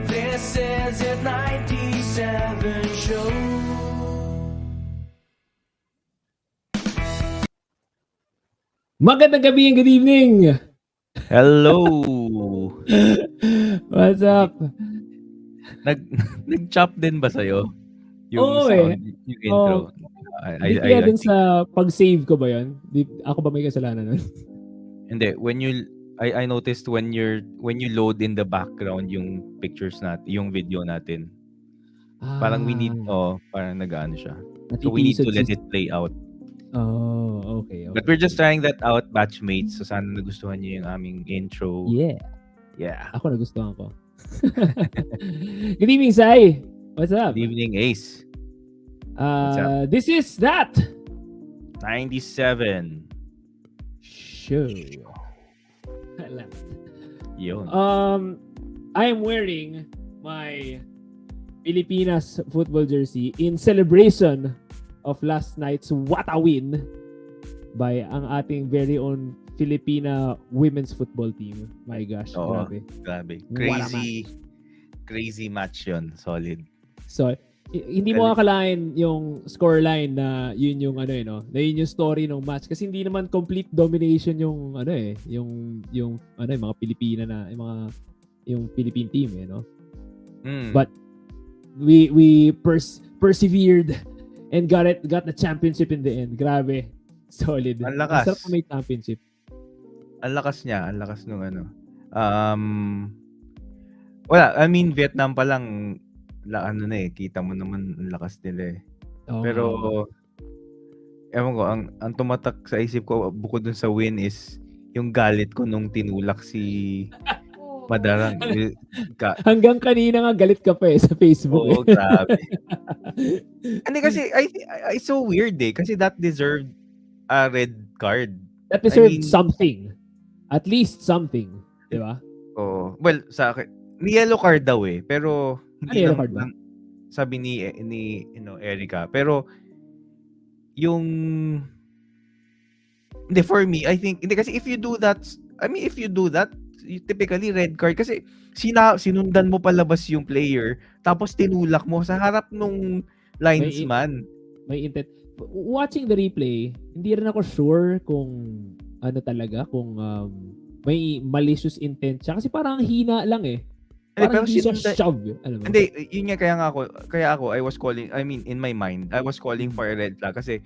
This is a 97 show. Magandang gabi and good evening. Hello. What's up? Nag-chop din ba sa'yo? Yung Oo sound, yung intro? Hindi kaya dun sa pag-save ko ba yun? Ako ba may kasalanan nun? Hindi. I noticed when you load in the background yung pictures natin, yung video natin, parang we need, parang nag-ano siya. So we need to let it play out. Oh, okay. But we're just trying that out, batchmates. So sana nagustuhan niyo yung aming intro. Yeah. Yeah. Ako nagustuhan ko. Good evening, Sai. What's up? Good evening, Ace. What's up? This is that 97 show. Yun. I am wearing my Pilipinas football jersey in celebration of last night's what a win by ang ating very own Filipina women's football team. My gosh, grabe. Crazy match yun. Solid. So, hindi mo akalain yung scoreline na yun yung na yun yung story ng match kasi hindi naman complete domination yung yung mga Pilipina na yung Philippine team But we persevered and got the championship in the end. Grabe. Solid. Ang lakas. Sarap may championship. Ang lakas niya. Ang lakas nung wala. I mean, Vietnam pa lang kita mo naman ang lakas nila eh. Pero, ewan ko, ang tumatak sa isip ko bukod dun sa win is yung galit ko nung tinulak si Madarang. Hanggang kanina nga galit ka pa sa Facebook. Oo, grabe. Hindi kasi, I so weird kasi that deserved a red card. That deserved something. At least something. Di ba? Oo. Well, sa akin, yellow card daw pero hindi yellow card ba? Sabi ni Erica. Pero yung hindi, for me, I think hindi kasi if you do that, typically red card kasi sinundan mo palabas yung player tapos tinulak mo sa harap nung linesman. May intent. Watching the replay, hindi rin ako sure kung kung may malicious intent siya kasi parang hina lang Parang hindi siya shove. Hindi, yun nga kaya ako, I was calling, in my mind, I was calling for a red flag kasi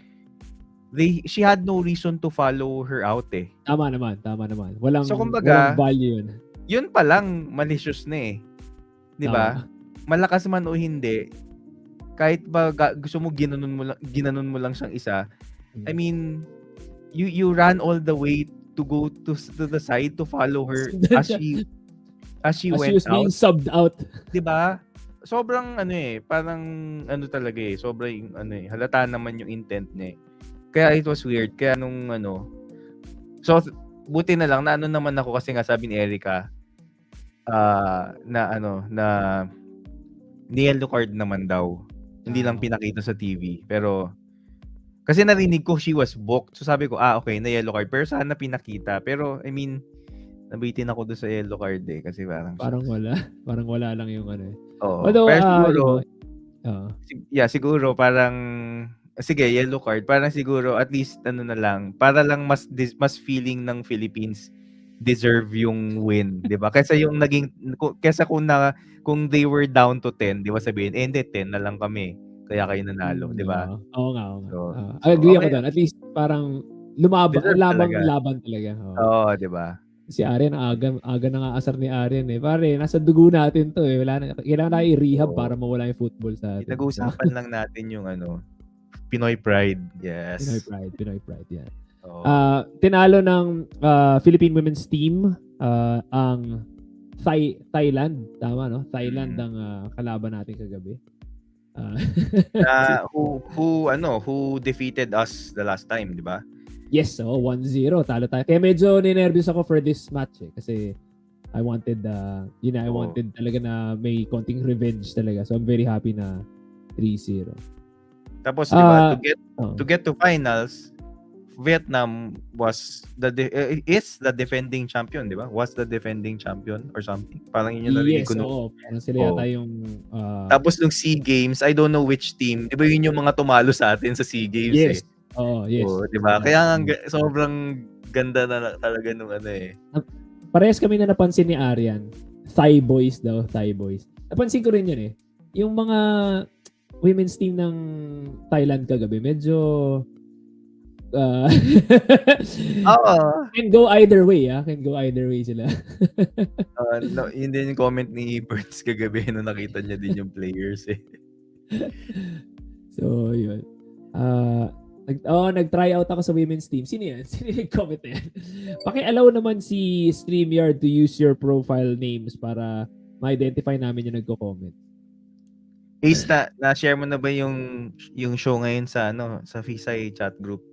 she had no reason to follow her out Tama naman. Walang value yun. Yun pa lang, malicious na Di ba? Malakas man o hindi, kahit ba gusto mo ginanon mo lang siyang isa, I mean, you ran all the way to go to the side to follow her Sundan as siya. she As she went was being out. subbed out. 'Di ba? Sobrang parang talaga sobrang halata naman yung intent niya. Kaya it was weird. Kaya nung so buti na lang na naman ako kasi nga sabi ni Erica na ni-yellow card naman daw. Hindi lang pinakita sa TV. Pero kasi narinig ko she was booked. So sabi ko, okay, na yellow card. Pero sana pinakita. Pero I mean, nabitin ako doon sa yellow card kasi parang wala. Parang wala lang yung Oo. Although, Pero siguro, siguro parang, sige, yellow card. Parang siguro at least na lang, para lang mas feeling ng Philippines deserve yung win, 'di ba? Kaysa yung kung they were down to 10, 'di ba sabihin, hindi 10 na lang kami. Kaya kayo nanalo, 'di ba? Oo nga. So, Agree ako okay. doon. At least parang Deserve talaga. laban talaga. Oo, 'di ba? Si Aryan, aga na nga asar ni Aryan Pare, nasa dugo natin to Wala na, kailangan na i-rehab para mawala yung football sa atin. Pinag-uusapan lang natin yung Pinoy pride. Yes. Pinoy pride, yan. Tinalo ng Philippine women's team ang Thailand. Tama, no? Thailand ang kalaban natin kagabi. Who defeated us the last time, di ba? Yes, 1-0. Talo tayo. Kaya medyo ninervous ako for this match kasi I wanted talaga na may konting revenge talaga. So I'm very happy na 3-0. Tapos di ba to get to finals, Vietnam is the defending champion, di ba? Was the defending champion or something. Parang yun yung narinig ko. Parang sila yata yung tapos nung SEA Games, I don't know which team. Di ba yun yung mga tumalo sa atin sa SEA Games yes. Yes. Di ba? Kaya sobrang ganda na talaga nung Parehas kami na napansin ni Aryan. Thai boys. Napansin ko rin yun Yung mga women's team ng Thailand kagabi, medyo can go either way, Can go either way sila. No, yun din yung comment ni Burns kagabi nung nakita niya din yung players So, yun. Nag-try out ako sa women's team. Sino yan? Sino yung comment na yan? Paki-allow naman si StreamYard to use your profile names para ma-identify namin yung nagko-comment. Ace, na-share mo na ba yung show ngayon sa Fisay chat group?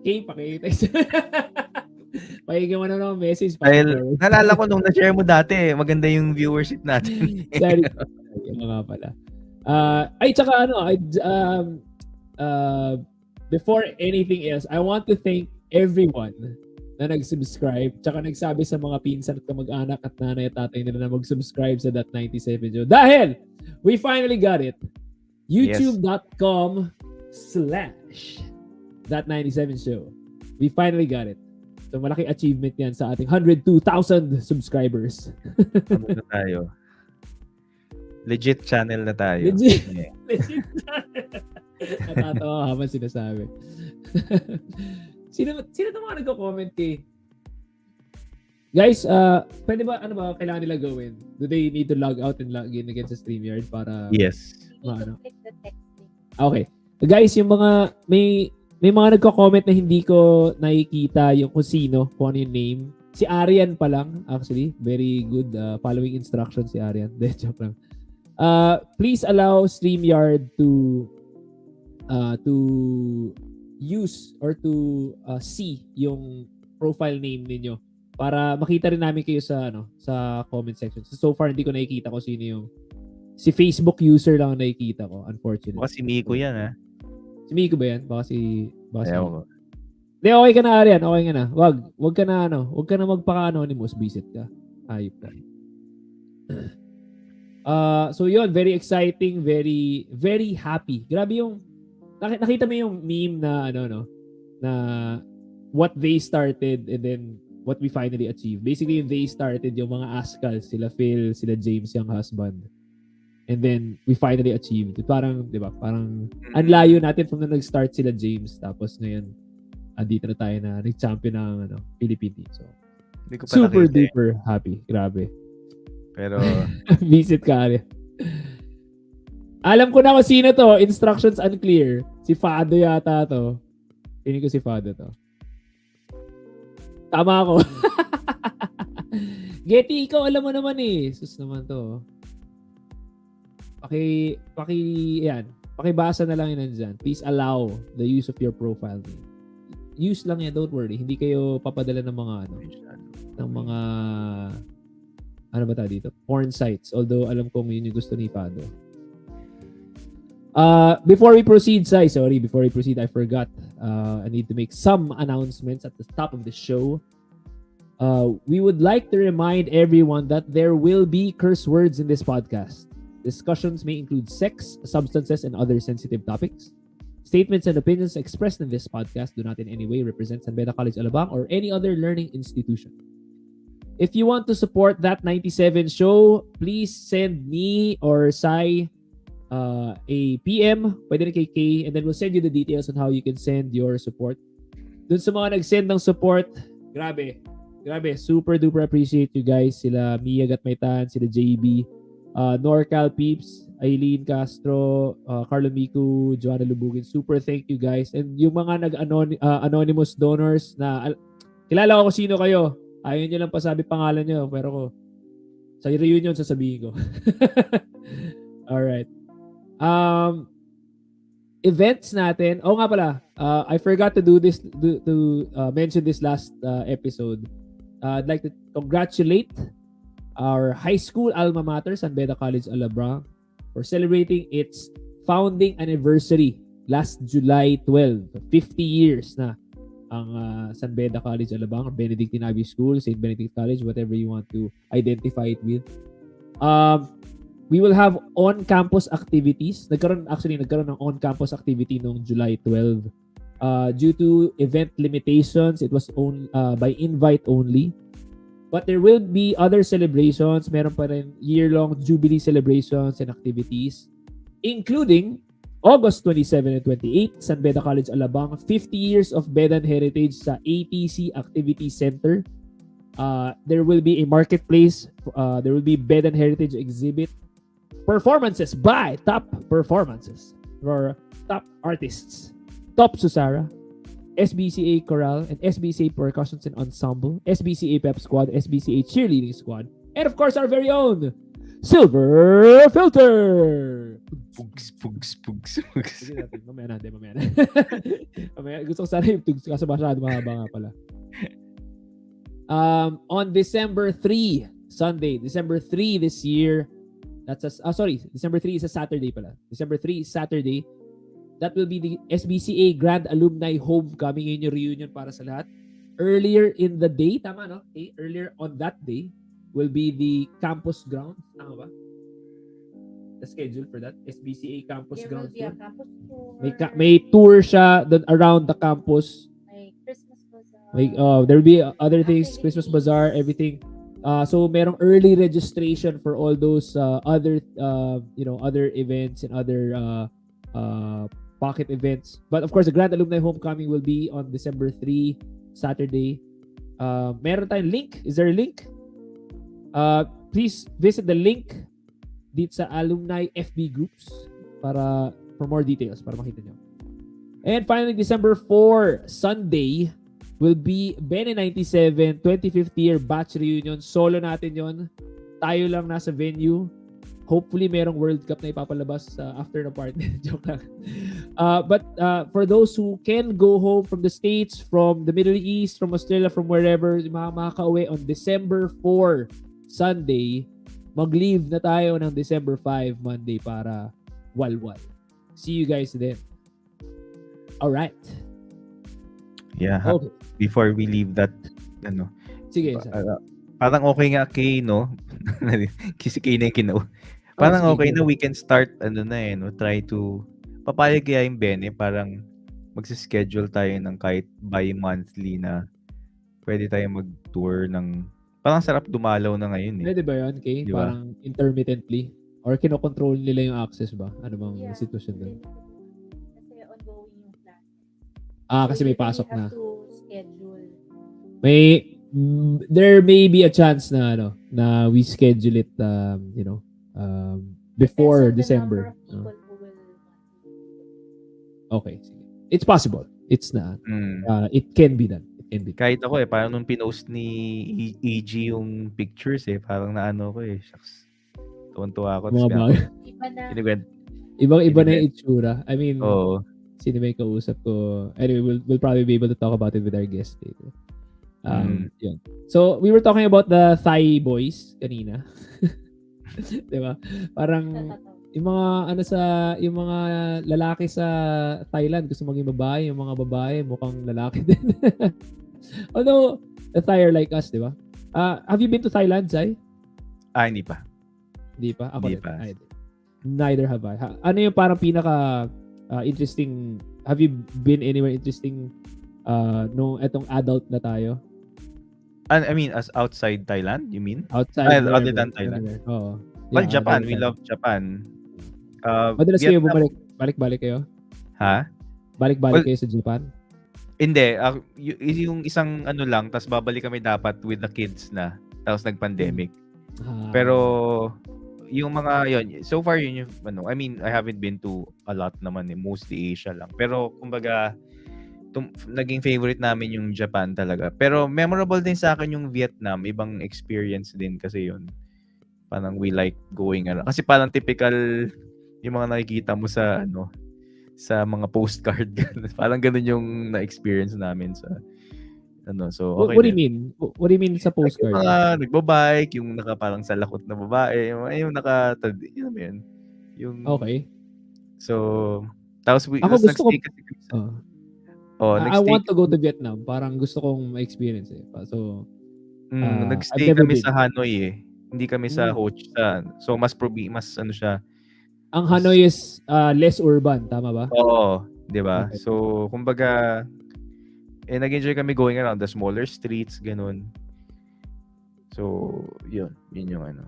Pakitext. Pakinggan mo na ng message. Dahil, nalala ko nung na-share mo dati, maganda yung viewership natin. Sorry. Nga pala. Tsaka before anything else, I want to thank everyone na nag-subscribe, tsaka nagsabi sa mga pinsan at kamag-anak at nanay at tatay nila na mag-subscribe sa That 97 Show. Dahil, we finally got it. YouTube.com/That97 Show. We finally got it. So, malaking achievement yan sa ating 102,000 subscribers. Ano na tayo? Legit channel na tayo. Legit channel. Natatawa habang sinasabi. Sino itong mga nagko-comment kay? Guys, pwede ba, kailangan nila gawin? Do they need to log out and log in again sa StreamYard para... Yes. Okay. Guys, yung mga, may mga nagko-comment na hindi ko nakikita yung kung sino, kung ano yung name. Si Aryan pa lang, actually. Very good following instructions si Aryan. Joke lang. Please allow StreamYard to use or to see yung profile name ninyo para makita rin namin kayo sa sa comment section. So far hindi ko nakikita ko sino yung si Facebook user lang ang nakikita ko, unfortunately. Baka si Miko yan Si Miko ba yan? Baka si Miko. Di, okay ka na Aryan, okay ka na. Wag ka na wag ka na magpaka-anonymous, visit ka. Ayop ka. So yun, very exciting, very very happy. Grabe yung nakita mo yung meme na na what they started and then what we finally achieved. Basically, they started yung mga Askal, sila Phil, sila James, yung husband. And then we finally achieved. Parang, 'di ba? Parang anlayo natin from na nag-start sila James tapos ngayon dito na tayo na nag-champion ng Philippine team. So super duper happy. Grabe. Pero, Visit ka rin. Alam ko na kung sino to. Instructions unclear. Si Fado yata to. Tingin ko si Fado to. Tama ako. Getty, ikaw alam mo naman eh. Sus naman to. Yan. Pakibasa na lang yun nandyan. Please allow the use of your profile name. Use lang yan, don't worry. Hindi kayo papadala ng mga ano ba tayo dito? Porn sites. Although alam kong yun yung gusto ni Fado. Before we proceed, I forgot. I need to make some announcements at the top of the show. We would like to remind everyone that there will be curse words in this podcast. Discussions may include sex, substances, and other sensitive topics. Statements and opinions expressed in this podcast do not in any way represent San Beda College Alabang or any other learning institution. If you want to support that 97 show, please send me or Sai a PM, pwede rin kay Kay, and then we'll send you the details on how you can send your support. Dun sa mga nag-send ng support, grabe, super duper appreciate you guys. Sila Mia Gatmaytan, sila JB, Norcal Peeps, Aileen Castro, Carlo Miku, Joanna Lubugin. Super thank you guys. And yung mga anonymous donors na kilala ko kung sino kayo. Ayaw nyo lang pasabi pangalan nyo, pero sa reunion sasabihin ko. Alright. Events natin. Oh nga pala, I forgot to do this to mention this last episode. I'd like to congratulate our high school alma mater, San Beda College Alabang, for celebrating its founding anniversary last July 12. 50 years na ang San Beda College Alabang, Benedictine Abbey School, St. Benedict College, whatever you want to identify it with. We will have on-campus activities. Nagkaroon ng on-campus activity noong July 12. Due to event limitations, it was by invite only. But there will be other celebrations. Meron pa rin year-long Jubilee celebrations and activities, including August 27 and 28, San Beda College Alabang, 50 years of Bedan Heritage sa ATC Activity Center. There will be a marketplace. There will be Bedan Heritage exhibit. Performances by top performances or top artists. Top Susara, SBCA Chorale, and SBCA Percussions and Ensemble, SBCA Pep Squad, SBCA Cheerleading Squad, and of course our very own Silver Filter! Pugs. Mamaya natin. Mamaya, gusto ko sana yung tugs kasi masyado mahaba nga pala. On December 3, Sunday, December 3 this year, December 3 is a Saturday pala. December 3 is Saturday. That will be the SBCA Grand Alumni Homecoming. Yun yung reunion para sa lahat. Earlier in the day, tama no? Okay. Earlier on that day will be the campus ground. Tama ba? The schedule for that. SBCA campus ground tour. Campus tour. May tour siya around the campus. May Christmas bazaar. There will be other things, Christmas bazaar, everything. So merong early registration for all those other events and other pocket events. But of course, the Grand Alumni Homecoming will be on December 3, Saturday. Meron tayong link. Is there a link? Please visit the link dito sa alumni FB groups for more details, para makita nyo. And finally, December 4, Sunday, will be Bene 97 25th year batch reunion. Solo natin yon. Tayo lang nasa venue. Hopefully, merong World Cup na ipapalabas after the party. Joke lang. But for those who can go home from the States, from the Middle East, from Australia, from wherever, makaka-uwi on December 4, Sunday, mag-leave na tayo ng December 5, Monday para walwal. See you guys then. Alright. Yeah. Okay. Before we leave that, Sige. parang okay nga kay, no? Kasi kay na yung parang okay na we can start, try to, papayag kaya yung Bene, parang magsischedule tayo ng kahit bi-monthly na pwede tayo mag-tour ng, parang sarap dumalaw na ngayon eh. Pwede ba yun, Kay? Diba? Parang intermittently? Or kinokontrol nila yung access ba? Ano bang sitwasyon doon? Kasi ongoing yung class. Kasi may pasok na. We have to schedule. there may be a chance na na we schedule it before December. Okay. It's possible. It's not. It can be done. It can be done. Kahit ako parang nung pinost ni EG yung pictures parang naano ko shucks. Tuwan-tuwa ako. Mga bagay. Ibang-iba na yung itsura. I mean, sino ba yung kausap ko? Anyway, we'll probably be able to talk about it with our guest later. Yun. So, we were talking about the Thai boys kanina. Diba? Parang yung mga lalaki sa Thailand gusto maging babae, yung mga babae mukhang lalaki din. Although the Thai are like us, diba? Have you been to Thailand, Zai? Hindi pa. Hindi pa? Ako Hindi pa. Neither have I. Ano yung parang pinaka interesting? Have you been anywhere interesting nung etong adult na tayo? I mean, as outside Thailand, you mean? Outside. Other than Thailand. Oo. Well, Japan. We love Japan. Madalas kayo balik-balik kayo? Ha? Balik-balik kayo sa Japan? Hindi. Yung isang lang, tas babalik kami dapat with the kids na. Tapos nag-pandemic. Pero, yung mga, so far yun yung, I mean, I haven't been to a lot naman mostly Asia lang. Pero, kumbaga, naging favorite namin yung Japan talaga. Pero, memorable din sa akin yung Vietnam. Ibang experience din kasi yun. Parang we like going around. Kasi parang typical yung mga nakikita mo sa sa mga postcard. Parang ganun yung na-experience namin sa so okay. What do you mean? What do you mean sa postcard? Yung mga nagbabike, yung parang sa lakot na babae, yung yun. Yung okay. So, tapos ako gusto ko I nag-stay want to go to Vietnam. Parang gusto kong ma-experience So, nag-stay kami sa Hanoi Hindi kami sa Ho Chi Minh. So mas siya. Ang Hanoi is less urban, tama ba? Oo, 'di ba? Okay. So kumbaga nag-enjoy kami going around the smaller streets, ganun. So, yun yung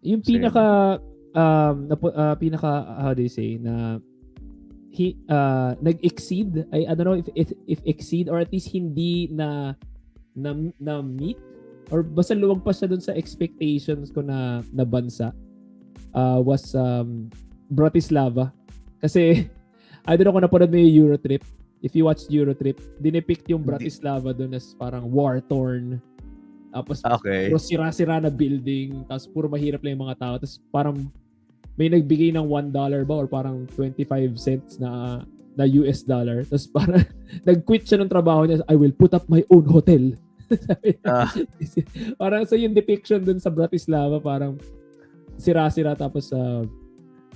Yung pinaka how do you say na nag-exceed, I don't know if exceed or at least hindi na meet or basta lumagpas siya dun sa expectations ko na bansa was Bratislava. Kasi I don't know kung napanood mo yung Eurotrip. If you watched Eurotrip, dinipict yung Bratislava dun as parang war-torn. Tapos puro sira-sira na building. Tapos puro mahirap lang yung mga tao. Tapos parang may nagbigay ng $1 ba or parang 25 cents na US dollar. Tapos parang nag-quit siya ng trabaho niya. I will put up my own hotel. Parang so yung depiction dun sa Bratislava parang sira-sira tapos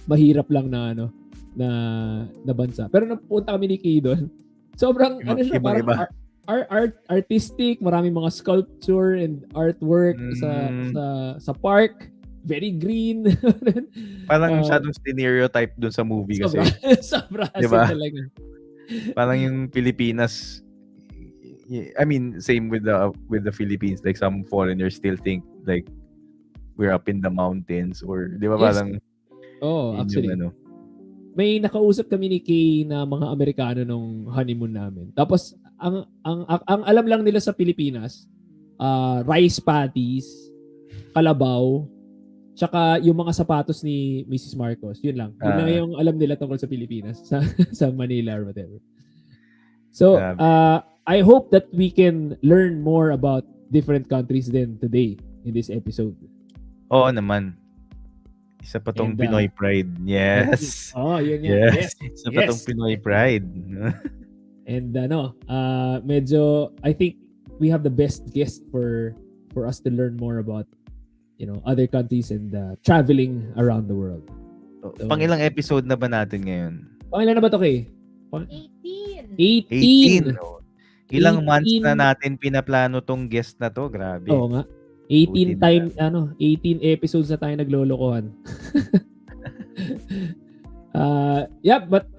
mahirap lang na na bansa. Pero napunta kami ni Kay doon. Sobrang siya parang artistic, maraming mga sculpture and artwork sa park. Very green. Parang masyadong stereotype dun sa movie kasi. Sobra diba? talaga. Parang yung Pilipinas, I mean, same with the Philippines. Like some foreigners still think like we're up in the mountains or di ba parang actually. May nakausap kami ni Kay na mga Amerikano nung honeymoon namin. Tapos ang alam lang nila sa Pilipinas, rice patties, kalabaw, tsaka yung mga sapatos ni Mrs. Marcos. Yun lang. Yun lang yung alam nila tungkol sa Pilipinas sa Manila or whatever. So, I hope that we can learn more about different countries then today in this episode. Oo naman. Isa pa tong Pinoy Pride. Yes. Yun. Yes. Isa pa tong Pinoy Pride. And medyo I think we have the best guest for us to learn more about other countries and traveling around the world. So, Pang-ilang episode na ba natin ngayon? Pang-ilan na ba to, Kay? 18. 18. Ilang months na natin pinaplano tong guest na to, grabe. Oo nga. 18 episodes na tayo naglolokohan. But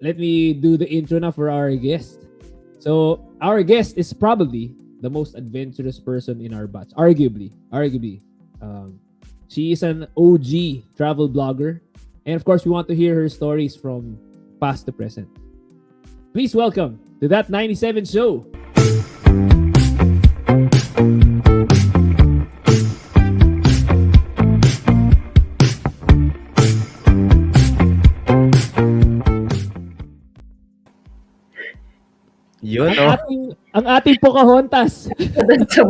let me do the intro na for our guest. So, our guest is probably the most adventurous person in our batch. Arguably. She is an OG travel blogger. And of course, we want to hear her stories from past to present. Please welcome to That 97 Show. Yun, Ang ating Pocahontas. Doon sa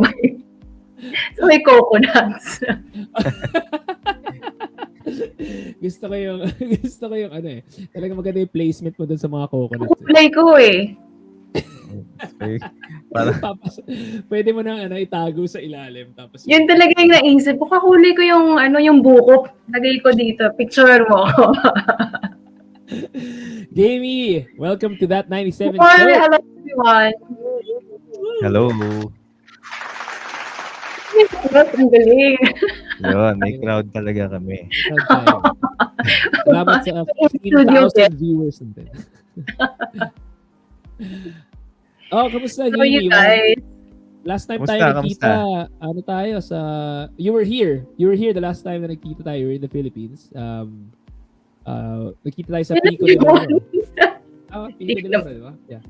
may coconuts. gusto ko yung ano eh. Talagang maganda yung placement mo dun sa mga coconuts. Play ko eh. Okay. Para, Pwede mo nang itago sa ilalim. Tapos Yun talaga yung naisip ko. Kakuli ko yung buko. Lagay ko dito. Picture mo. Gamey, welcome to That 97 Hi, Show. hello everyone. hello. Ang galing. Yun, may crowd talaga kami. Salamat sa 15,000 viewers natin. Kamusta, How are you Gamey? guys? Last time Kamusta, tayo nagkita, tayo sa... You were here the last time na nagkita tayo. You were in the Philippines. Nagkita tayo sa Pico de Oro. Pico de Oro, di ba? Yeah.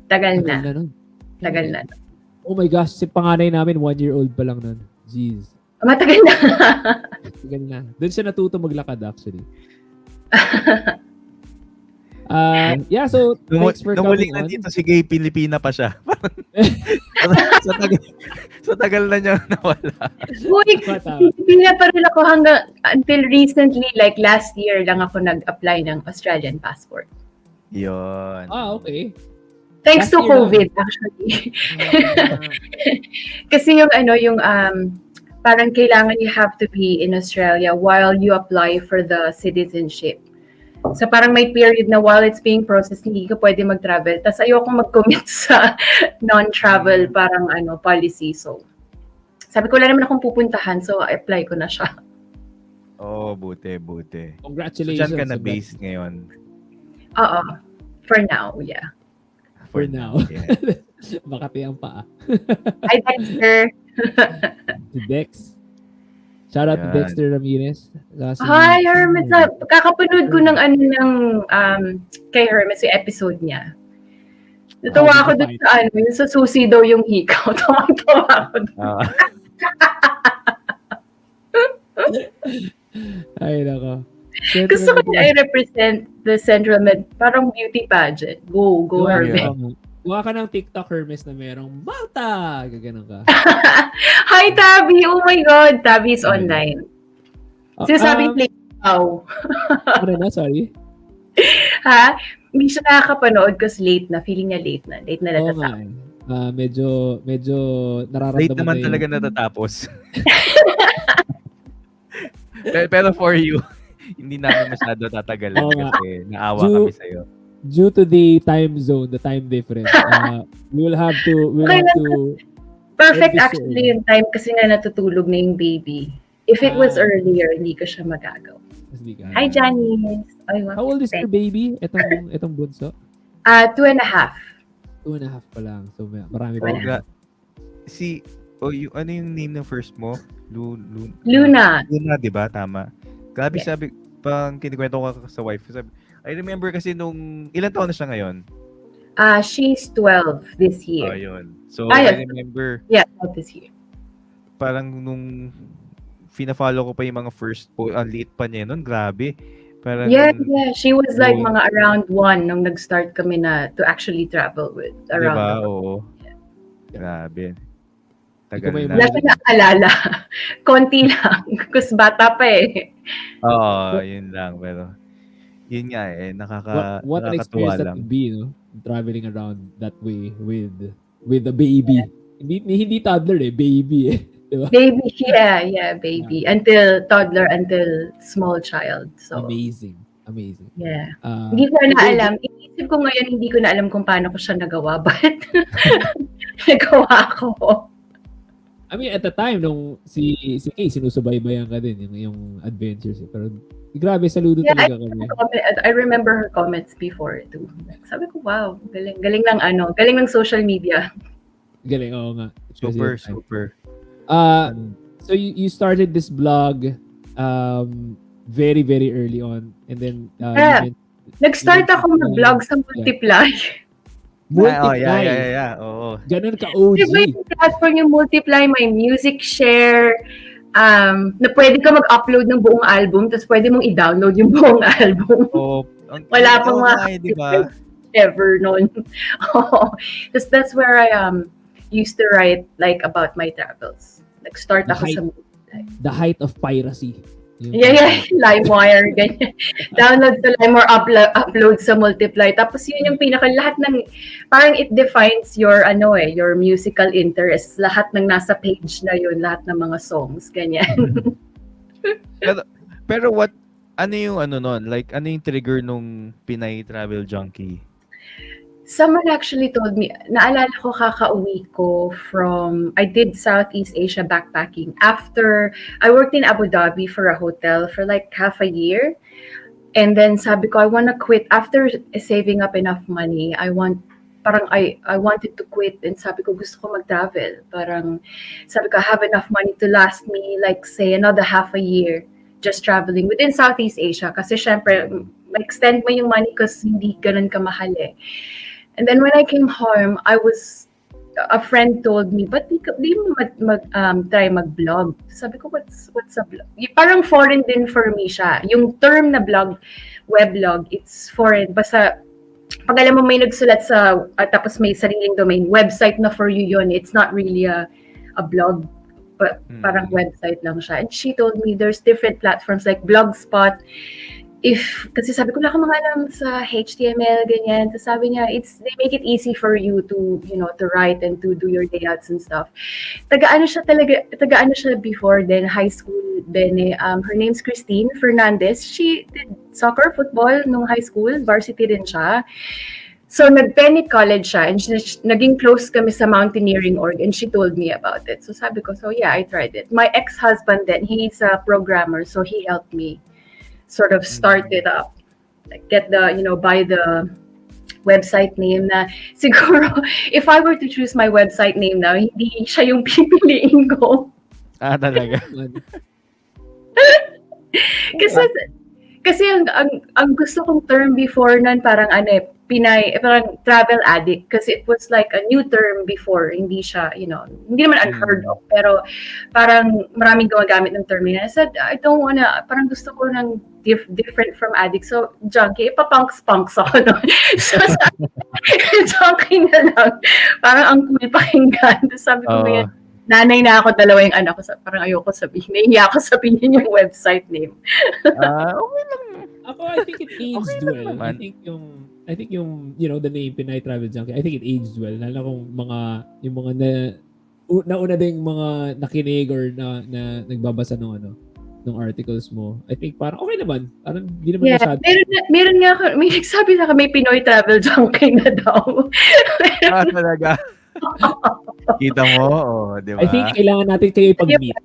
Tagal Tagal na. na nun. Tagal na. Oh my gosh, si panganay namin, 1-year-old pa lang nun. Jeez. Matagal na. Tagal na. Doon siya natuto maglakad actually. So thanks for coming Numuling on. na dito si Gay, Pilipina pa siya. sa tagal na niya nawala. Uy, Pilipina pa rin ako until recently, like last year lang ako nag-apply ng Australian passport. Yun. Okay. Thanks Last to year COVID, actually. Kasi parang kailangan you have to be in Australia while you apply for the citizenship. So parang may period na while it's being processed, hindi ka pwede mag-travel. Tapos ayoko mag-commit sa non-travel parang policy. So sabi ko, wala naman akong pupuntahan. So apply ko na siya. Buti. Congratulations. So, dyan ka na based ngayon? Oo. For now, yeah. For now. Yeah. Makati ang paa. Hi, Dexter. Si Dex. Shout out to Yan. Dexter Ramirez. Hi, Hermes. Kakapanood ko ng kay Hermes yung episode niya. Natuwa ako dun sa yung sa susi daw yung hikaw. Tawang-tawa ako dun. Ay, nako. Gusto ko niya i-represent the Central parang beauty pageant. Go, Hermes. Kuha ka ng TikTok, Hermes, na merong Malta! Gaganon ka. Hi, Tabby! Oh my God! Tabby is online. Sinasabi play now. Ano na? Sorry? Ha? Hindi siya nakakapanood kasi late na. Feeling niya late na. Late na Oo natatapos. nga. Medyo nararamdaman Late naman na talaga natatapos. pero for you, hindi namin masyado tatagalin kasi naawa kami sa'yo. Due to the time zone, the time difference, we'll have to perfect actually yung time kasi nga natutulog na yung baby. If it was earlier, hindi ko siya magagawa. Hi, Janice. How old is your baby? Itong bunso? 2.5. 2.5 pa lang. So marami pa. Ano yung name ng first mo? Luna. Luna, di ba? Tama. Grabe, sabi, pang kinikwento ko sa wife, sabi, I remember kasi nung, ilan taon na siya ngayon? She's 12 this year. Yun. So, I remember, yeah, 12 this year. Parang nung fina-follow ko pa yung mga first post, ang late pa niya nun, grabe. Parang, yeah. She was like mga around 1 nung nag-start kami to actually travel with. Around diba? Oo. Grabe. Tagal na. Wala siya naalala. Konti lang. Kasi bata pa eh. Oo, yun lang. Pero, yun nga what an experience that lang. would be, no? Traveling around that way with a baby. Hindi toddler baby diba? Baby, yeah, baby. Until toddler, until small child. So amazing. Yeah. Hindi ko na alam. Inisip ko ngayon, hindi ko na alam kung paano ko siya nagawa. But nagawa ko. I mean, at the time, nung si Kay, sinusubaybayan ka din yung adventures. Pero grabe, saludo talaga kami. I remember her comments before too. Sabi ko, wow, galing ng social media. Galing, oo nga. Super. So you started this blog very, very early on. And then, nag-start ako mag-vlog sa Multiply. Multiply. Yeah. Oo. Ganun ka OG. Diba yung platform yung Multiply, may music share, na pwede ka mag-upload ng buong album, tapos pwede mong i-download yung buong album. Oh, Wala pang mga diba? ever noon. Because that's where I used to write like about my travels. Like start The ako sa the height of piracy. Yeah, LimeWire, ganyan. Download sa LimeWire, upload sa Multiply. Tapos yun yung lahat ng, parang it defines your, your musical interests. Lahat ng nasa page na yun, lahat ng mga songs, ganyan. pero ano yung nun? Like, ano yung trigger nung Pinay Travel Junkie? Someone actually told me, naalala ko kakauwi ko I did Southeast Asia backpacking. After, I worked in Abu Dhabi for a hotel for like half a year. And then sabi ko, I want to quit. After saving up enough money, I wanted to quit. And sabi ko, gusto ko mag-travel. Parang, sabi ko, I have enough money to last me, like say, another half a year just traveling within Southeast Asia. Kasi syempre, extend mo yung money kasi hindi ganun kamahal eh. And then when I came home, a friend told me, but di mo try mag-blog? Sabi ko, what's a blog? Parang foreign din for me siya. Yung term na blog, weblog, it's foreign. Basta, pag alam mo may nagsulat tapos may sariling domain, website na for you yun. It's not really a blog, but parang website lang siya. And she told me there's different platforms like Blogspot. Kasi sabi ko, wala akong mga alam sa HTML, ganyan. So sabi niya, they make it easy for you to, to write and to do your layouts and stuff. Taga-ano siya before then, high school, Bene. Her name's Christine Fernandez. She did soccer, football nung high school, varsity din siya. So, nag-Bene College siya and naging close kami sa mountaineering org and she told me about it. So sabi ko, so yeah, I tried it. My ex-husband then, he's a programmer, so he helped me sort of start it up, like get buy the website name na siguro if I were to choose my website name now, hindi siya yung pipiliin ko. Talaga. kasi ang gusto kong term before nun parang parang travel addict kasi it was like a new term before, hindi siya, hindi naman unheard of, pero parang maraming gumagamit ng term na. I said, I don't wanna, parang gusto ko ng different from addict. So, junkie, papunks ako, no? So, junkie na lang. Parang ang cool pakinggan. Sabi ko, nanay na ako, dalawa yung anak ko. Parang ayoko sabihin. Nahihiya ako sabihin yung website name. Okay lang. Ako, I think it aged well. I think yung the name Pinay Travel Junkie, I think it aged well. Lalo kung yung mga nauna ding mga nakinig or na nagbabasa ng articles mo. I think parang okay naman. Parang hindi naman masyado. Meron nga ako, may nagsabi na may Pinoy Travel Junkie na daw. Talaga. Kita mo, di ba? I think kailangan natin kayo ipag-meet.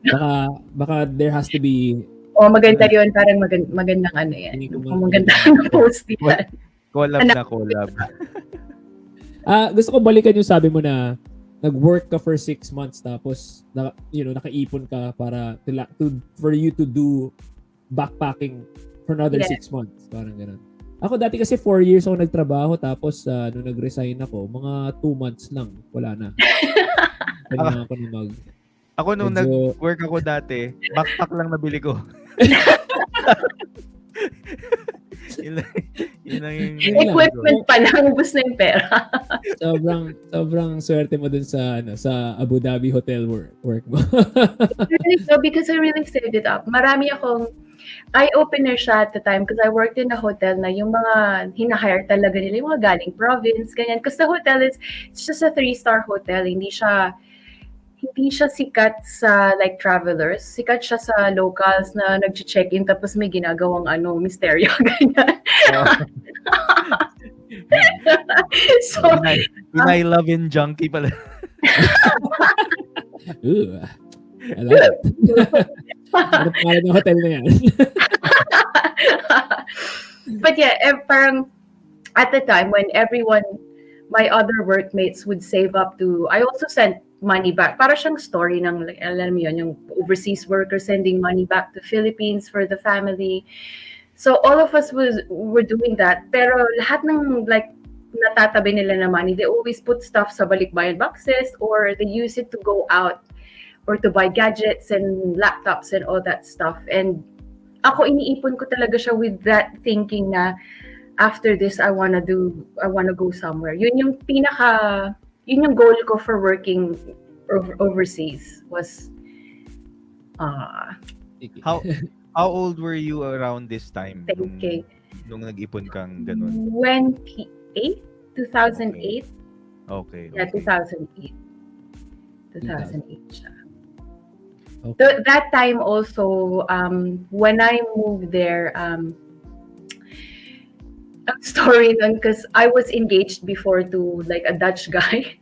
Baka there has to be maganda yun. Parang magandang yan. Magandang post yan. Collab. Gusto ko balikan yung sabi mo na nag-work ka for 6 months tapos nakaipon ka para for you to do backpacking for another 6 months. Parang gano'n. Ako dati kasi 4 years ako nagtrabaho tapos nung nag-resign ako, mga 2 months lang. Wala na. Kailangan ako na Ako nung nag-work ako dati, backpack lang nabili ko. Yun yung equipment pa lang, ubos na yung pera. sobrang swerte mo dun sa Abu Dhabi hotel work mo. So because I really saved it up. Marami akong eye-opener siya at the time because I worked in a hotel na yung mga hinahire talaga nila, yung mga galing province, ganyan. Because the hotel it's just a 3-star hotel. Hindi siya sikat sa like travelers. Sikat siya sa locals na nag-check-in tapos may ginagawang misteryo ganyan. So, Pinay loving junkie pala. I love it. Ano pangalan ng hotel na yan? But yeah, parang at the time when my other workmates would save up to, I also sent money back. Para siyang story ng, alam mo yun, yung overseas workers sending money back to Philippines for the family. So all of us were doing that. Pero lahat ng like natatabi nila na money, they always put stuff sa balikbayan boxes or they use it to go out or to buy gadgets and laptops and all that stuff. And ako iniipon ko talaga siya with that thinking na after this, I wanna go somewhere. Yun yung goal ko for working overseas was, How how old were you around this time? 10K. Nung nag-ipon kang ganun? 2008? Okay. Yeah, 2008. 2008 siya. Okay. That time also, when I moved there, a story nun, because I was engaged before to like a Dutch guy.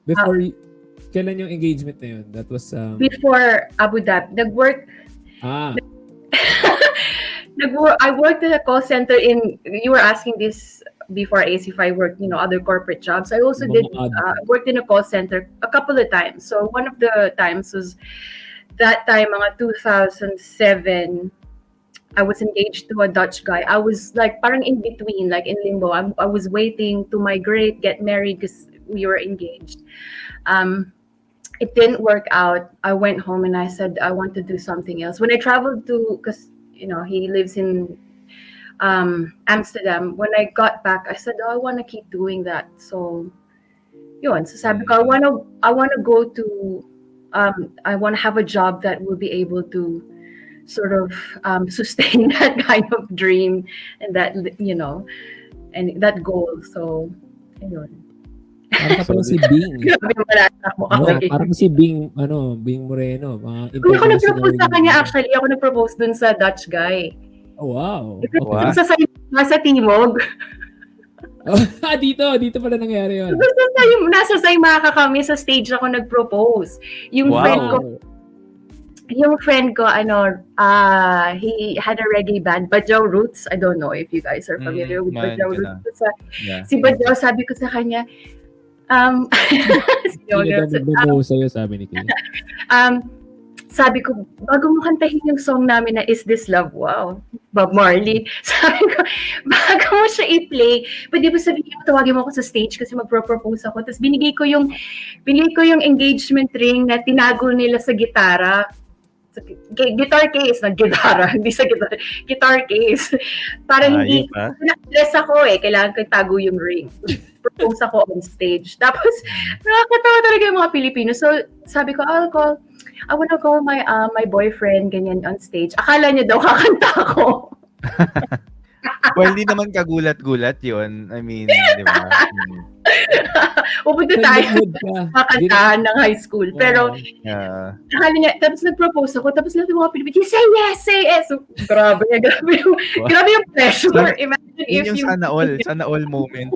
Before kailan yung engagement na yun? That was Before Abu Dhabi, I worked at a call center you were asking this before AC if I worked, other corporate jobs. I also worked in a call center a couple of times. So one of the times was that time, mga 2007, I was engaged to a Dutch guy. I was like parang in between, like in limbo. I was waiting to migrate, get married because we were engaged. It didn't work out. I went home and I said I want to do something else. When I traveled because he lives in Amsterdam. When I got back, I said, I want to keep doing that. So, yun. So sabi ko, I wanna go to, I want to have a job that will be able to sort of sustain that kind of dream and that, and that goal. So, ayun. Parang ka pala si Bing. Grabe yung malata mo. Okay. Parang si Bing Moreno. Ako nag-propose sa kanya actually. Ako nag-propose dun sa Dutch guy. Oh, wow. Wow. Sa Timog. Dito pala nangyari yun. Nasa Saimaka kami, sa stage ako nag-propose. Yung friend ko, he had a reggae band, Badjaw Roots. I don't know if you guys are familiar with Badjaw Roots. Si Badjaw, sabi ko sa kanya, sa'yo, sabi ni Kay. Sabi ko, bago mo kantahin yung song namin na Is This Love? Wow, Bob Marley. Sabi ko, bago mo siya i-play, pwede ba sabihin mo, tawagin mo ako sa stage kasi magpro-propose ako. Tapos binigay ko yung engagement ring na tinago nila sa gitara. Guitar case, na gitara, hindi sa guitar case. Para hindi, dress ako kailangan ko tago yung ring. Propose ako on stage. Tapos, nakakatawa talaga yung mga Pilipino. So, sabi ko, I wanna call my boyfriend, ganyan, on stage. Akala niya daw kakanta ako. Well, hindi naman kagulat-gulat yun. I mean, di ba? Pupunta tayo makantahan ng high school. Pero, akala niya, tapos nag-propose ako, tapos lahat ng mga Pilipino, say yes! So, grabe yung pressure. Imagine if yung sana all moment.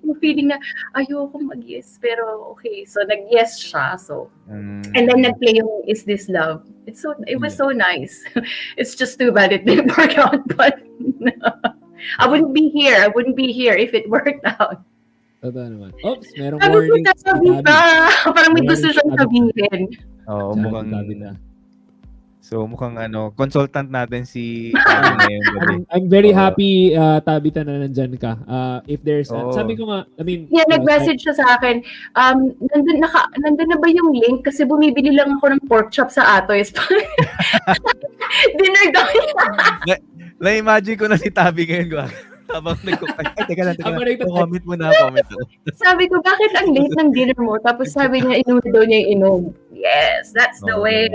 Yung feeling na, ayoko mag-yes, pero okay. So, nag-yes siya. So, and then nag-play yung Is This Love? It was so nice. It's just too bad it didn't work out, but I wouldn't be here if it worked out. Totoo naman. Oops, merong warning. Parang may gusto siyang sabihin. Oo, mukhang So mukhang consultant natin si Tabi ngayong gabi. I'm very happy Tabita na nandyan ka. If there's sabi ko nga, I mean, nag-message siya sa akin. Nandun na ba yung link kasi bumibili lang ako ng pork chop sa Atoys. Dinner daw. Na-imagine ko na si Tabi ngayon habang teka lang. Comment mo na. Sabi ko, bakit ang late ng dinner mo? Tapos sabi niya, inom daw niya yung inom. Yes, that's the way.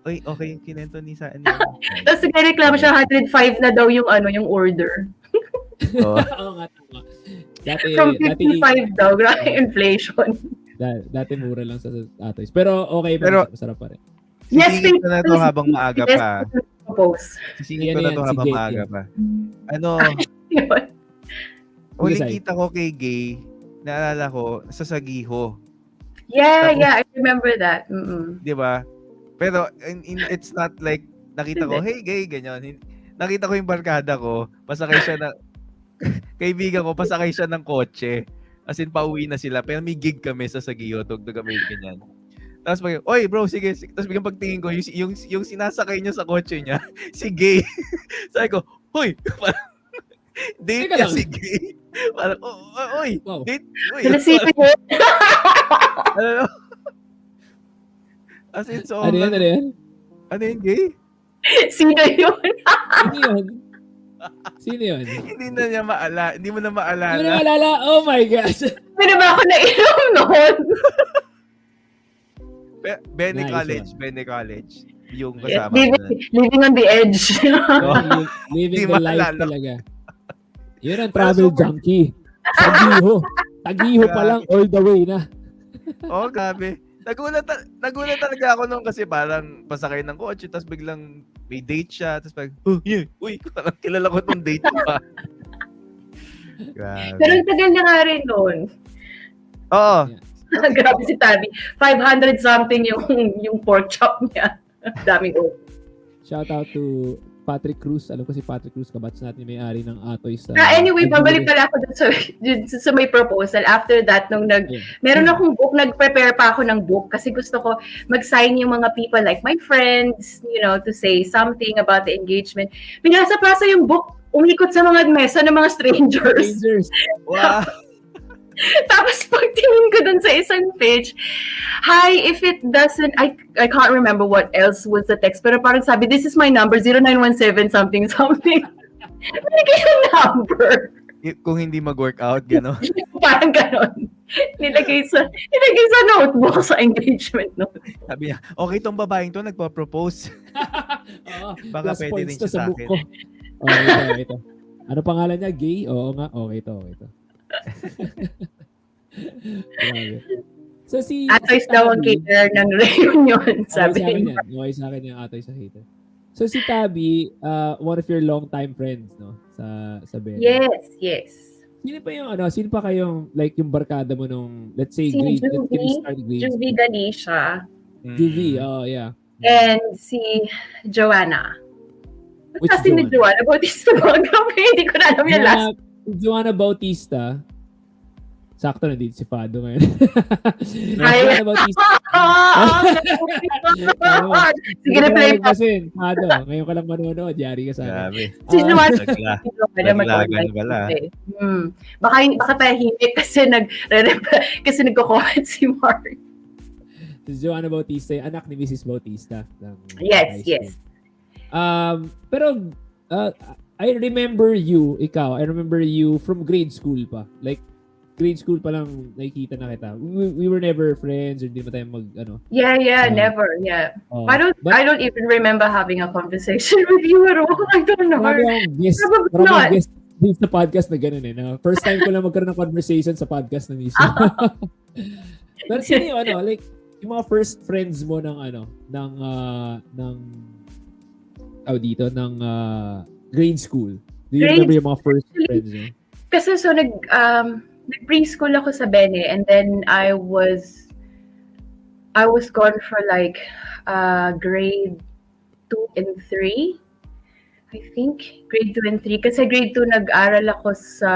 Uy, okay yung kinento ni Saan. Tapos nagreklamo siya, 105 na daw yung order. Oo nga, tama. From 55 daw, grabe inflation. Dati mura lang sa Atoys. Pero okay, masarap pa rin. Sisingin ko na ito habang maaga pa. Sisingin ko na ito habang maaga pa. Uling kita ko kay Gay, naalala ko, sa Sagiho. Yeah, I remember that. Di ba? Pero it's not like nakita ko, hey Gay, ganyan. Nakita ko yung barkada ko, pasakay siya ng kaibigan ko, pasakay siya ng kotse. As in, pauwi na sila. Pero may gig kami sa Sagiho, tugtog kami ganyan. Tapos oy bro, sige. Tapos biglang pagtingin ko, yung sinasakay niya sa kotse niya, si Gay. Sabi ko, hoy, date niya si Gay. Parang, oy, wow. Date, oy. Nalasipin mo. As in, so, ano yan? Ano yun, Gay? Sino yun? Sino yun? Sino yun? Hindi mo na Hindi maalala. mo na maalala? Oh my gosh. Hindi ba ako nainom noon? Bene Nice College, one. Bene College. Yung Yes, kasama ko na. living on the edge. Living Di the life maalala. talaga. Yun ang travel junkie. Tagiho pa lang all the way na. Oh, grabe. Nagulat talaga ako nung kasi parang pasakay ng kotse tapos biglang may date siya tapos parang, uy, parang kilala ko tong date pa. Grabe. Pero ang tagal na nga rin noon. Oo. Grabe si Tabi. 500 something yung pork chop niya. Daming Shout out to Patrick Cruz. Alam ko si Patrick Cruz, kabatch natin yung may-ari ng Atoy sa... Anyway, babalik pala ako dun sa may proposal. After that, meron akong book, nag-prepare pa ako ng book kasi gusto ko mag-sign yung mga people like my friends, to say something about the engagement. Pinasa-pasa yung book, umikot sa mga mesa ng mga strangers. Wow. Tapos pag tingin ko dun sa isang page, hi, if it doesn't, I can't remember what else was the text, pero parang sabi, this is my number, 0917 something. Binigay yung number. Kung hindi mag-workout, gano'n. Parang gano'n. Nilagay sa notebook sa engagement note. Sabi niya, okay tong babaeng to, nagpa-propose. Baka Plus pwede points din to siya sa sa book akin. ko. Ito. Ano pangalan niya? Gay? Oo nga. Okay to. So si Atoys daw ang Tabi, caterer ng reunion, sabi niya. Okay sa akin yung Atoy sa hater. So si Tabi, one of your long-time friends, no? Sa Bene. Yes. Sino pa kayong, like, yung barkada mo nung, let's say, Si grade, let's say we start grade. Juvie Galicia, Juvie, yeah. and si Joanna. Which Kasi ni Joanna Bautista mga grabe, hindi ko na alam yung last. Joanna Bautista, sakto na dito si Fado ngayon. Ay, Joanna Bautista. Sige na play pa. Fado, ngayon ka lang manonood, yari ka sa akin. Grabe. Si Joanna Naglagan pala. Baka tahimik kasi kasi nagko-comment si Mark. Si Joanna Bautista, yung anak ni Mrs. Bautista. Yes. Pero I remember you from grade school pa. Like, grade school pa lang nakikita na kita. We were never friends or hindi ba tayo Yeah, never. Yeah. I don't even remember having a conversation with you at all. I don't know. Marami akong guest dito sa podcast na ganun na first time ko lang magkaroon ng conversation sa podcast na mismo. Pero sino yung like, yung mga first friends mo ng grade school? Do you remember yung mga first friends mo? Kasi nag-preschool ako sa Bene, and then I was gone for like grade 2 and 3. I think grade 2 and 3 kasi grade 2 nag-aral ako sa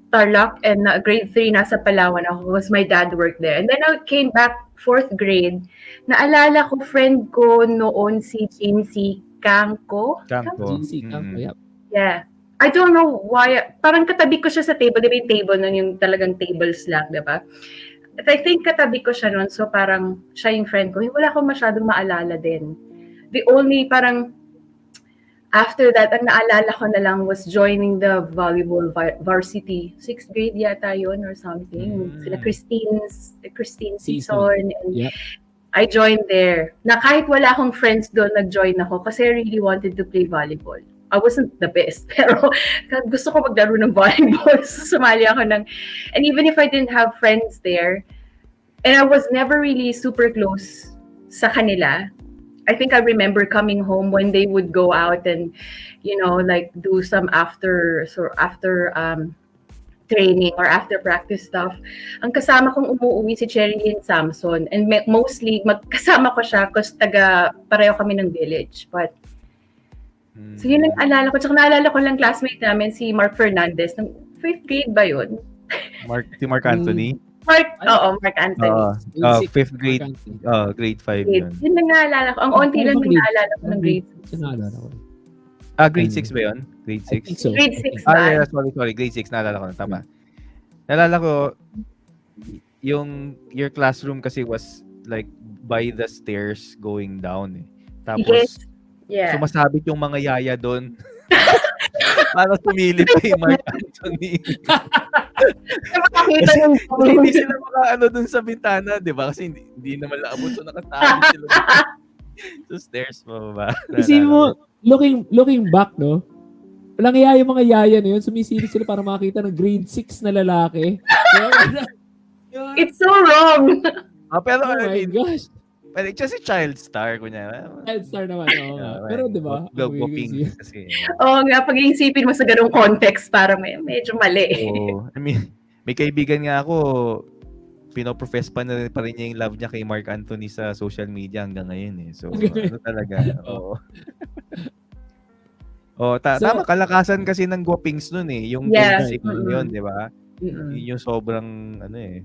Tarlac, and grade 3 nasa Palawan ako because my dad worked there. And then I came back 4th grade. Naalala ko, friend ko noon si Jamesy Kangko. GC, yep. Yeah. I don't know why. Parang katabi ko siya sa table. Diba yung table nun, yung talagang tables lang, diba? At I think katabi ko siya nun. So parang siya yung friend ko. Wala akong masyadong maalala din. The only parang after that, ang naalala ko na lang was joining the volleyball varsity. 6th grade yata yun or something. Sila Christine season. And yep. I joined there. Na kahit wala akong friends doon, nag-join ako kasi I really wanted to play volleyball. I wasn't the best, pero gusto ko maglaro ng volleyball. So sumali ako and even if I didn't have friends there, and I was never really super close sa kanila, I think I remember coming home when they would go out and, like do some after training or after practice stuff. Ang kasama kong umuwi si Cherilyn Samson, and mostly magkasama ko siya kasi pareho kami ng village. But so yun ang alala ko. Tsaka naalala ko lang classmate namin si Mark Fernandez. Ng 5th grade ba yun? Mark Anthony? Mark Anthony. 5th grade. Grade 5 yun. Yun lang naalala ko. Ang onti lang yung naalala ko ng grade 6. Naalala ko. Grade 6 ba yun? Grade 6? So. Grade 6 ba? Yeah, sorry. Grade 6. Naalala ko na. Tama. Naalala ko, your classroom kasi was like by the stairs going down. Tapos, Yeah. sumasabit yung mga yaya doon. Para sumilip kay Mark Anthony. Makakita ng Kasi hindi sila makaano doon sa bintana, di ba? Kasi hindi naman laabot. So, nakasabit sila sa stairs pa. Isipin mo, looking back, no? Walang iya yung mga yaya na yun. Sumisilip sila para makita ng grade 6 na lalaki. It's so wrong. Pero Oh my gosh. Pero kasi child star, kunya. Child star naman. Oo nga. Pero di ba? Goping kasi. Oo nga, pag iisipin mo sa ganung context, parang medyo mali. Oo. I mean, may kaibigan nga ako, pinoprofess pa rin niya yung love niya kay Mark Anthony sa social media hanggang ngayon eh. So, ano talaga. Oo. Tama, kalakasan kasi ng Guapings nun eh. Yung basic yun, di ba? Yun yung sobrang, ano eh.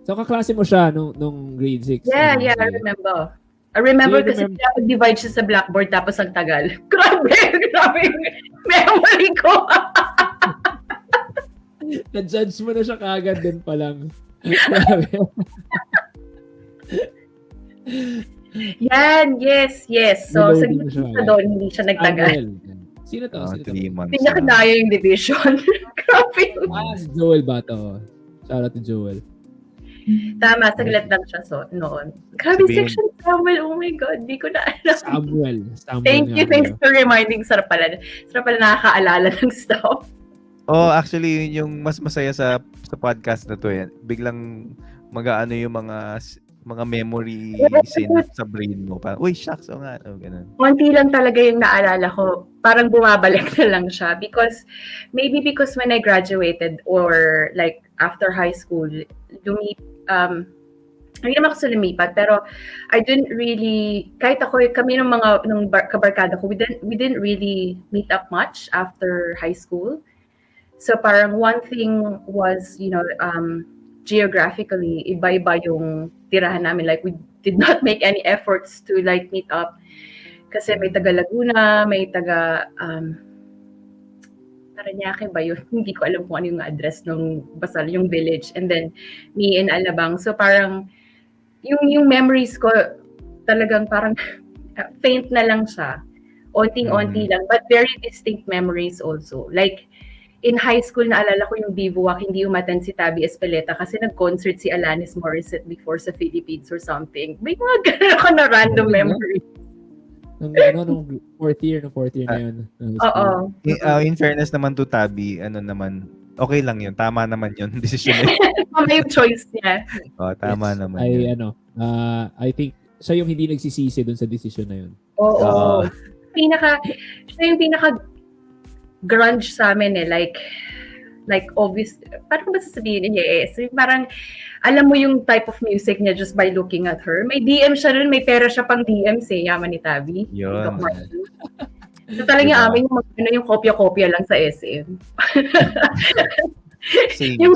So, kaklase mo siya nung grade 6? Yeah, I remember. I remember kasi divide siya sa blackboard tapos ang tagal. Grabe yung memory ko. Na-judge mo na siya kagad din pa lang. Yan, yes. So, sa doon, hindi siya nagtagal. Sino to? 3 months. Pinakadaya yung division. Grabe. Si Joel ba to? Shout out to Joel. Tama, saglit lang siya noon. Grabe, section Samuel. Oh my God, di ko na alam. Samuel. Thanks for reminding. Sarap pala nakakaalala ng stuff. Actually, yung mas masaya sa podcast na to yan, biglang mag-aano yung mga memory sa brain mo. Parang, uy, shucks, nga. Ganun. Konti lang talaga yung naalala ko. Parang bumabalik na lang siya. Maybe because when I graduated or like after high school, hindi naman ako lumipat, pero I didn't really, kahit kami ng kabarkada ko, we didn't really meet up much after high school. So parang one thing was, geographically, iba-iba yung tirahan namin. Like, we did not make any efforts to like meet up. Kasi may taga Laguna, may taga Paranaque ba yun? Hindi ko alam kung ano yung address ng basal, yung village. And then, me in Alabang. So parang, yung memories ko, talagang parang faint na lang siya. Onting-onti lang. But very distinct memories also. Like, in high school, naalala ko yung bivouac, hindi umattend si Tabi Espeleta kasi nag-concert si Alanis Morissette before sa Philippines or something. May mga ganun ako na random memories. Nung fourth year na yun. Oo. In fairness naman to Tabi, okay lang yun. Tama naman yun. Decision niya. Tama yung choice niya. Tama naman yun. I think siya yung hindi nagsisisi dun sa decision na yun. Oo. Siya yung pinaka grunge sa amin eh, like obvious, parang ba sasabihin niya so parang alam mo yung type of music niya just by looking at her. May DM siya nun, may pera siya pang DMs eh, yaman ni Tabi. Yun. So talagang amin yung kopya-kopya lang sa SM. yung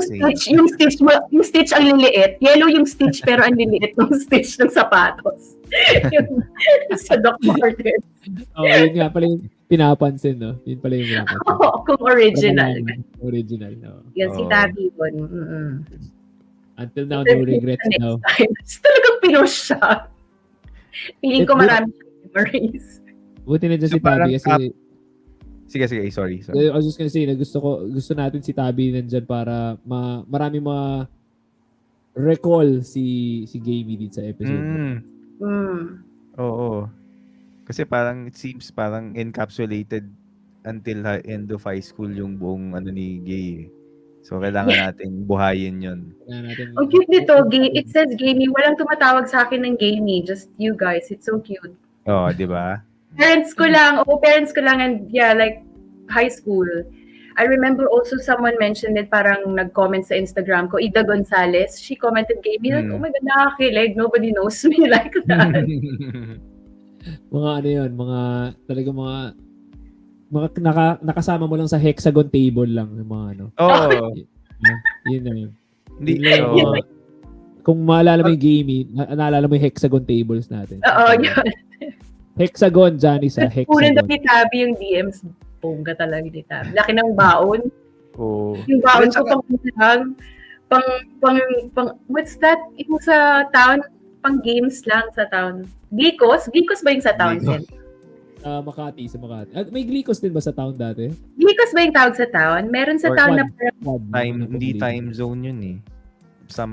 stitch ang liliit. Yellow yung stitch pero ang liliit ng stitch ng sapatos. Sa Doc Martens. Yun nga pala yung pinapansin, no? Yun pala yung pinapansin. Kung original. Original, no? Yan si Tabi yun. Until now, no regrets now. Talagang pinush siya. Feeling ko marami memories. Buti na dyan si Tabi kasi... Sige, sorry. I was just gonna say na gusto natin si Tabi nandyan para marami recall si Gamey dito sa episode. Oo. Kasi parang it seems parang encapsulated until end of high school yung buong ni Gay. So kailangan natin buhayin yun. Ang cute nito, it says Gamey. Walang tumatawag sa akin ng Gamey. Just you guys. It's so cute. Di ba? Parents ko lang, and yeah, like high school. I remember also someone mentioned it, parang nag-comment sa Instagram ko, Ida Gonzalez. She commented, Gamey, like, oh my God, nakakilig. Nobody knows me like that. Talagang nakasama mo lang sa hexagon table lang yung mga yun na yun. Hindi kung maalala mo yung Gamey, naalala mo yung hexagon tables natin. Oo, yun. Hexagon, Johnny sa hexagon. Punan na ni Tabi yung DMs. Bongga talaga ni Tabi. Laki ng baon. Yung baon ko pang what's that? Yung sa town, pang games lang sa town. Glicos? Glicos ba yung sa town? Glicos. Makati, sa Makati. May Glicos din ba sa town dati? Glicos ba yung tawag sa town? Meron sa Or town na Quad. Hindi time zone yun eh.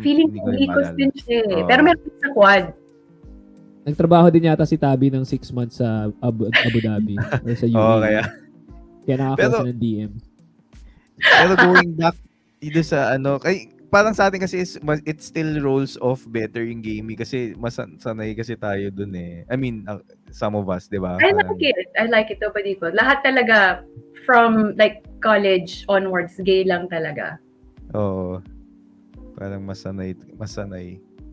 feeling hindi ko ko rin Glicos maalala. din siya eh. Oo. Pero meron sa quad. Nagtrabaho din yata si Tabi ng 6 months sa Abu Dhabi or sa UAE. Oo, kaya. Kaya nakakuha Pero- siya ng DM. Pero going back dito sa parang sa atin kasi it still rolls off better yung gaming kasi sanay kasi tayo dun eh. I mean, some of us, di ba? I like it. Nobody ko. Lahat talaga from like college onwards, gay lang talaga. Oo. Parang masanay.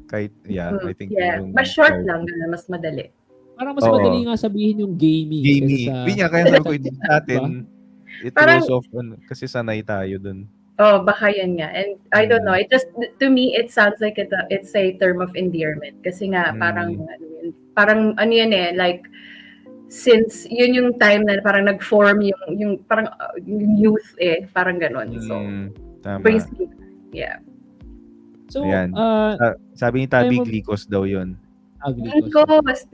Kahit, I think yung Mas short lang, ganun, mas madali. Parang mas Oo. madali nga sabihin yung gaming. Gaming. Kaya sabi ko yung atin, it Parang- rolls off kasi sanay tayo dun. Oh, baka yun nga. And I don't know, it just, to me, it sounds like it's a term of endearment. Kasi nga, parang ano yun eh, like, since yun yung time na parang nag-form yung parang yung youth eh, parang ganun. So, Tama. brings me, yeah. So, Ayan. Sabi ni Tabi, Glicos daw yun.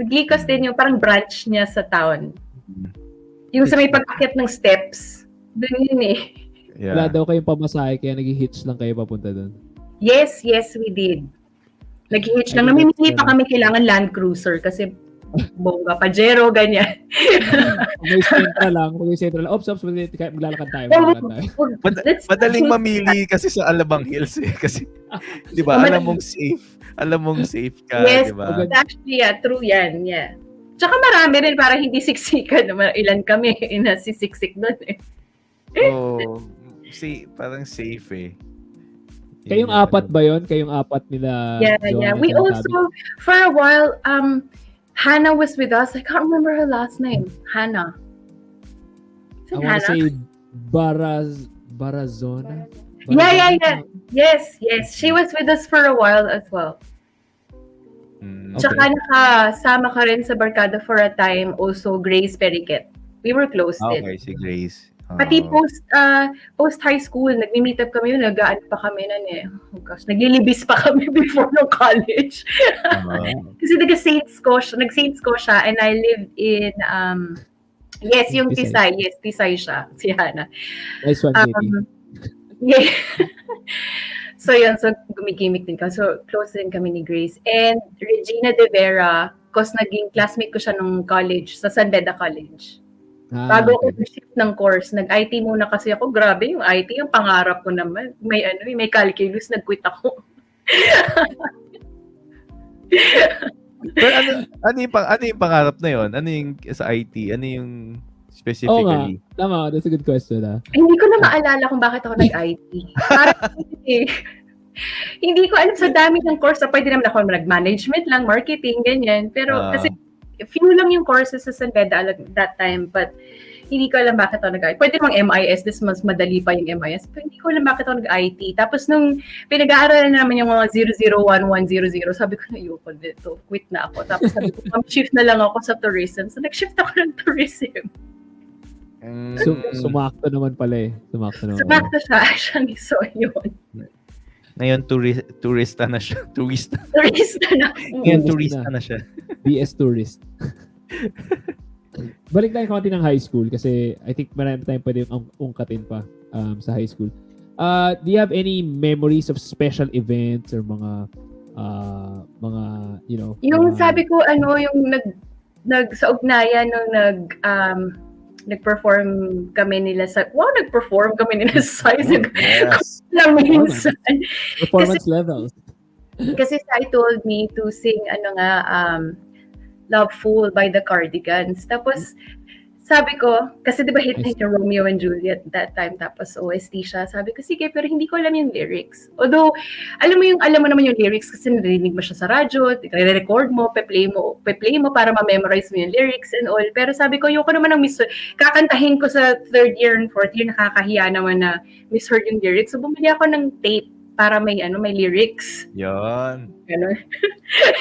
Glicos din yung parang branch niya sa town. Yung sa may pag-akit ng steps. Doon yun eh. Yeah. wala daw kayong pamasahe kaya nag-hitch lang kayo papunta doon. Yes, we did. Nag-hitch lang. Namimili pa kami kailangan Land Cruiser kasi bongga, Pajero, ganyan. Kung may Sentra lang, ops, maglalakad tayo. Madaling mamili kasi sa Alabang Hills eh. Kasi, di ba, alam mong safe ka, yes, di ba? actually, true yan, yeah. Tsaka marami rin, para hindi siksikan. Ilan kami, inasisiksik doon eh. Oo. Parang safe eh. Kayong apat ba yun? Kayong apat nila? Yeah. John, We also, for a while, Hannah was with us. I can't remember her last name. Hannah. I want to say Barazona? Yeah. Yes. She was with us for a while as well. Okay. Tsaka nakasama ka rin sa barkada for a time, also Grace Periquet. We were close din. Okay, si Grace. Pati post high school, nagmi-meet up kami yun, nag-aan pa kami nun eh. Oh gosh, naglilibis pa kami before no college. Kasi nag-Saint Scotia and I lived in yes, yung Tisay. Yes, Tisay siya, si Hannah. Nice one, JP. Yeah. So yun, so gumigimik din kami. So close din kami ni Grace. And Regina De Vera, cause naging classmate ko siya nung college, sa San Beda College. Bago ko shift ng course, nag-IT muna kasi ako. Grabe, yung IT, yung pangarap ko naman. May calculus, nag-quit ako. Pero ano yung pangarap na yon? Ano yung sa IT? Ano yung specifically? Tama, that's a good question. Hindi ko na maalala kung bakit ako nag-IT. Parang hindi ko alam, sa dami ng course. Pwede naman ako nag-management lang, marketing, ganyan. Pero kasi few lang yung courses sa San Beda at that time, but hindi ko alam bakit ako nag-IT. Pwede namang MIS, this mas madali pa yung MIS, pero hindi ko alam bakit ako nag-IT. Tapos nung pinag-aaralan naman yung mga 001100, sabi ko na ayoko dito, quit na ako. Tapos sabi ko, shift na lang ako sa tourism. So nag-shift ako ng tourism. Sumakto naman pala eh. Sumakto siya, actually. So yun. Ngayon, turista na siya. Turista na. Ngayon, turista na siya. BS tourist. Balik tayo konti ng high school kasi I think marami tayong pwede ungkatin pa sa high school. Do you have any memories of special events or mga yung sabi ko, yung sa ugnayan nung nag-perform kami nila sa size minsan. Performance levels. Kasi Sai told me to sing Love Fool by the Cardigans. Tapos sabi ko, kasi di ba hit na yung Romeo and Juliet that time, tapos OST siya. Sabi ko, sige, pero hindi ko alam yung lyrics. Although, alam mo naman yung lyrics kasi narinig mo siya sa radyo, record mo, pe-play mo para ma-memorize mo yung lyrics and all. Pero sabi ko, ayoko naman kakantahin ko sa third year and fourth year, nakakahiya naman na misheard yung lyrics. So, bumili ako ng tape para may lyrics. Yan. Gano'n.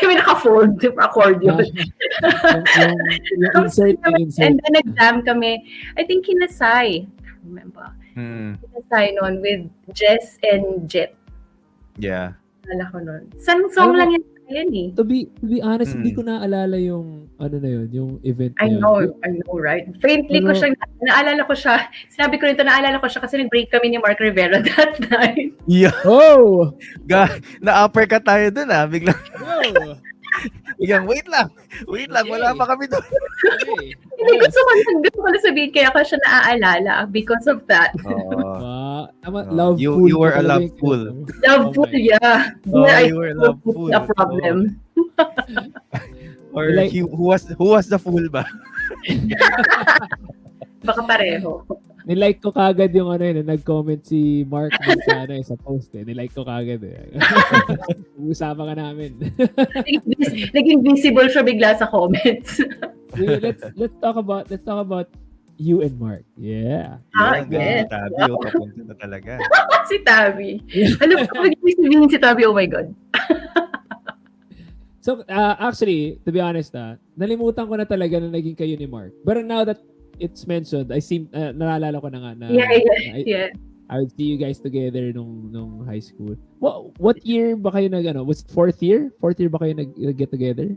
May naka-fold, accordion. yung insert. And then nag-jam kami, I think Kinasay. Remember? Kinasay noon with Jess and Jet. Yeah. Nala ko noon. Song lang yan. yan eh. To be honest, hindi ko naalala yung ano na yun, yung event na I yun. know, right? Faintly ko siya, naalala ko siya, sinabi ko nito, naalala ko siya kasi nag-break kami ni Mark Rivera that night. Yeah. Oh! Na-upper ka tayo dun biglang. Oh! Biglang, wait lang, wala pa kami dun. Okay. Hindi ko sumunod ko pala sabihin, kaya ko siya naaalala because of that. Love you, fool. You were a talaga love yung- fool. Loveful, yeah. You were a love fool. A problem. Or Like- who was the fool ba? Baka pareho. Nilike ko kagad yung ano yun, nag-comment si Mark dun sa, sa post eh. Nilike ko kagad eh. Uusapan ka namin. Naging visible siya bigla sa comments. let's talk about you and Mark. Yeah. Yes. Tabi, papunta na talaga. Si Tabi. Alam ko, mag-ibig sabihin si Tabi, oh my God. So, actually, to be honest, nalimutan ko na talaga na naging kayo ni Mark. But now that it's mentioned, naalala ko na nga na Yeah. I would see you guys together nung high school. What year ba kayo was it fourth year? Fourth year ba kayo nag-get together?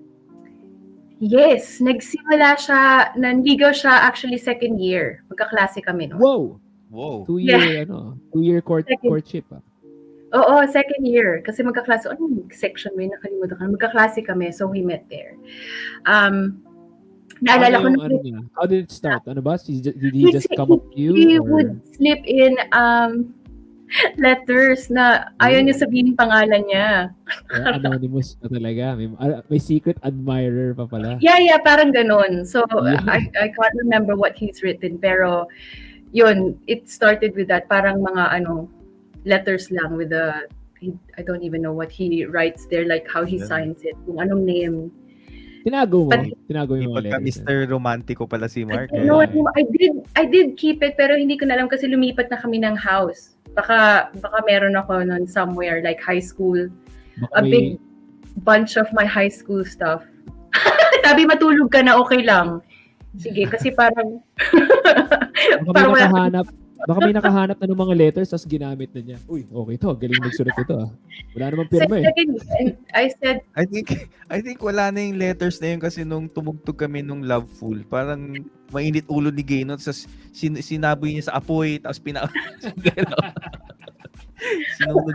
Yes, nagsimula siya, nanligaw siya actually second year. Magkaklase kami noon. Wow. 2-year courtship. Oo, second year. Kasi magkaklase, section mo yun, nakalimutan ka. Magkaklase kami, so we met there. Naalala ko na, how did it start? Ano ba? Did he just come up to you? he or? would slip in letters na ayaw niya sabihin pangalan niya. Anonymous na talaga. May secret admirer pa pala. Yeah, parang ganun. So, Yeah. I can't remember what he's written, pero yun, it started with that. Parang mga letters lang with I don't even know what he writes there, like how he signs it, kung anong name. Tinago mo Pagka yung mga letters. Mr. Romantico pala si Mark. No, I did keep it, pero hindi ko na alam kasi lumipat na kami ng house. Baka meron ako noon somewhere, like high school. Baka Big bunch of my high school stuff. Sabi, matulog ka na, okay lang. Sige, kasi parang Baka may nakahanap na ng mga letters tapos ginamit na niya. Uy, okay to. Galing magsulat ito Wala namang pirma eh. I said, I think wala na yung letters na yun kasi nung tumugtog kami nung Loveful, parang mainit ulo ni Gaynot, tapos sinaboy niya sa apoy, tapos sinunod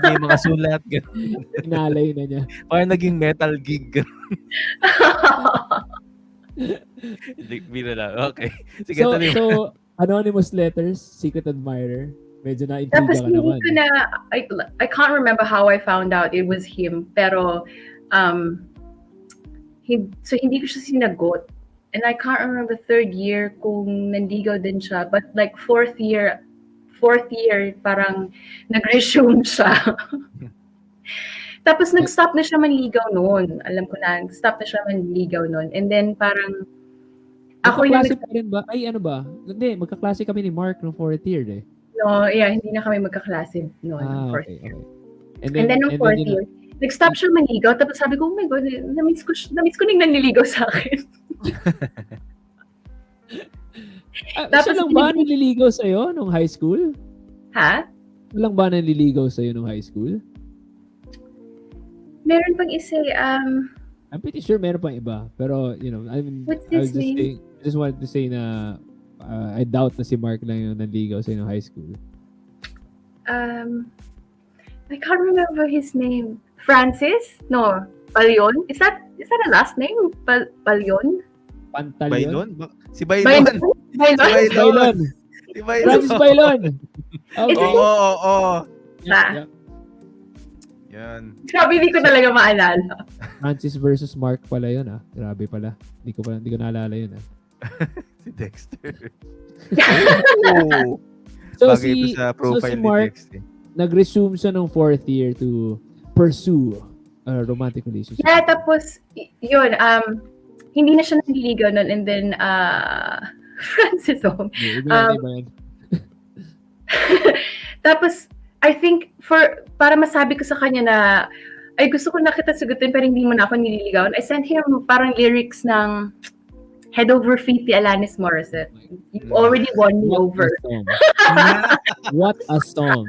niya yung mga sulat. Inalay na niya. Parang naging metal gig. Biro lang. Okay. Sige, tuloy mo. So, anonymous letters, secret admirer. Medyo na-intriga tapos ka hindi naman. ko na, I can't remember how I found out it was him, pero hindi ko siya sinagot. And I can't remember third year kung nandigaw din siya, but like fourth year, parang nag-resume siya. Tapos nag-stop na siya manligaw noon. Alam ko na, nag-stop na siya manligaw noon. And then parang, ako yung magkaklase pa rin ba? Ay, ano ba? Hindi, magkaklase kami ni Mark no fourth year eh. No, yeah, hindi na kami magkaklase noon. Okay. And then nung fourth year, nag-stop siya manligaw. Tapos sabi ko, oh my God, na-miss ko nang naniligaw sa akin. Tapos lang ba nililigaw sa'yo nung high school? Ha? Walang ba nililigaw sa'yo nung high school? Meron pang isa, I'm pretty sure meron pang iba. Pero, I mean, what's his name? I just wanted to say na I doubt na si Mark lang yung nanligaw sa'yo nung high school. I can't remember his name. Francis? No. Palyon? Is that a last name? Palyon? Pantalyon? Si Bailon. Bailon? Si Bailon. Francis Bailon! Okay. Oo. Yeah. Yan. Grabe, hindi ko talaga maalala. Francis versus Mark pala yun Grabe pala. Hindi ko naalala yun Si Dexter. So Bagay ito sa profile si ni Mark, Dexter. nag-resume siya nung fourth year to pursue a romantic relationship. Yeah, tapos, yun, hindi na siya nanliligaw nun. And then, Francis, tapos, I think, para masabi ko sa kanya na, ay gusto ko na kita sagutin pero hindi mo na ako nililigawan, I sent him parang lyrics ng Head Over Feet ni Alanis Morissette. You already won me over. What a song.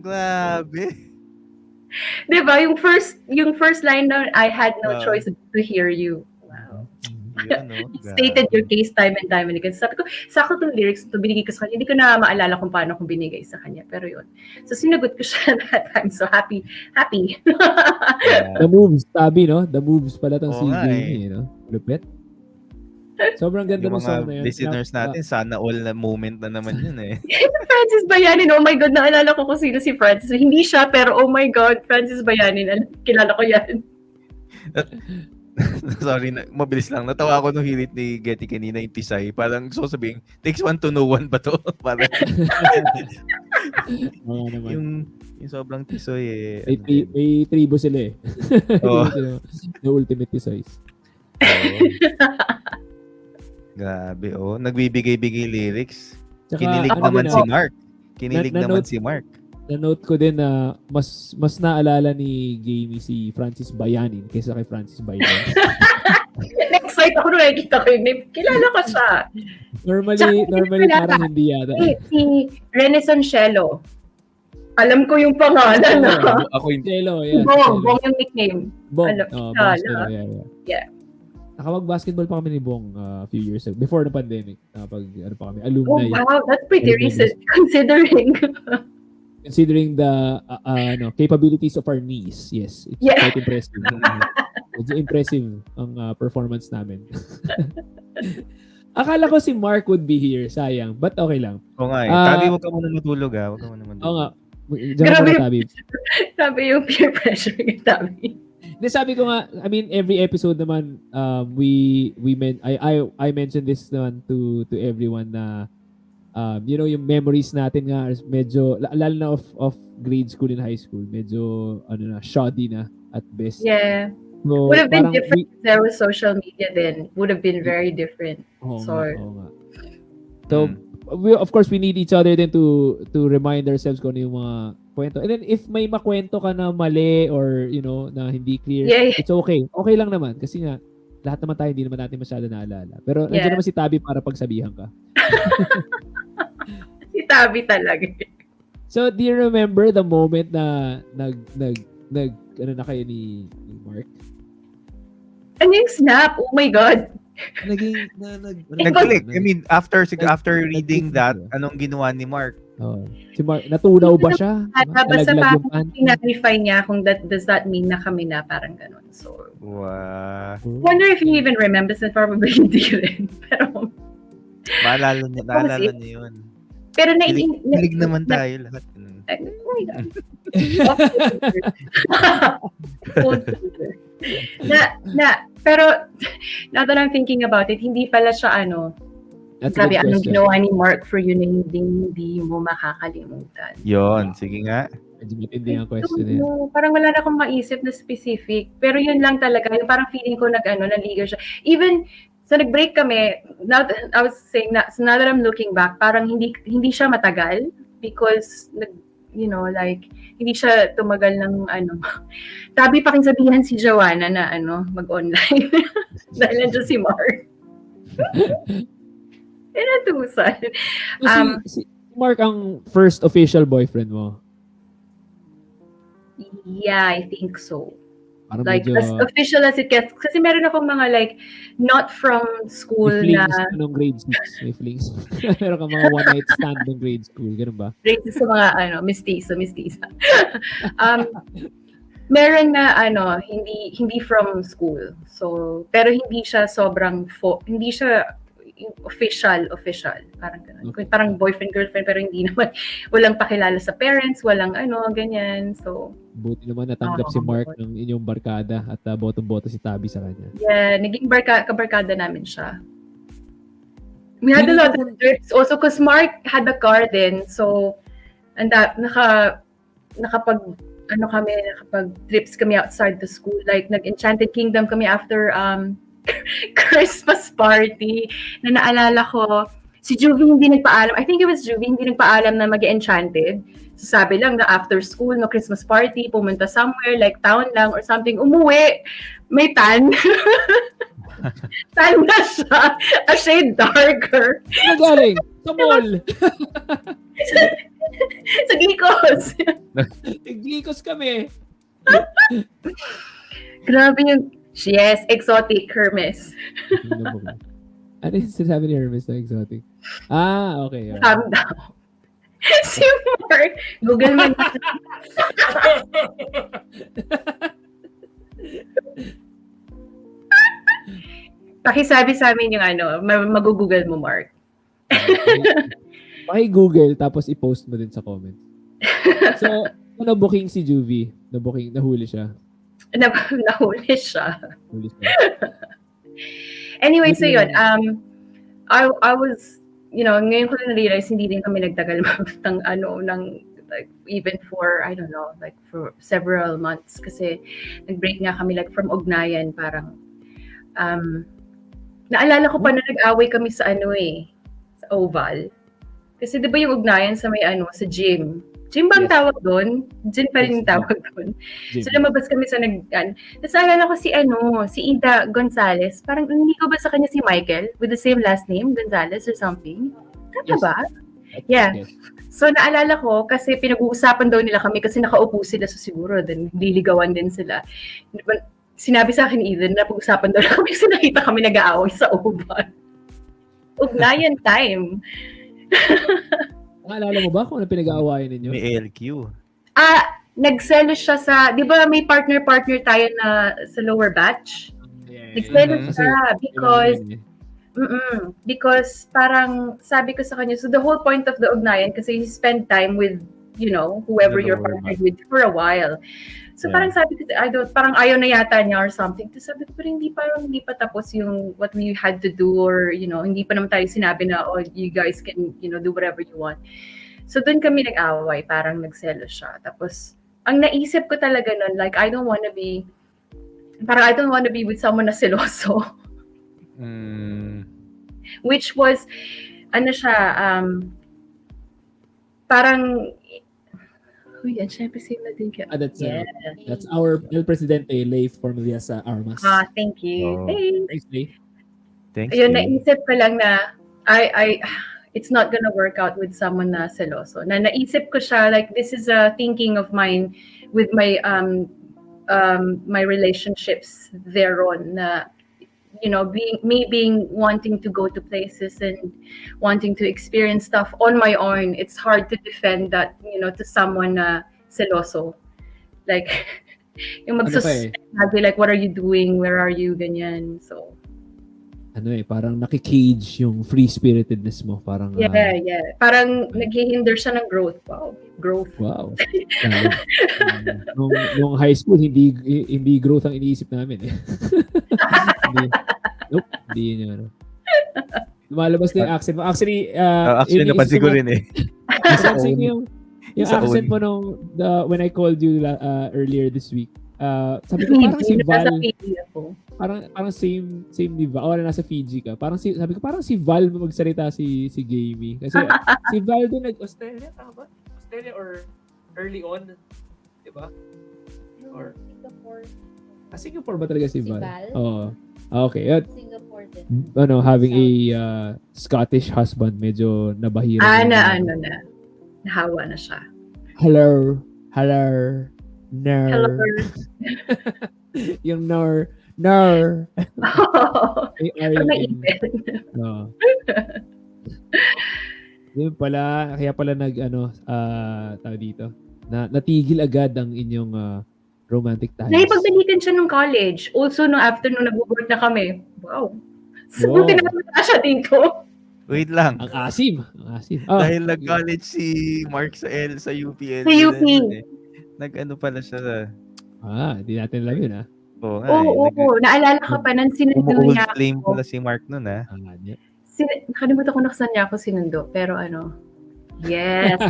Grabe. Diba? Yung first line na, I had no Ah. choice to hear you. Wow. Yun, no? You stated your Grabe. case time and time and again. Sabi ko, sakto tong lyrics to binigay ko sa kanya. Hindi ko na maalala kung paano ko binigay sa kanya. Pero yun. So, sinagot ko siya that time. So, happy. The moves, sabi, no? The moves pala tong Oo si nga, Jamie, no? Lupit. Sobrang ganda Yung ng song na mga yun. listeners natin, sana all na moment na naman yun eh. Francis Bayanin, oh my God, naalala ko kung sino si Francis. Hindi siya, pero oh my God, Francis Bayanin, kilala ko yan. Sorry, mabilis lang. Natawa ako nung hirit ni Getty kanina yung Tisay. Parang gusto ko sabihin, takes one to know one ba to? Parang Oo naman. yung sobrang tisoy eh. May tribo sila eh. Oo. The ultimate size. Oo. Grabe, oh. Nagbibigay-bigay lyrics. Tsaka, Kinilig ano naman din, si Mark. Kinilig na- naman na-note- si Mark. Na-note ko din na mas naalala ni Jamie si Francis Bayanin kaysa kay Francis Bayanin. Next ako nung nakikita ko yung name. Kilala ko siya. Normally Tsaka, parang hindi yata. Si Renaissance Cello. Alam ko yung pangalan na. Ako yung Chelo, yeah. Bong yung nickname. Bong. Alam, Bong kilala. Chelo, yeah. Nakapag-basketball pa kami ni Bong a few years ago. Before the pandemic. Ano pa kami, Oh alumni. wow, that's pretty recent considering. Considering the capabilities of our knees. Yes, it's Yeah. quite impressive. Medyo impressive ang performance namin. Akala ko si Mark would be here. Sayang. But okay lang. Oo nga eh. Ah, Tabi, huwag ka muna matulog ah. Huwag ka muna matulog. Oo nga. Diyan ka Grabe muna, yung- Tabi. Sabi yung peer pressure yung tabi. Hindi, sabi ko nga, I mean, every episode naman, I mentioned this naman to everyone na, yung memories natin nga, medyo, lalo na of grade school and high school, medyo, shoddy na at best. Yeah. So, Would have been parang different if there was social media then. Would have been very different. Oo Sorry. nga. So, of course, we need each other then to remind ourselves kung ano yung mga kwento. And then, if may makwento ka na mali or, na hindi clear, Yeah. it's okay. Okay lang naman. Kasi nga, lahat naman tayo, hindi naman natin masyado naalala. Pero, Yeah. nandiyan naman si Tabi para pagsabihan ka. Si Tabi talaga. So, do you remember the moment na ano na kayo ni Mark? Ano yung snap? Oh my God. Nag-click. I mean, after reading that, anong ginawa ni Mark? Oh. Si Mark, natunaw ba siya? Basta Nalaglag yung parang panty? clarify niya kung does that mean na kami na parang ganun. So, Wow. wonder if he even remembers it. Probably hindi rin. Maalala niya yun. Pero Kilig naman tayo lahat. Oh my God. Pero now that I'm thinking about it, hindi pala siya That's a sabi good anong question. ginawa ni Mark for you na hindi mo makakalimutan. Yon, sige nga. Medyo matindi ang I question don't eh. know. Parang wala na akong maisip na specific. Pero yun lang talaga. Yung parang feeling ko naligaw siya. Even sa nag-break kami, I was saying that, so now that I'm looking back, parang hindi siya matagal because hindi siya tumagal ng Tabi pa kin sabihan si Joanna na mag-online. Dahil nandiyan si Mark. Inatusan. So, si Mark ang first official boyfriend mo? Yeah, I think so. Parang Like, medyo as official as it gets. Kasi meron akong mga not from school may na flings nung grade 6. May flings. Meron ka mga one night stand nung grade school. Ganun ba? rated sa mga mestiza. Meron na hindi from school. So, pero hindi siya sobrang hindi siya official. Parang ganun. Okay. Parang boyfriend, girlfriend, pero hindi naman, walang pakilala sa parents, walang ganyan. So, Buti naman natanggap si Mark ng inyong barkada at botong-boto si Tabi sa kanya. yeah, naging kabarkada namin siya. We had a lot of trips also because Mark had a car then. So, nakapag trips kami outside the school. Like, nag-Enchanted Kingdom kami after Christmas party na naalala ko. Si Juvie hindi nagpaalam. I think it was Juvie hindi nagpaalam na mag-Enchanted. So, sabi lang na after school, no Christmas party, pumunta somewhere, like town lang or something, umuwi. May tan. Tan na siya. A shade darker. Magaling! Sa mall! Sa Gikos. Naglikos kami. Grabe yung, yes, exotic Hermes. Ano yung sinasabi ni Hermes na exotic? Okay. Calm down. Si Mark, Google mo na. Pakisabi sa amin yung mag-google mo, Mark. Paki-google tapos i-post mo din sa comment. So, na-booking si Juvie? Nahuli siya? Nahuli siya. Nahuli siya. Anyway, so yun, I was, ngayon ko na-realize, hindi din kami nagtagal ng like, even for, I don't know, like for several months. Kasi nag-break nga kami like from ugnayan, parang, naalala ko pa na nag-away kami sa sa Oval. Kasi di ba yung ugnayan sa may sa gym? Gym ba ang tawag doon? Gym pa rin yung tawag doon. So lumabas kami sa Tapos naalala ko si Ida Gonzalez. Parang hindi ko ba sa kanya si Michael with the same last name, Gonzalez or something? Tama ba? Yeah. Yes. So naalala ko kasi pinag-uusapan daw nila kami kasi nakaupo sila so siguro din liligawan din sila. Sinabi sa akin ni Eden na pag-usapan daw kami kasi nakita kami nag-aaway sa Oval. Ugnayan time. Naalala mo ba kung ano pinag-aawayan ninyo? May ALQ. Nagselos siya sa, di ba may partner-partner tayo na sa lower batch? Nagselos siya because parang sabi ko sa kanya, so the whole point of the ugnayan kasi you spend time with, whoever you're partnered with for a while. So parang sabi ko, parang ayaw na yata niya or something. So sabi ko, pero hindi pa tapos yung what we had to do or, hindi pa naman tayo sinabi na, oh, you guys can, do whatever you want. So doon kami nag-away, parang nagselos siya. Tapos, ang naisip ko talaga nun, like, I don't wanna be with someone na seloso. Which was, parang, yan, syempre sila din kayo. That's our El Presidente, Leif Formilias Armas. Thank you. Oh. Thanks, Leif. Thanks. Ayun, naisip ko lang na, it's not gonna work out with someone na seloso. Na naisip ko siya, like, this is a thinking of mine with my, my relationships thereon na, being wanting to go to places and wanting to experience stuff on my own, it's hard to defend that, to someone na seloso. Like, yung like, what are you doing? Where are you? Ganyan. So, parang nakikage yung free-spiritedness mo. Parang, Parang naghihinder siya ng growth. Wow. Nung high school, hindi growth ang iniisip namin eh. Hindi yun. Lumalabas na yung accent mo. Actually, napansin ko rin eh. Napansin ko yung accent mo when I called you earlier this week. Sabi ko parang si Val. Parang same ni Val. O nasa Fiji ka. Sabi ko parang si Val magsalita si Gamey. Kasi si Val din nag-Australia, tama ba? Australia or early on, 'di ba? Or Singapore. Singapore ba talaga si Val? Oo. Okay. Singapore din. Having a Scottish husband, medyo nabahira. Nahawa na siya. Hello. Ner. Hello. Yung ner. Yun pala, kaya pala tao dito. Natigil agad ang inyong romantic ties. Nakipagbalikan siya nung college. Also, nung afternoon, nag-work na kami. Wow. Sabuti na siya dito. Wait lang. Ang asim. Dahil nag-college si Mark sa UPL. Sa UP. Nag-ano pala siya. Hindi natin alam yun Oo. Naalala ka pa nang sinundo niya ako. Claim pala si Mark nun Nakalimutan ko na saan niya ako sinundo. Pero yes,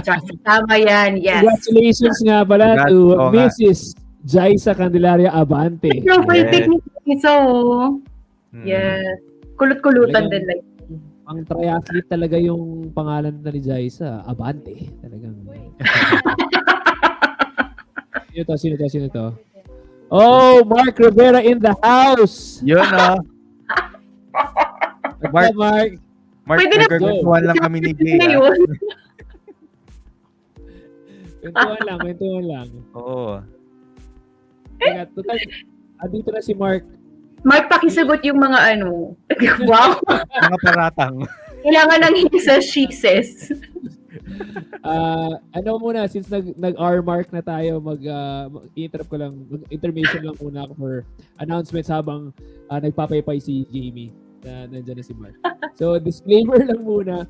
tama yan. Yes. Congratulations nga pala to Mrs. Jaisa Candelaria Abante. Profile technique isa Yes. Kulot-kulutan din like. Ang triathlete talaga yung pangalan na ni Jaisa, Abante. Talagang. Sino to? Oh, Mark Rivera in the house. Yun Mark. Pwede na nagkakwentuhan lang kami ni Jay. Kwentuhan lang. Oo. Teka, total, andito na si Mark. Mark, pakisagot yung mga ano. Wow! Mga paratang. Kailangan ng he says, she says. Ano muna, since nag-R mark na tayo, interrupt ko lang, intermission lang muna ako for announcements habang nagpapaypay si Jamie na nandiyan na si Mark. So, disclaimer lang muna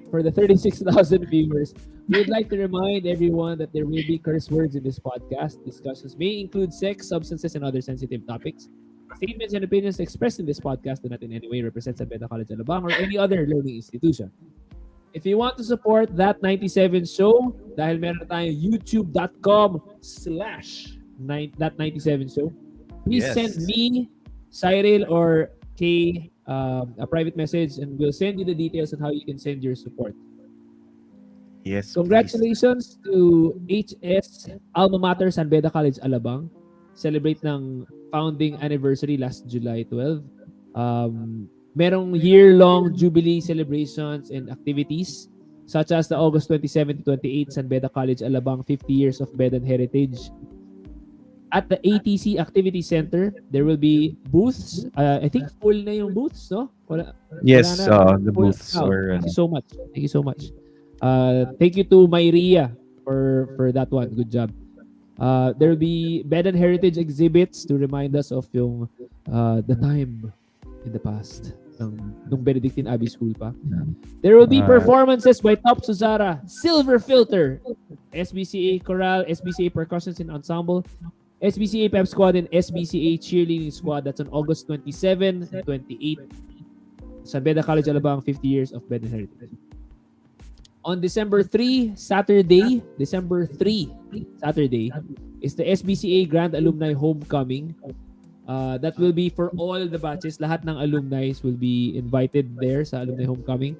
for the 36,000 viewers. We would like to remind everyone that there will be curse words in this podcast. Discussions may include sex, substances, and other sensitive topics. Statements and opinions expressed in this podcast do not in any way represent Bene College Alabang or any other learning institution. If you want to support That 97 Show, dahil meron tayong youtube.com/That97 Show, please send me, Cyril, or Kay a private message and we'll send you the details on how you can send your support. Yes. Congratulations to HS Alma Mater San Beda College Alabang. Celebrate ng founding anniversary last July 12. Merong year-long jubilee celebrations and activities such as the August 27 to 28 San Beda College Alabang 50 Years of Bedan Heritage. At the ATC Activity Center, there will be booths. I think full na yung booths, no? Yes, wala na. the Full booths out. were... Thank you so much. Thank you so much. Thank you to Myria for that one. Good job. There will be Bedan Heritage exhibits to remind us of yung the time in the past nung Benedictine Abbey School pa. There will be performances by Top Susara, Silver Filter, SBCA Choral, SBCA Percussions and Ensemble, SBCA Pep Squad, and SBCA Cheerleading Squad. That's on August 27 and 28. San Beda College Alabang, 50 Years of Bedan Heritage. On December 3, Saturday, is the SBCA Grand Alumni Homecoming. That will be for all the batches. Lahat ng alumni will be invited there sa Alumni Homecoming.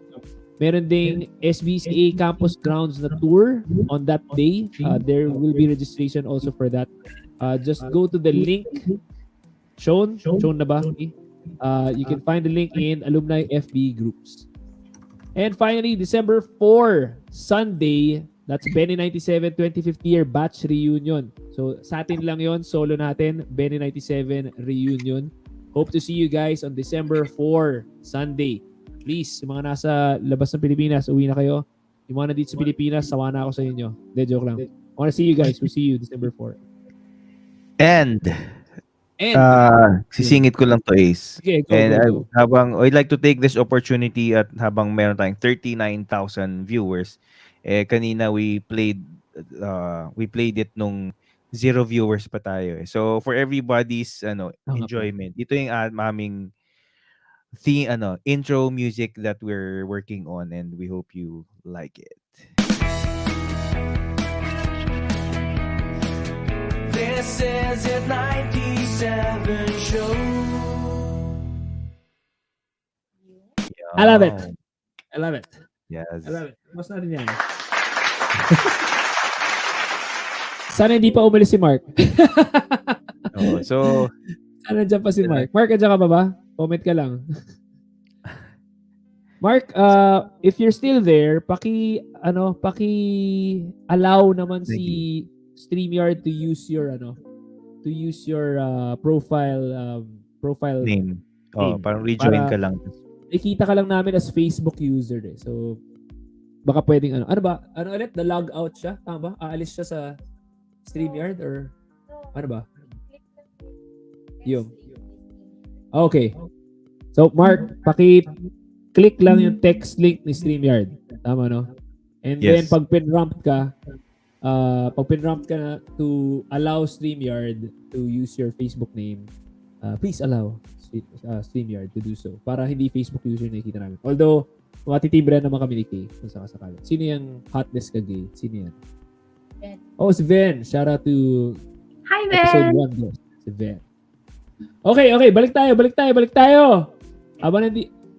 Meron ding SBCA Campus Grounds na tour on that day. There will be registration also for that. Just go to the link. Shown na ba? You can find the link in Alumni FB groups. And finally, December 4, Sunday, that's Bene 97 25th year batch reunion. So sa atin lang yon, solo natin, Bene 97 reunion. Hope to see you guys on December 4, Sunday. Please, yung mga nasa labas ng Pilipinas, uwi na kayo. Yung mga nandito sa Pilipinas, sawa na ako sa inyo. De, joke lang. I wanna see you guys. We'll see you December 4. And sisingit ko lang to, Ace. Okay, go. I'd like to take this opportunity at habang meron tayong 39,000 viewers, kanina we played it nung 0 viewers pa tayo. So for everybody's enjoyment, ito yung aming intro music that we're working on and we hope you like it. This is it 97 show. I love it. Yes. I love it. Mas na rin yan. Sana hindi pa umalis si Mark. So sana dyan pa si Mark. Mark, andyan ka ba? Comment ka lang. Mark, if you're still there, paki-allow naman si StreamYard to use your profile name. Parang rejoin ka lang. Nakita ka lang namin as Facebook user eh. So baka pwedeng ano ba? Ano ulit? The log out siya? Tama ba? Aalis siya sa StreamYard or ano ba? Yung. Okay. So Mark, paki-click lang yung text link ni StreamYard. Tama no? And then pag pinrump ka na to allow StreamYard to use your Facebook name, please allow StreamYard to do so para hindi Facebook user nakikita namin. Although, matitibra naman kami ni Kay kung sakasakali. Sino yung hotness ka, Gay? Sino yan? Ben. Oh, si Ben. Shout out to Hi, episode Ben! 1. Si Ben. Okay. Balik tayo.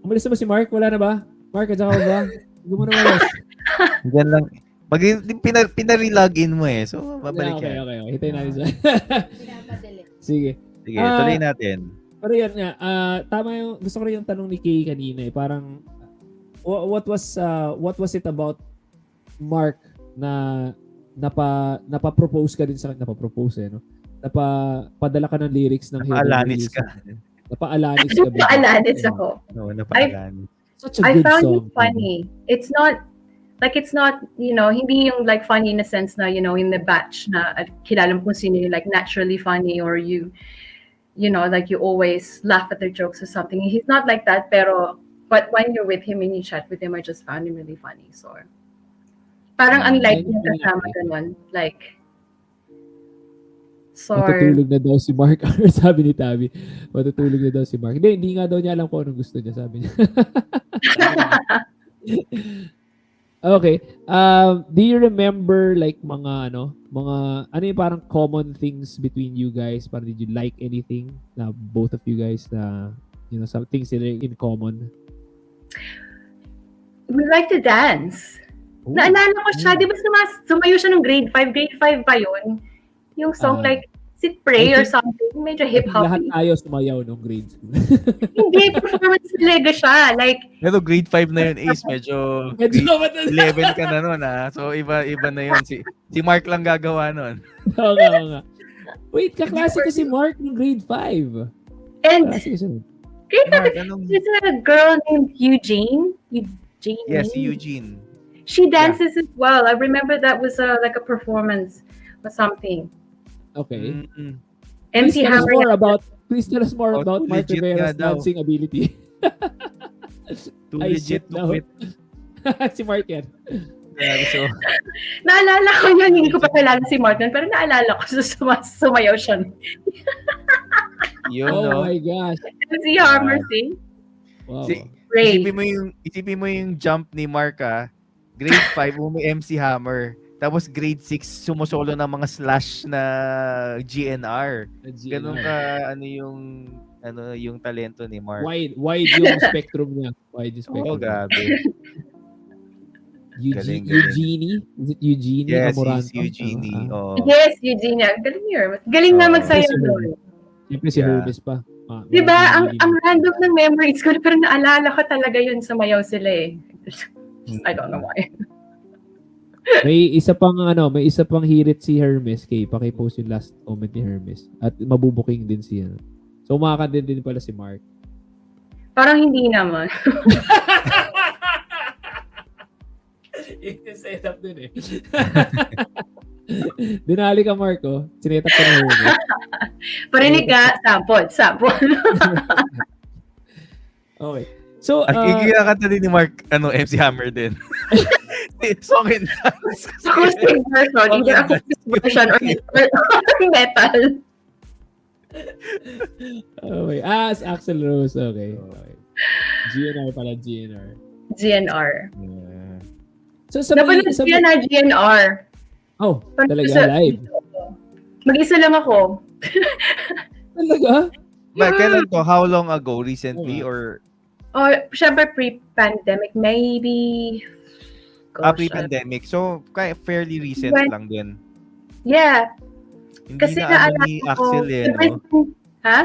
Umalis na ba si Mark? Wala na ba? Mark, adyan ka ba? Hindi mo na umalis. Diyan lang. Pinare-login mo eh. So, babalik yan. Okay. Hintayin natin siya. Pinapadali. Sige, tuloy natin. Pero yan nga, tama yung, gusto ko rin yung tanong ni Kay kanina eh. Parang, what was it about Mark na napapropose ka din sa kanya, napapropose eh, no? Padala ka ng lyrics ng Hidden Alanis Wheels. ka. Napaalanits ka ba? Alanis ako. Oo, napaalan. Such a I good found song. it funny. It's not, hindi yung like funny in a sense na, in the batch na kilala mo kung sino yung like naturally funny or like you always laugh at their jokes or something. He's not like that, but when you're with him and you chat with him, I just found him really funny. So, parang ang light niya kasama ganun. Like, so, Matutulog na daw si Mark. Sabi ni Tabi. Matutulog na daw si Mark. Hindi nga daw niya alam kung anong gusto niya. Sabi niya. Okay. Do you remember like mga ano yung parang common things between you guys? Parang did you like anything na both of you guys na some things in common? we like to dance. Ooh. Naalala ko siya, di ba sumayo siya nung grade 5 ba yun? Yung song like, si Pray or something, medyo hip-hop. Lahat tayo sumayaw nung grade school. Hindi, performance talaga siya. Like, Pero grade 5 na yun, Ace. Medyo grade 11 ka na nun, ha? So, iba na yun. Si Mark lang gagawa nun. Oo nga. Wait, kaklase ko si Mark nung grade 5. and grade 5, Mark, anong... there's a girl named Eugene. Yes, si Eugene. She dances as well. I remember that was like a performance or something. Okay. Mm-hmm. MC Hammer. Please tell us more about Mark legit Rivera's nga daw. dancing ability. Too I legit sit to down. quit. Si Mark yan. Grabe, so, Naalala ko yun, hindi ko pa kilala si Martin, pero naalala ko sumayaw siya. yun, Oh no? my gosh. MC Hammer sing. Wow. Ray. Isipin mo yung jump ni Mark, ah. Grade 5, may MC Hammer. Tapos grade 6, sumusolo ng mga slash na GNR. Ganun ka, yung talento ni Mark. Wide yung spectrum niya. Wide yung spectrum. Oh, grabe. Galing. Eugenie? Is it Eugenie? Yes, Amoranto? he's Eugenie. Oh. Yes, Eugenia. Galing yun. Galing na magsayaw doon. Siyempre si Hermes pa. Diba, ang random ng memories ko, pero naalala ko talaga yun, sumayaw sila eh. I don't know why. May isa pang hirit si Hermes kay paki-post yung last comment ni Hermes. At mabubuking din siya. So umakanta din pala si Mark. Parang hindi naman. Yung setup dun eh. Dinali ka, Mark, oh. Sinetup ka na Hermes. Parinig ka, sample. Okay. So, At kikakanta din ni Mark, MC Hammer din. Song and dance. Acoustic version. Either acoustic version or metal. Okay. Axl Rose. Okay. GNR pala, GNR. GNR. Yeah. So, Napanood ko yan na GNR. Oh, talaga live. Mag-isa lang ako. Talaga? But kailan to? How long ago? Recently or? Oh, syempre pre-pandemic, maybe. Pre-pandemic. So, fairly recent lang din. Yeah. Hindi Kasi na naalala ni ko. Axel no? Ha?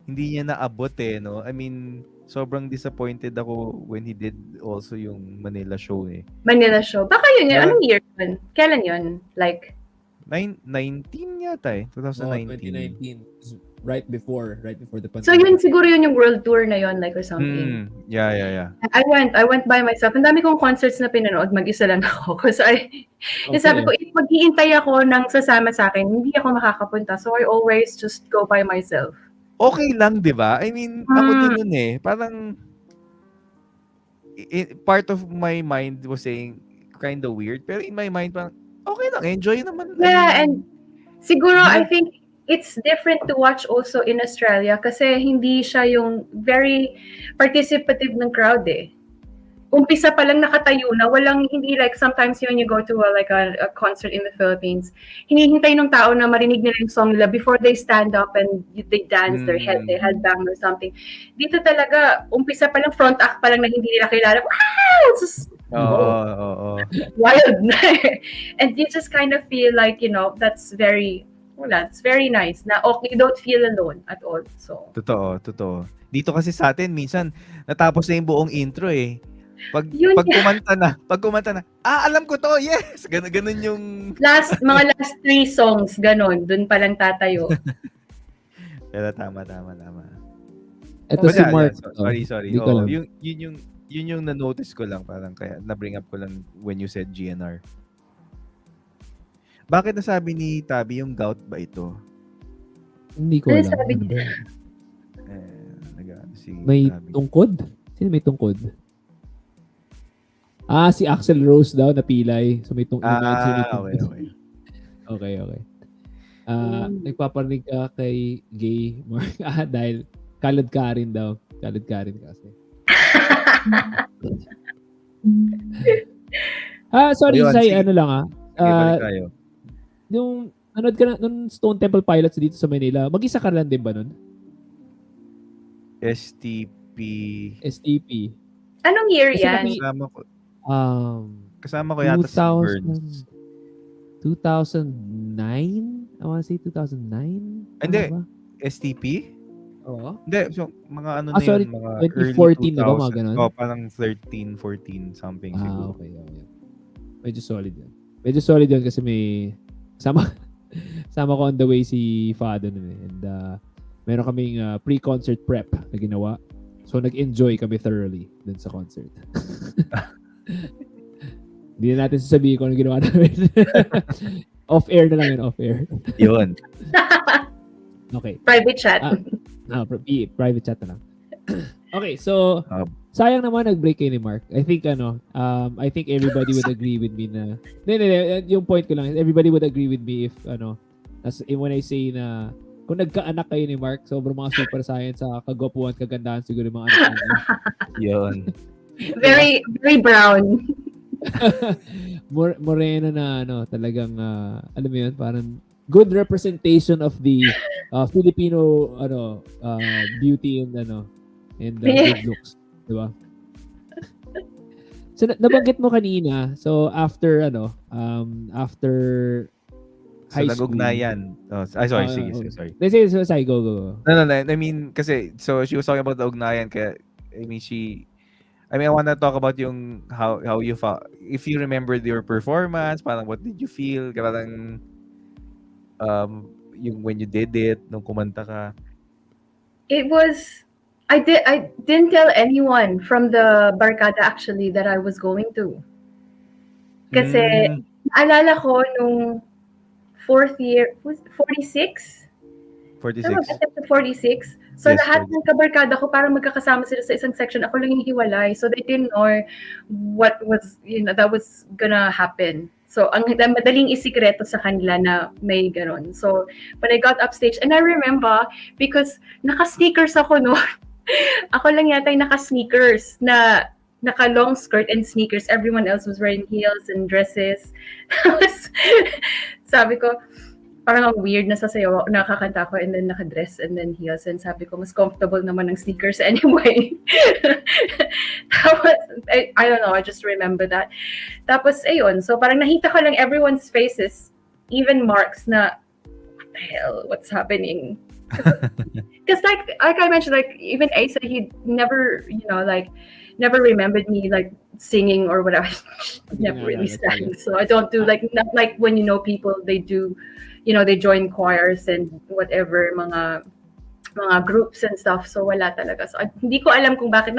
Hindi niya naabot no? I mean, sobrang disappointed ako when he did also yung Manila show Manila show. Baka yun. Anong year yun? Kailan yun? Like? 19 yata 2019. 2019. Right before the pandemic. So yun, siguro yun yung world tour na yun, like or something. Yeah. I went by myself. Ang dami kong concerts na pinanood, mag-isa lang ako. Kasi sabi ko, if mag-iintay ako ng sasama sa akin, hindi ako makakapunta. So I always just go by myself. Okay lang, di ba? I mean, ako din nun parang part of my mind was saying kind of weird, pero in my mind parang okay lang, enjoy naman. Yeah, and siguro I think it's different to watch also in Australia kasi hindi siya yung very participative ng crowd Umpisa pa lang nakatayo na, hindi like sometimes when you go to a concert in the Philippines, hinihintay ng tao na marinig nila yung song nila before they stand up and they dance their headbang or something. Dito talaga, umpisa pa lang, front act pa lang na hindi nila kilala. Wow! Just, wild na And you just kind of feel like, that's very nice na okay, you don't feel alone at all. So Totoo. Dito kasi sa atin, minsan, natapos na yung buong intro Pag Yun pag kumanta na, alam ko to, yes! Ganun yung... mga last 3 songs, ganon. Dun palang tatayo. Pero tama. Ito But si yeah, Mark. sorry. Hindi ko alam. Yun yung na-notice ko lang, parang kaya na-bring up ko lang when you said GNR. Bakit nasabi ni Tabi yung gout ba ito? Hindi ko Ano alam. sabi Ano ba niya? yun? Si May Tabi. tungkod? Sino may tungkod? Si Axel Rose daw napilay. So may may tungkod. Okay. Okay. Nagpaparinig ka kay Gay Mark. Dahil kalad ka rin daw. Kalad ka rin kasi. Sorry, Ayun, Sai, sige. ano lang Okay, balik tayo. Yung nanood ka na nung Stone Temple Pilots dito sa Manila, mag-isa ka lang din ba nun? STP. STP. Anong year Kasi yan? Kasama ko yata si Burns. 2009? I wanna say 2009? Hindi. Ano ba? STP? Oo. Hindi. So, mga ano na sorry, yun, mga 2014 early 2000. na ba, mga ganun? Parang 13, 14, something siguro. Okay. Medyo solid yun kasi may sama ko on the way si Fado nun eh. And meron kaming pre-concert prep na ginawa. So nag-enjoy kami thoroughly dun sa concert. Hindi na natin sasabihin kung ano ginawa namin. Off-air na lang yun, off-air. Yun. Okay. Private chat. Private chat na lang. Okay, so sayang naman nag-break kayo ni Mark. I think I think everybody would agree with me na yung point ko lang, everybody would agree with me if when I say na kung nagkaanak kayo ni Mark, sobrang mga super science sa kagwapuan, kagandahan siguro yung mga anak niyo. Yun. Very, very brown. Moreno na talagang alam mo yun, parang good representation of the Filipino beauty and good looks, di ba? So nabanggit mo kanina, so after high school. Nag-ugnayan. Sorry. Sorry, go. No. I mean, kasi, so she was talking about the ugnayan, kaya, I want to talk about yung how you if you remembered your performance, parang what did you feel, parang yung when you did it, nung kumanta ka. It was, I didn't tell anyone from the barkada actually that I was going to. Kasi, alala ko nung 4th year, 46? 46. 46. So Yes, lahat ng kabarkada ko parang magkakasama sila sa isang section. Ako lang yung hiwalay. So they didn't know what was, that was gonna happen. So ang madaling isikreto sa kanila na may ganon. So when I got upstage, and I remember because naka-sneakers ako no. Ako lang yata yung naka-sneakers na naka-long skirt and sneakers. Everyone else was wearing heels and dresses. Tapos sabi ko, parang ang weird na sasayaw, nakakanta ko and then naka-dress and then heels, and sabi ko, mas comfortable naman ng sneakers anyway. Tapos, I don't know, I just remember that. Tapos, ayun, so parang nakita ko lang everyone's faces, even Mark's na, what the hell, what's happening? Because like I mentioned, like even Asa, he never, never remembered me like singing or whatever. Never really sang. So I don't do not like when people they do, they join choirs and whatever mga groups and stuff. So wala talaga. So hindi ko alam kung bakit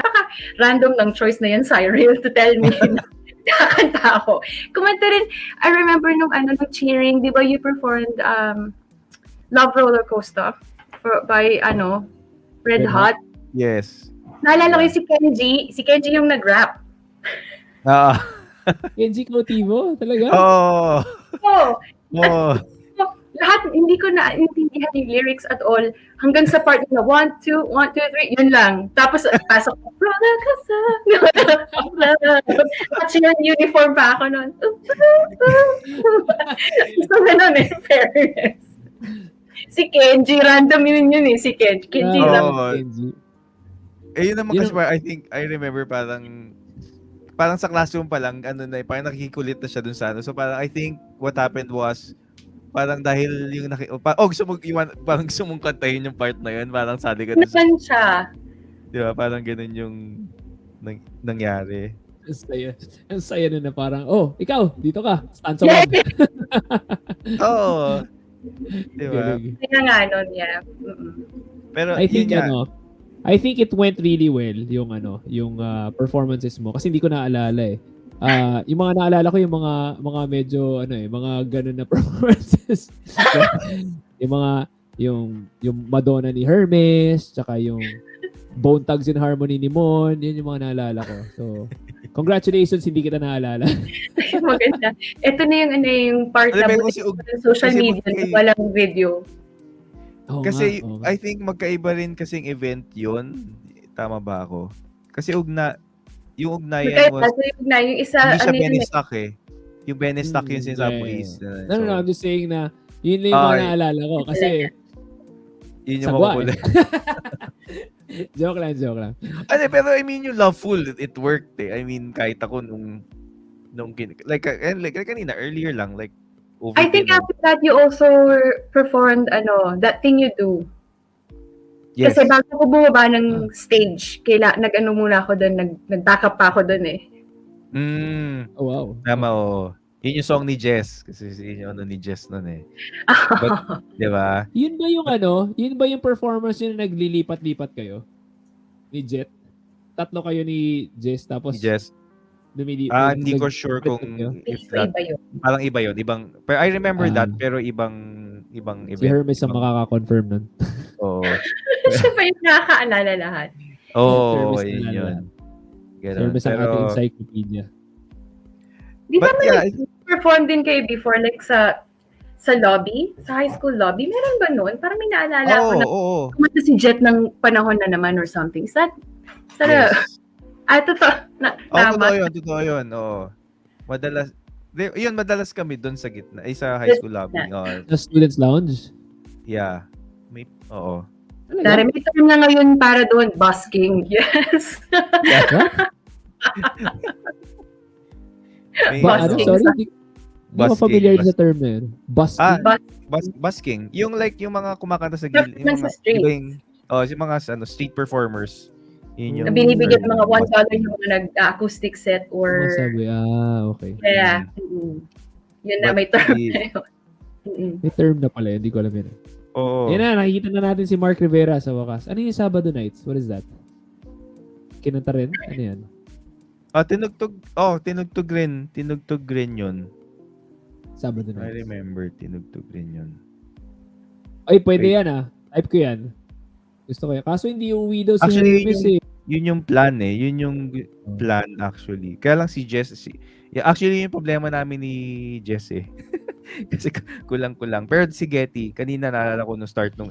random ng choice na yan, Cyril, to tell me na kakanta ako. Kumanta rin, I remember nung cheering, di ba you performed Love Roller Coaster by Red Hot. Yes. Naalala ko yung si Kenji yung nag-rap. Kenji Clotivo, talaga? Oh. Lahat, hindi ko naintindihan yung lyrics at all. Hanggang sa part na 1, 2, 1, 2, 3, yun lang. Tapos, pasok ko, roller coaster. At yung uniform pa ako nun. So, ganun fairness. Si Kenji, random yun eh. Si Kenji lang. Kenji. Yun naman kasi I think, I remember parang sa classroom pa lang, parang nakikikulit na siya dun sa So parang I think what happened was, parang dahil yung parang gusto mong kantahin yung part na yun, parang sali ka dun Naman siya. Di ba? Parang ganun yung nangyari. Ang saya nun na parang, oh, ikaw, dito ka. Stanza 1. Oo. Diba? Galing. Kaya nga nun, yeah. Pero I think yun nga, I think it went really well yung performances mo kasi hindi ko naalala eh. Yung mga naalala ko yung mga medyo mga ganun na performances. yung mga yung Madonna ni Hermes, tsaka yung Bone Thugs and Harmony ni Mon, yun yung mga naalala ko. So, congratulations, hindi kita naalala. Maganda. Ito na yung part Alam na mo, kasi social kasi media na walang video. Oo kasi nga. I think magkaiba rin kasing event yun. Tama ba ako? Kasi yung ugnayan was, Yung isa, hindi siya ano yun Bene stock eh. Yung Bene stock yung sinasabi mo is. No, I'm just saying na yun na yung mga naalala ko kasi yun yung sagwa makukulit. Joke lang. Pero I mean, yung Loveful, it worked eh. I mean, kahit ako nung like kanina, earlier lang, like, over I think dinner. after that, you also performed, That Thing You Do. Yes. Kasi bago ko bumaba ng stage, nag-ano muna ako doon, nag-backup pa ako doon eh. Oh, wow. Tama, oo. Yun yung song ni Jess. Kasi yun yung ni Jess nun eh. But, di ba? Yun ba yung performance yun na naglilipat-lipat kayo? Ni Jet? Tatlo kayo ni Jess, tapos Ni Jess. Hindi ko sure kung if that. Iba yun. Parang iba yun. Pero I remember that, pero ibang event. Si Hermes ang makaka-confirm nun. Oo. Siya pa yung nakakaalala lahat. Oo, Hermes na yun. Ganun. Hermes ang ating encyclopedia. Di ba But yeah, perform din kayo before, like sa lobby? Sa high school lobby? Meron ba nun? Parang may naalala ako na kumanta si Jet ng panahon na naman or something. Is that yes. totoo. Tama. Totoo yun. Oo. Madalas kami doon sa gitna. Sa high school lobby. Sa Students Lounge? Yeah. Oo. Dari, may term na ngayon para doon, busking. Yes. Sorry, hindi ko familiar sa term na yun. Busking? Busking. Yung like, yung mga kumakanta sa gilid. Yung sa street. Yung mga street performers. Yun yung Binibigyan ng mga $1 yung mga nag-acoustic set or... Sabi, okay. Kaya, yun na, may term na yun. May term na pala, hindi ko alam yun. Oo. Yan na, nakikita na natin si Mark Rivera sa wakas. Ano yung Sabado Nights? What is that? Kinanta rin? Ano yan? Tinugtog rin yun. Sabado Nights. I remember, tinugtog rin yun. Ay, pwede yan Type ko yan. Gusto ko yan. Kaso hindi uuwi daw si Hermes Yun yung plan eh. Yun yung plan actually. Kaya lang si Jess, actually yung problema namin ni Jess eh. Kasi kulang-kulang. Pero si Getty, kanina naalala ko nung start nung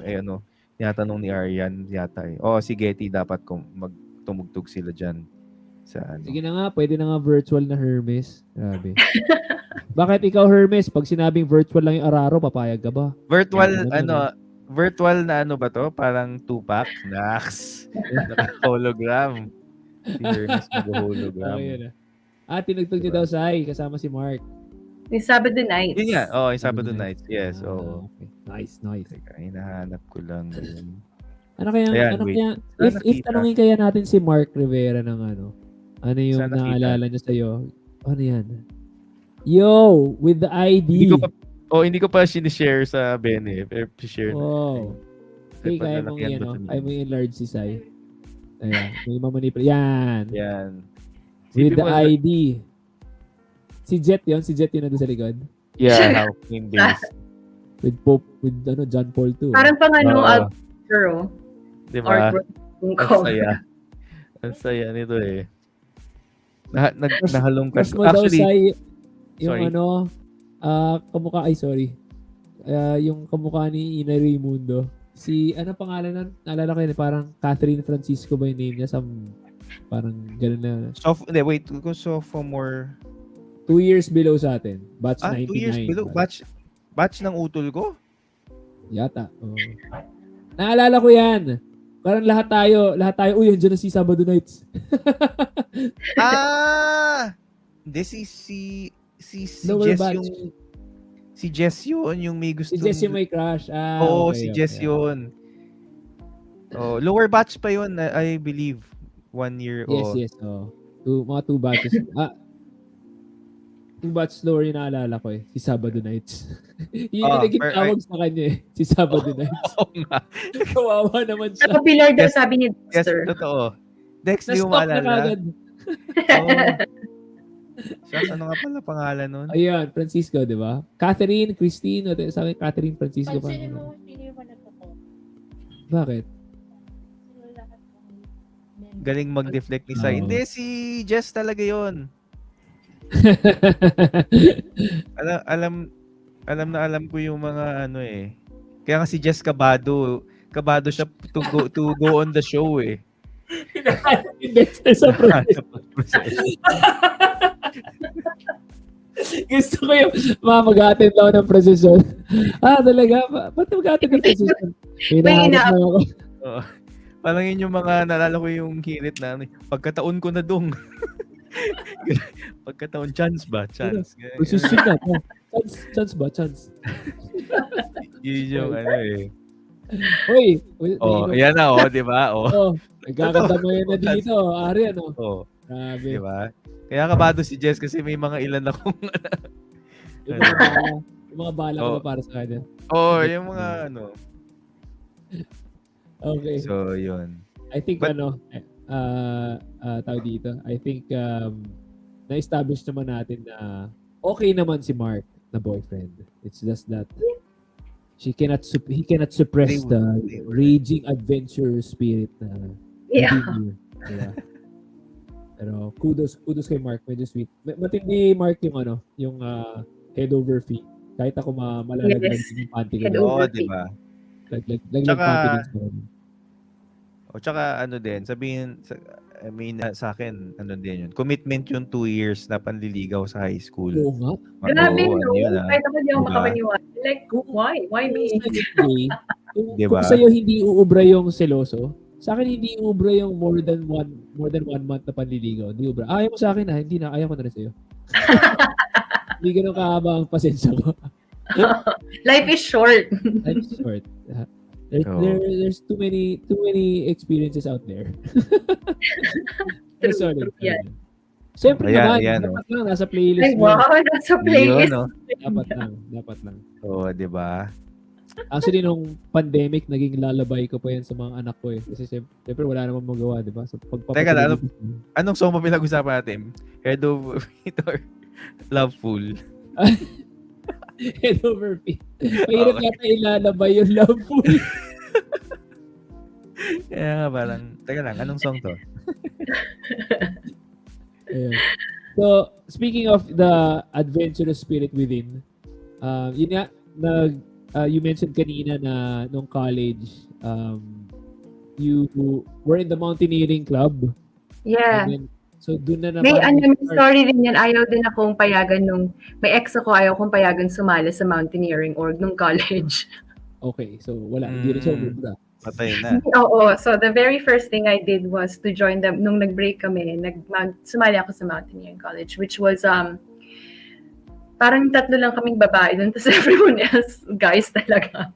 tinatanong ni Arian yata eh. Si Getty dapat kung magtumugtog sila dyan. Sige na nga, pwede na nga virtual na Hermes. Grabe. Bakit ikaw Hermes, pag sinabing virtual lang yung Araro, papayag ka ba? Virtual na ba to? Parang Tupac? Nax. Hologram. Si Hermes mag-hologram. Tinugtog niyo daw kasama si Mark. Yung Sabado Nights. Yun nga. Yung Sabado Nights. Yes. Okay. Nice. Teka, hinahanap ko lang. If tanungin kaya natin si Mark Rivera ng ano yung naalala niya sa'yo? Ano yan? Yo, with the ID. Hindi ko pa sinishare sa Bene. Share na. Okay, kaya mong i-enlarge si Sai. Ayan, may mamanipulate. Yan. With the ID. Si Jet yun na doon sa likod. Yeah, name base. With Pope, with John Paul II. Parang girl. Diba? Ang saya nito eh. Nahalungkas. Actually, yung sorry. yung kamukha ni Ina Raimundo. Si, pangalan nun? Naalala ko yun, parang Catherine Francisco ba yung name niya? Parang gano'n na. Kung sophomore. 2 years below sa atin. Batch 99. 2 years below? Batch ng utol ko? Yata. Naalala ko yan. Parang lahat tayo, andyan na si Sabado Nights. Hindi, si Lower Jess batch. Si Jess yun, yung may gusto. Si Jess yung may crush. Si Jess yun. Lower batch pa yun, I believe. 1 year. Yes. Mga two batches. Two batch story na naalala ko Si Sabado Nights. Yun yung naging tawag sa kanya Si Sabado Nights. Oo nga. Kawawa naman siya. Popular daw Yes. sabi ni Yes, Dexter. totoo. Dex, di mo Na-stop na maalala? kagad. Oo. Shucks, ano nga pala pangalan nun? Ayan, Francisco, di ba? Catherine, Christine, sa akin, Catherine, Francisco. Pansinin mo sino yung manatok ko. Bakit? Sino lahat ng men. Galing mag-deflect ni Sai. Oo. Hindi, si Jess talaga yon. Alam ko yung mga Kaya nga si Jess kabado siya to go on the show Hindi, sa process. Gusto ko yung mag-attend ako ng procession. Talaga? Ba't mag-attend ng procession? Hinahanap na ako. Oo. Parang yun yung mga nalala ko yung hirit na pagkataon ko na dong. Pagkataon, chance ba? Chance. Procession na. Chance ba? Chance. Yun yung Uy. yan na, di ba? Nagkakanta mo yun na dito. Ari, Grabe. Di ba? Kaya kabado si Jess kasi may mga ilan akong Yung mga bala ko para sa kanya. yung mga Okay. So, yun. I think tawag dito. I think na-establish naman natin na okay naman si Mark na boyfriend. It's just that he cannot suppress the raging adventure spirit na diba? Pero kudos kay Mark, medyo sweet. Matindi Mark yung head over feet. Kahit ako malalaglag yung panty ko. Oo, di ba? Laglag panty din sa tsaka din, sa akin, din yun. Commitment yung 2 years na panliligaw sa high school. Oo nga. Grabe, no? Kahit ako di ako makapaniwala. Like, why? Why me? Kung sa'yo hindi uubra yung seloso, sa akin hindi uubra yung more than one month na panliligaw. Hindi ubra. Ayaw mo sa akin hindi na. Ayaw ko na rin sa'yo. Hindi ganun kahaba ang pasensya ko. Life is short. Life is short. There's too many experiences out there. Sorry. Yan. Siyempre naman, Ayan, dapat lang, nasa playlist Ay, wow, nasa playlist. Dapat lang. Oo, di ba? Actually, nung pandemic, naging lalabay ko pa yan sa mga anak ko Kasi siyempre wala namang magawa, di ba? So, Teka, anong song mo pinag-usapan natin? Head over feet or Loveful? Head over feet. Mahirap yata ilalabay yung Loveful. Kaya nga parang, teka lang, anong song to? Ayan. So, speaking of the adventurous spirit within, yun nga, you mentioned kanina na nung college, you were in the mountaineering club. Yeah. And then, so, dun na naman. May story din yan. Ayaw din akong payagan may ex ako, ayaw kong payagan sumali sa mountaineering org nung college. Okay, so wala. Hindi rin siya umubra. Patay na. Oo. So, the very first thing I did was to join them. Nung nag-break kami, sumali ako sa mountaineering college, which was, parang 3 lang kaming babae dun, tapos everyone else, guys talaga.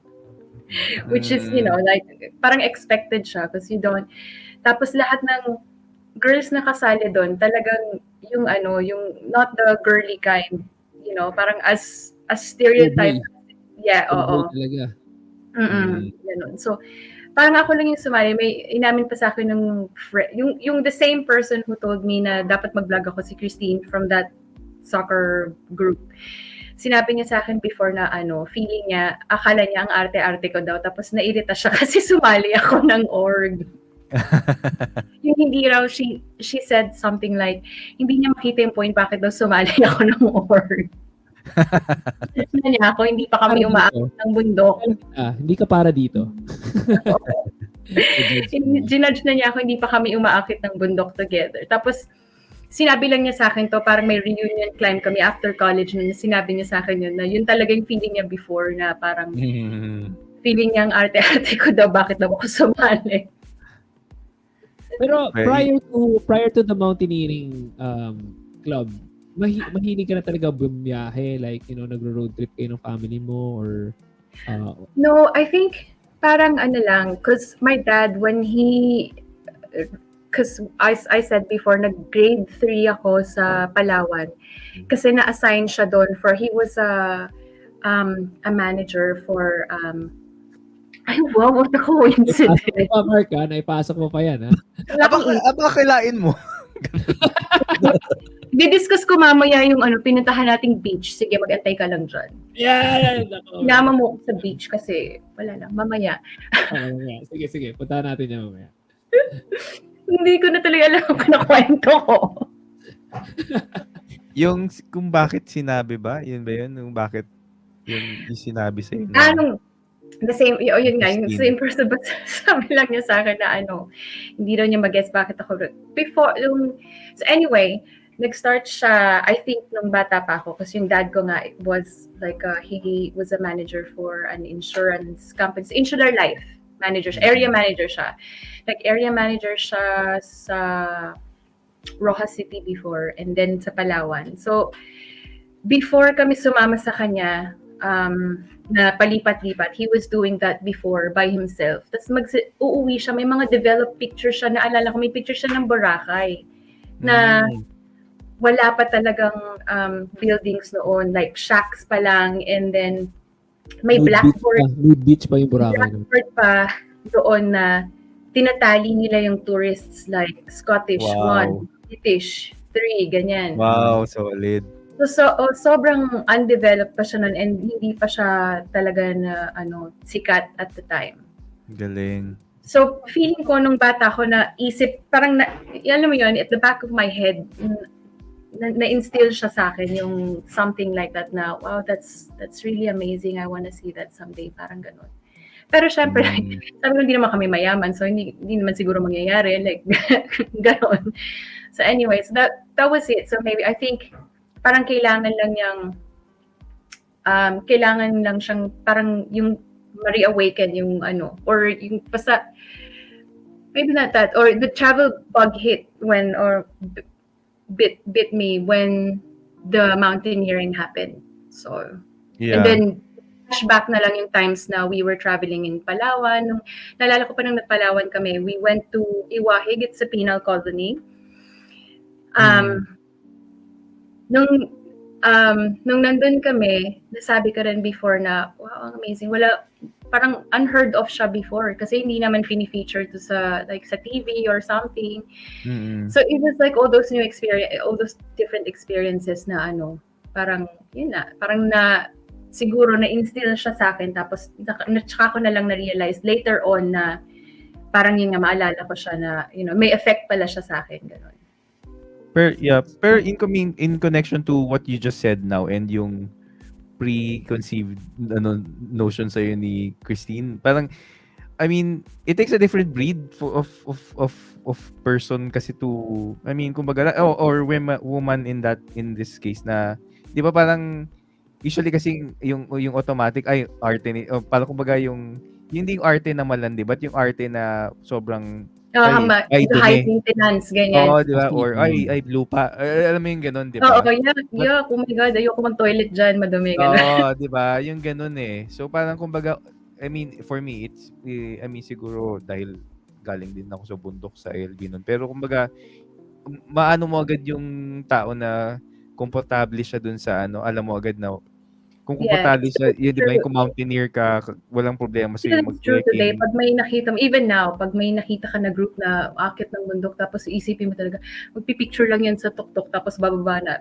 Which is, like, parang expected siya, because you don't, tapos lahat ng girls na kasali dun, talagang, yung not the girly kind, parang as stereotype. Yeah, oo. Talaga. Ganun. So, parang ako lang yung sumali. May inamin pa sa akin yung the same person who told me na dapat mag-vlog ako, si Christine from that soccer group. Sinabi niya sa akin before na feeling niya, akala niya ang arte-arte ko daw, tapos nairita siya kasi sumali ako ng org. Yung hindi raw, she said something like, hindi niya makita yung point bakit daw sumali ako ng org. Na niya ako, hindi pa kami umaakit ng bundok. Hindi ka para dito. Ginudge na niya ako, hindi pa kami umaakit ng bundok together. Tapos, sinabi lang niya sa akin to, parang may reunion climb kami after college na sinabi niya sa akin yun, na yun talaga yung feeling niya before, na parang feeling niya ang arte-arte ko daw, bakit daw ako sumali. Pero prior to the mountaineering club, mahilig ka na talaga bumiyahe, like, nagro-road trip kayo ng family mo, or No, I think parang lang, because my dad, when he because I said before, nag-grade 3 ako sa Palawan. Kasi na-assign siya doon he was a manager for, ay wow, what a coincidence. Naipasok mo pa, Mark, ha? Naipasok mo pa yan, ha? Aba, kailain mo. Di-discuss ko mamaya yung pinuntahan nating beach. Sige, mag-antay ka lang dyan. Yan! Sinama mo ko sa beach kasi wala lang, mamaya. Sige. Puntahan natin yan mamaya. Hindi ko na talaga alam kung nakwento ko. Yung kung bakit sinabi ba? Yun ba yun? Yung bakit yung sinabi sa inyo? The same, yun nga, yung Christine. same person, but sabi lang niya sa akin na hindi daw niya mag-guess bakit ako. So anyway, nag-start siya, I think, nung bata pa ako, kasi yung dad ko nga was like, he was a manager for an insurance company, Insular Life manager, area manager siya. Like, area manager siya sa Rojas City before, and then sa Palawan. So, before kami sumama sa kanya, na palipat-lipat, he was doing that before by himself. Tapos uuwi siya, may mga developed picture siya, naalala ko, may picture siya ng Boracay, na wala pa talagang buildings noon, like shacks pa lang, and then may blackboard. Nude beach pa yung Boracay. Blackboard pa doon na tinatali nila yung tourists, like Scottish, Wow. 1, British, 3, ganyan. Wow, solid. So sobrang undeveloped pa siya nun, and hindi pa siya talaga na sikat at the time. Galing. So feeling ko nung bata ko na isip, parang alam mo yun, at the back of my head, na-instill siya sa akin yung something like that na, wow, that's really amazing, I wanna see that someday, parang ganun. Pero syempre, sabi ko, hindi naman kami mayaman, so hindi naman siguro mangyayari, like, ganun. So anyways, that was it. So maybe, I think, parang kailangan lang siyang, parang yung ma-reawaken yung or yung basta, maybe not that, or the travel bug hit when, or bit me when the mountaineering happened. So, Yeah. and then, flashback na lang yung times na we were traveling in Palawan. Nung, naalala ko pa nung Palawan kami, we went to Higit sa penal colony. Nung nandun kami, nasabi ka rin before na, wow, amazing. Wala, parang unheard of siya before kasi hindi naman fini-feature to sa TV or something. So it was like all those new experience, all those different experiences na parang yun na, parang na siguro na-instill siya sa akin, tapos tsaka ko na lang na-realize later on na parang yun nga, maalala ko siya na, may effect pala siya sa akin, gano'n. Pero in connection to what you just said now and yung preconceived notion sa'yo ni Christine, parang, I mean, it takes a different breed of person kasi to, I mean, kumbaga, or woman in this case na, di ba parang, usually kasi yung automatic, ay, arte ni, parang kumbaga hindi yung arte na malandi, but yung arte na sobrang, high dumi. maintenance, ganyan. Oo, di ba? Or, ay, lupa. Alam mo yung ganun, di ba? Oo, yeah, oh my God, ayoko mag-toilet dyan, madumi, gano'n. Oo, di ba? Yung ganun eh. So, parang kumbaga, I mean, for me, siguro dahil galing din ako sa bundok sa LB nun. Pero kumbaga, maano mo agad yung tao na komportable siya dun sa alam mo agad na kung komportable siya, yun, di ba, yung kung mountaineer ka, walang problema sa'yo True today, mag-trekking. pag may nakita mo, even now, pag may nakita ka na group na akit ng bundok, tapos isipin mo talaga, magpipicture lang yan sa tuktok, tapos bababa na.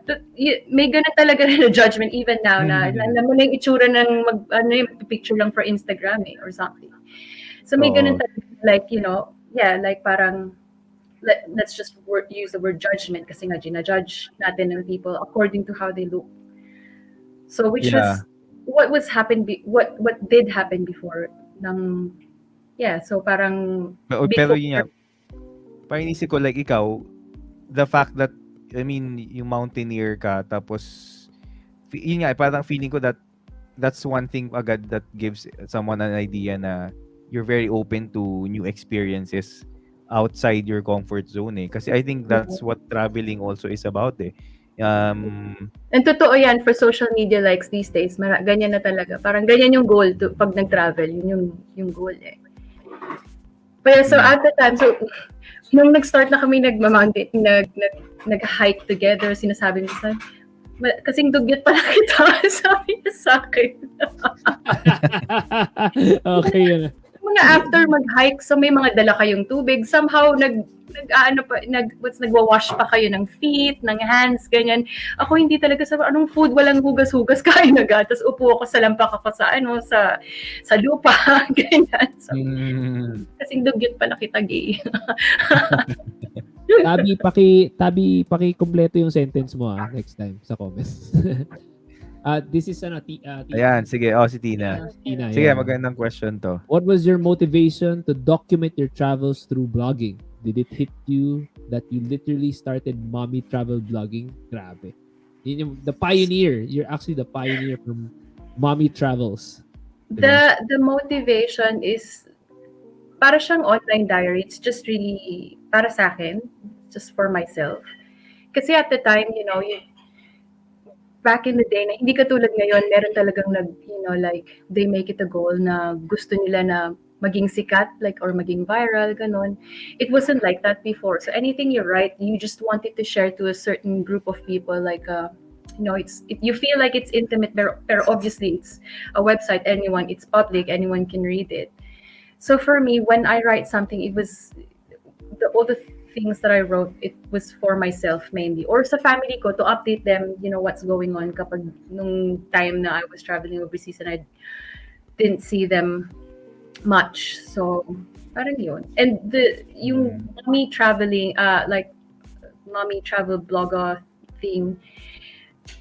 May ganun talaga rin na judgment even now na alam mo na yung itsura ng magpipicture lang for Instagram or something. So may ganun talaga, like, like parang, let's just use the word judgment kasi nga ginajudge natin ng people according to how they look. So which was what did happen before so parang pero yun nga, parang inisip ko like ikaw, the fact that I mean yung mountaineer ka tapos yun nga parang feeling ko that's one thing agad that gives someone an idea na you're very open to new experiences outside your comfort zone kasi I think that's what traveling also is about And totoo yan for social media likes these days. Ganyan na talaga. Parang ganyan yung goal pag nag-travel. Yun yung goal But so at the time, so nung nag-start na kami nag-hike together, sinasabi ko sa kasing dugyot pala kita, sabi niya sa akin. Okay yun. Mga after mag-hike, so may mga dala kayong tubig, somehow nagwa-wash pa kayo ng feet, ng hands, ganyan. Ako hindi talaga sa anong food, walang hugas-hugas, kain agad. Tapos upo ako sa lampak ako sa lupa, ganyan. So, kasing dugyot pala kita, gay. Tabi, paki-kompleto yung sentence mo next time sa comments. This is Tina. Ayan, sige. Si Tina. Tina, Sige, yeah. magandang question to. What was your motivation to document your travels through blogging? Did it hit you that you literally started mommy travel blogging? Grabe. Yun yung, the pioneer. You're actually the pioneer from mommy travels. The motivation is para siyang online diary. It's just really para sa akin, just for myself. Kasi at the time, back in the day, na hindi katulad ngayon, meron talagang like, they make it a goal na gusto nila na maging sikat, like, or maging viral, ganon. It wasn't like that before. So anything you write, you just wanted to share to a certain group of people, like, you feel like it's intimate, pero obviously it's a website, it's public, anyone can read it. So for me, when I write something, it was all the things that I wrote, it was for myself mainly, or sa family ko to update them, what's going on kapag nung time na I was traveling overseas and I didn't see them much. So parang yun. And yung mommy traveling, like mommy travel blogger thing,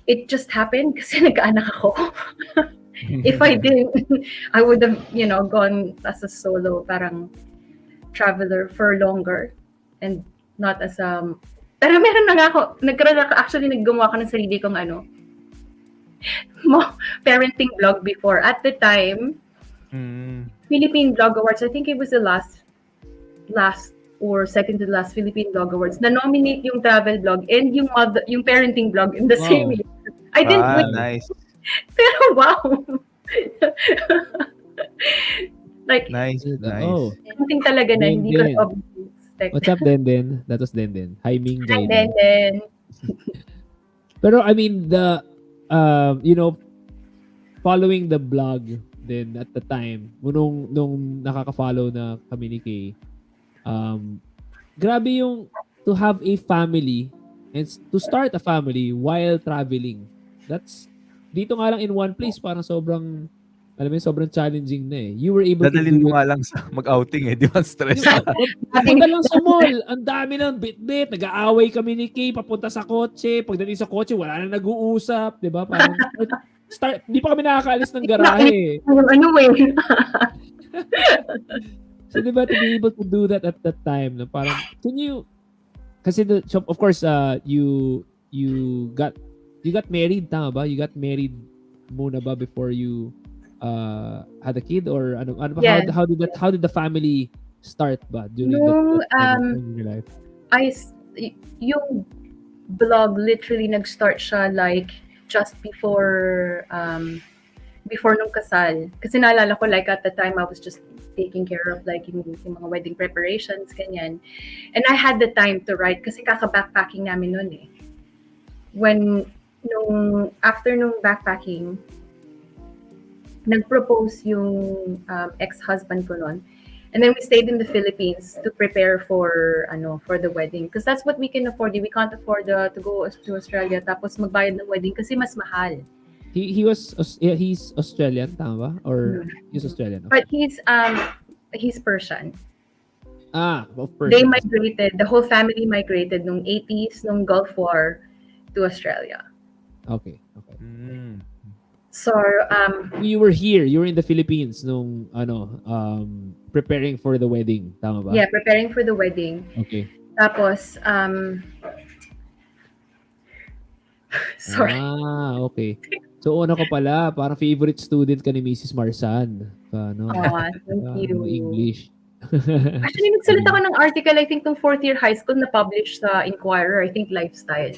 it just happened kasi nag-anak ako. If I didn't, I would have, gone as a solo parang traveler for longer. And not as pero meron na nga ako, naggumawa ko ng sarili kong parenting blog before. At the time, Philippine Blog Awards, I think it was the last or second to the last Philippine Blog Awards, na-nominate yung travel blog and yung parenting blog in the same year. I didn't win. Nice. Pero wow. Like, Nice. Oh. something talaga na hindi ko expect. What's up, Den? That was Den. Hi, Ming Jai. Den. Pero I mean, the following the blog then at the time, nung nakaka-follow na kami ni Kay, grabe yung to have a family and to start a family while traveling. That's dito nga lang in one place, parang sobrang challenging na eh. You were able Dadalhin to do mo nga lang sa mag-outing di ba stress na? Punta lang sa mall. Ang dami ng bit-bit. Nag-aaway kami ni Kay. Papunta sa kotse. Pagdating sa kotse, wala na nag-uusap. Diba? Parang di pa kami nakakaalis ng garahe. So diba, to be able to do that at that time, na parang, kasi of course, you got married, tama ba? You got married muna ba before you had a kid, or ano ba? Yeah. How did the family start ba during your life? Yung blog literally nag-start siya like just before nung kasal. Kasi naalala ko, like at the time I was just taking care of like yung mga wedding preparations, ganyan. And I had the time to write kasi kaka-backpacking namin noon eh. After nung backpacking, nag-propose yung ex-husband ko noon. And then we stayed in the Philippines to prepare for the wedding. Because that's what we can afford. We can't afford to go to Australia tapos magbayad ng wedding kasi mas mahal. He's Australian, tama ba? Or he's Australian? Okay. But he's Persian. Of Persian. They migrated, the whole family migrated nung 80s, nung Gulf War to Australia. Okay. So, you were here. You were in the Philippines nung preparing for the wedding, tama ba? yeah, preparing for the wedding. Okay. Tapos, sorry. Okay. So, una ko pala, parang favorite student ka ni Mrs. Marsan. Thank you. English. Actually, nagsulat ako ng article, I think, nung 4th year high school na published sa Inquirer, I think, Lifestyle.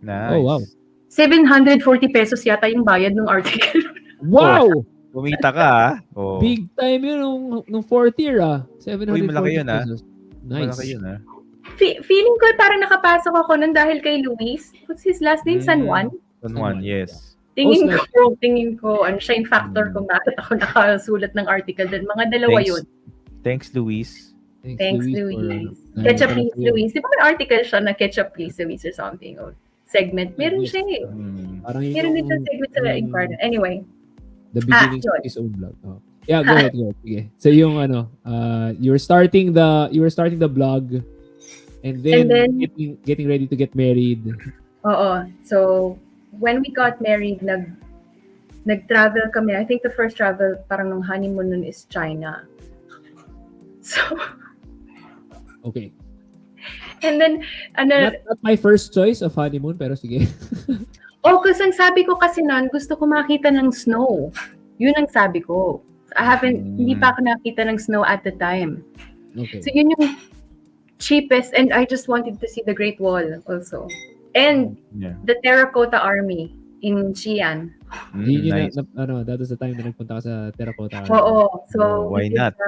Nice. Oh, wow. 740 pesos yata yung bayad ng article. Wow! Kumita ka, ha? Oh. Big time yun nung fourth year, 740 Uy, malaki yun, pesos. Nice. Malaki yun, ha? Feeling ko parang nakapasok ako nun dahil kay Luis. What's his last name? San Juan? San Juan, yes. Tingin ko, ano siya yung factor kung bakit ako nakasulat ng article din. Mga dalawa yun. Thanks, Luis. Thanks, Luis. Ketchup Please, Luis. Di ba may article siya na Ketchup Please, Luis or something? Or segment. Meron siya eh. Parang Meron din siya segment sa Incarnate. Anyway. The beginning of his own vlog. Oh. Yeah, go ahead. Sige. So yung you were starting the blog and then getting ready to get married. Oo. So when we got married, nag-travel kami. I think the first travel parang nung honeymoon nun is China. So okay. And then Not my first choice of honeymoon, pero sige. Kasi ang sabi ko kasi noon, gusto ko makita ng snow. Yun ang sabi ko. Hindi pa ako nakita ng snow at the time. Okay. So yun yung cheapest, and I just wanted to see the Great Wall also. And the Terracotta Army in Xi'an. Nice. That was the time na nagpunta ka sa Terracotta Army. Oo. So, why not?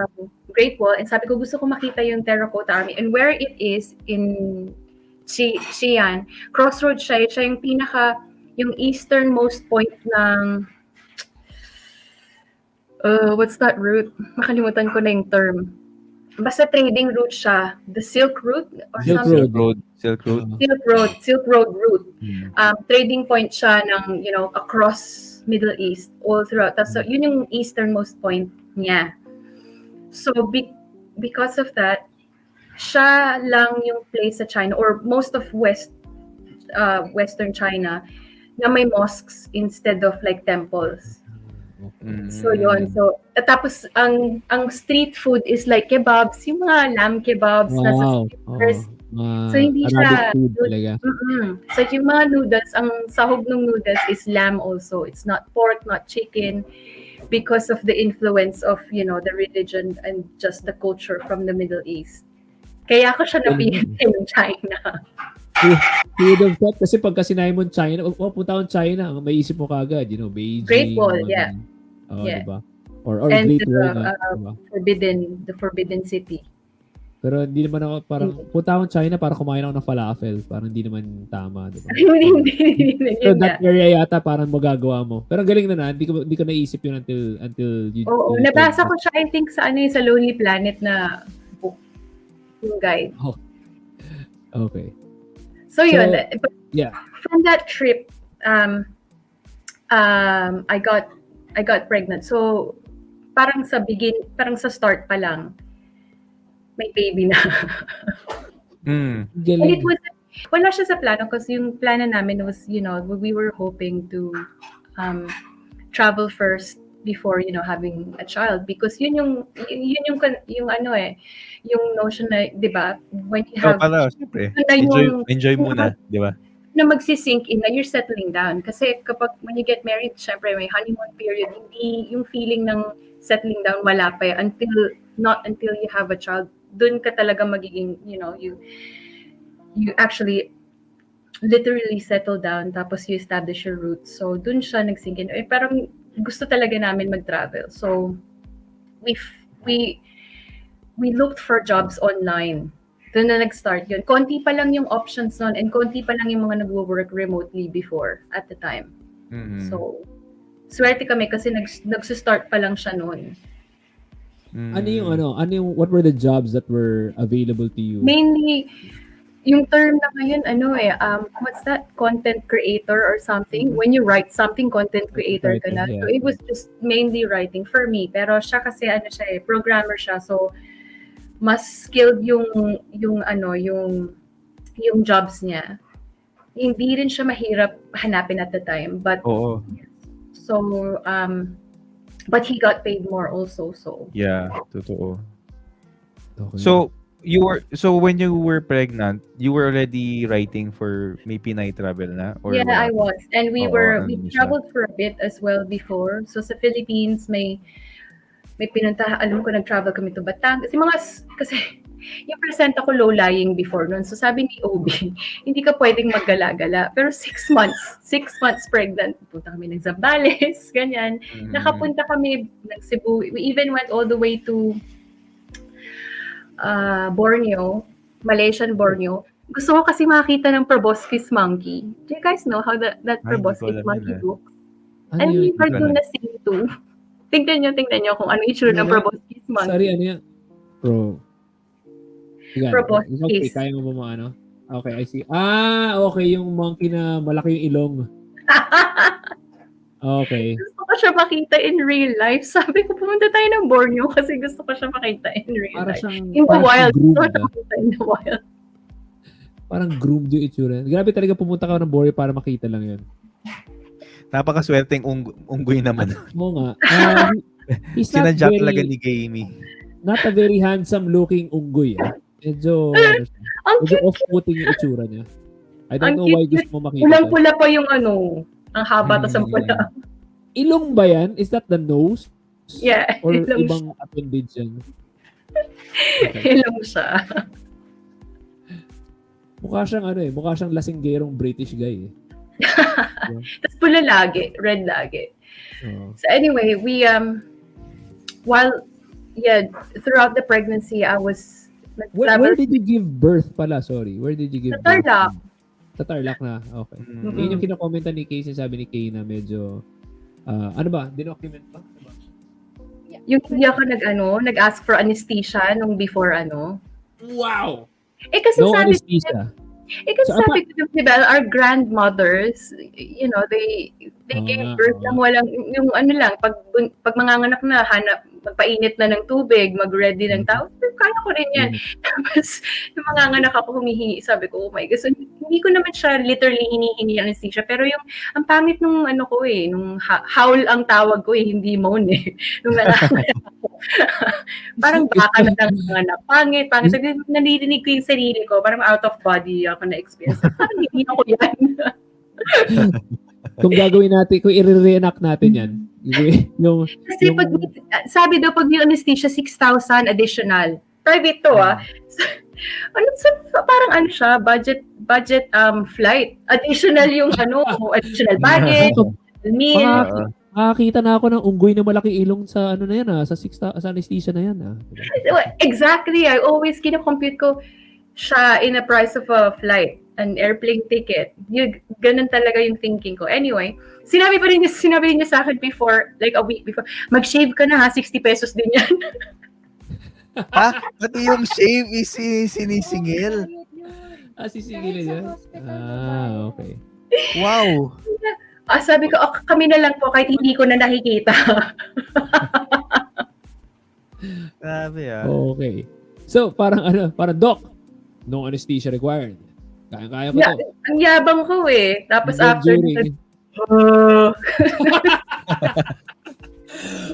Great Wall. And sabi ko, gusto ko makita yung Terracotta Army. And where it is in Xi'an, crossroads siya. Siya yung yung easternmost point ng what's that route? Makalimutan ko na yung term. Basta trading route siya. The Silk Route or something. Silk Road route. Trading point siya ng, across Middle East all throughout. So, yun yung easternmost point niya. So, because of that, siya lang yung place sa China or most of Western China na may mosques instead of like temples. So yun. So tapos ang street food is like kebabs, yung mga lamb kebabs na sa street. So hindi siya food talaga. So yung mga noodles, ang sahog ng noodles is lamb also. It's not pork, not chicken, because of the influence of, the religion and just the culture from the Middle East. Kaya ako siya napili ng China. You would have thought, kasi pagka sinabi mo China, punta akong China, ang maisip mo kagad, Beijing. Great Wall, yeah. Diba? Or and Great Wall na, diba? The Forbidden City. Pero hindi naman ako, parang, punta akong China para kumain ako ng falafel. Parang hindi naman tama, diba? Hindi. So that area yata parang magagawa mo. Pero galing na, hindi ko naisip yun until you... Oo, nabasa ko siya, I think, sa Lonely Planet na book. Yung guide. Oh. Okay. So yun, yeah. From that trip, I got pregnant. So parang sa start pa lang, may baby na. And it was, wala siya sa plano kasi yung plano namin was, we were hoping to travel first before, having a child, because yun yung yung notion na, 'di ba, when you have enjoy muna, 'di ba? Na magsisink in na you're settling down, kasi kapag when you get married, syempre may honeymoon period, hindi yung feeling ng settling down wala pa until you have a child. Doon ka talaga magiging, you actually literally settle down, tapos you establish your roots. So doon siya nagsink in. Parang gusto talaga namin mag-travel. So we looked for jobs online. Doon na nag-start yun. Konti pa lang yung options nun, and konti pa lang yung mga nag-work remotely before at the time. So, swerte kami kasi nag-start pa lang siya noon. What were the jobs that were available to you? Mainly, yung term na ngayon, what's that? Content creator or something? When you write something, content creator ka na. So, it was just mainly writing for me. Pero siya kasi, programmer siya. So, mas skilled yung jobs niya. Hindi rin siya mahirap hanapin at the time, but but he got paid more also, so yeah, totoo. Okay. So when you were pregnant, you were already writing for Pinay Travel na, or yeah, I was, and we traveled for a bit as well before. So sa Philippines may pinunta, alam ko nag-travel kami to Batangas. Kasi yung placenta ko low-lying before nun. So sabi ni OB, hindi ka pwedeng maggala-gala. Pero 6 months pregnant. Punta kami ng Zambales, ganyan. Nakapunta kami ng Cebu. We even went all the way to Borneo, Malaysian Borneo. Gusto ko kasi makakita ng proboscis monkey. Do you guys know how that proboscis monkey looks? Ano And yun? we were doon na scene too. Tingnan nyo kung ano yung itsura ng proboscis monkey. Sorry, ano yan? Sige, Proboscis. okay, kaya mo ba ano? Okay, I see. Okay, yung monkey na malaki yung ilong. Okay. Gusto ko siya makita in real life. Sabi ko, pumunta tayo ng Borneo kasi gusto ko siya makita in real Para life. siyang, In the parang wild. groomed, Gusto ko makita in the wild. Parang groomed yung itsura. Grabe talaga pumunta ka ng Borneo para makita lang yun. Napakaswerteng unggoy naman. Oo nga. He's not Sinadya very, talaga ni Gamey. not a very handsome looking unggoy. Medyo Ang cute. off-putting yung itsura niya. I don't Ang know why cute. gusto mo makita. Pulang-pula pa yung ang haba tas ang pula. Ilong ba yan? Is that the nose? Yeah, Or ilong ibang appendage yan? Ilong siya. Mukha siyang lasinggerong British guy eh. Tapos pula lagi, red lagi. Oo. So anyway, we throughout the pregnancy, I was Where did you give birth pala? Sorry. Where did you give Sa birth? Tarlac. Sa Tarlac na. Okay. Mm. Yun yung kinokomenta ni Kay, sabi ni Kay na medyo ano ba? Dinocument ba? Yung hindi ako nag-ask for anesthesia nung before Wow! kasi No sabi anesthesia. So, sabi ko, diba, our grandmothers, they gave birth lang walang, yung pag manganganak na, magpainit na ng tubig, mag-ready ng tao, kaya ko rin yan. Tapos, yung manganganak ako, humihingi, sabi ko, oh my God, so, hindi ko naman siya literally hinihingi anesthesia, pero ang pangit nung nung howl ang tawag ko hindi moan nung nanganganak ako. Parang baka na nanganganak. Pangit. Sabi, naririnig ko yung sarili ko, parang out of body ako na-experience. Parang hindi ako yan. Kung gagawin natin, kung i-reenact natin yan, Kasi sabi daw, pag yung anesthesia, 6,000 additional. Private to, parang siya, budget flight. Additional yung additional baggage, meal. Nakakita na ako ng unggoy na malaki ilong sa na yan sa anesthesia na yan Exactly. I always kina-compute ko siya in a price of a flight, an airplane ticket. Ganun talaga yung thinking ko. Anyway, sinabi rin niya sa akin before, like a week before, mag-shave ka na 60 pesos din yan. Pati yung shave is sinisingil. Sisingilin niya? Okay. Wow. Sabi ko, kami na lang po kahit hindi ko na nakikita. Grabe Okay. So, parang Doc, no anesthesia required. Kaya ko to. Ang yabang ko Tapos And then after,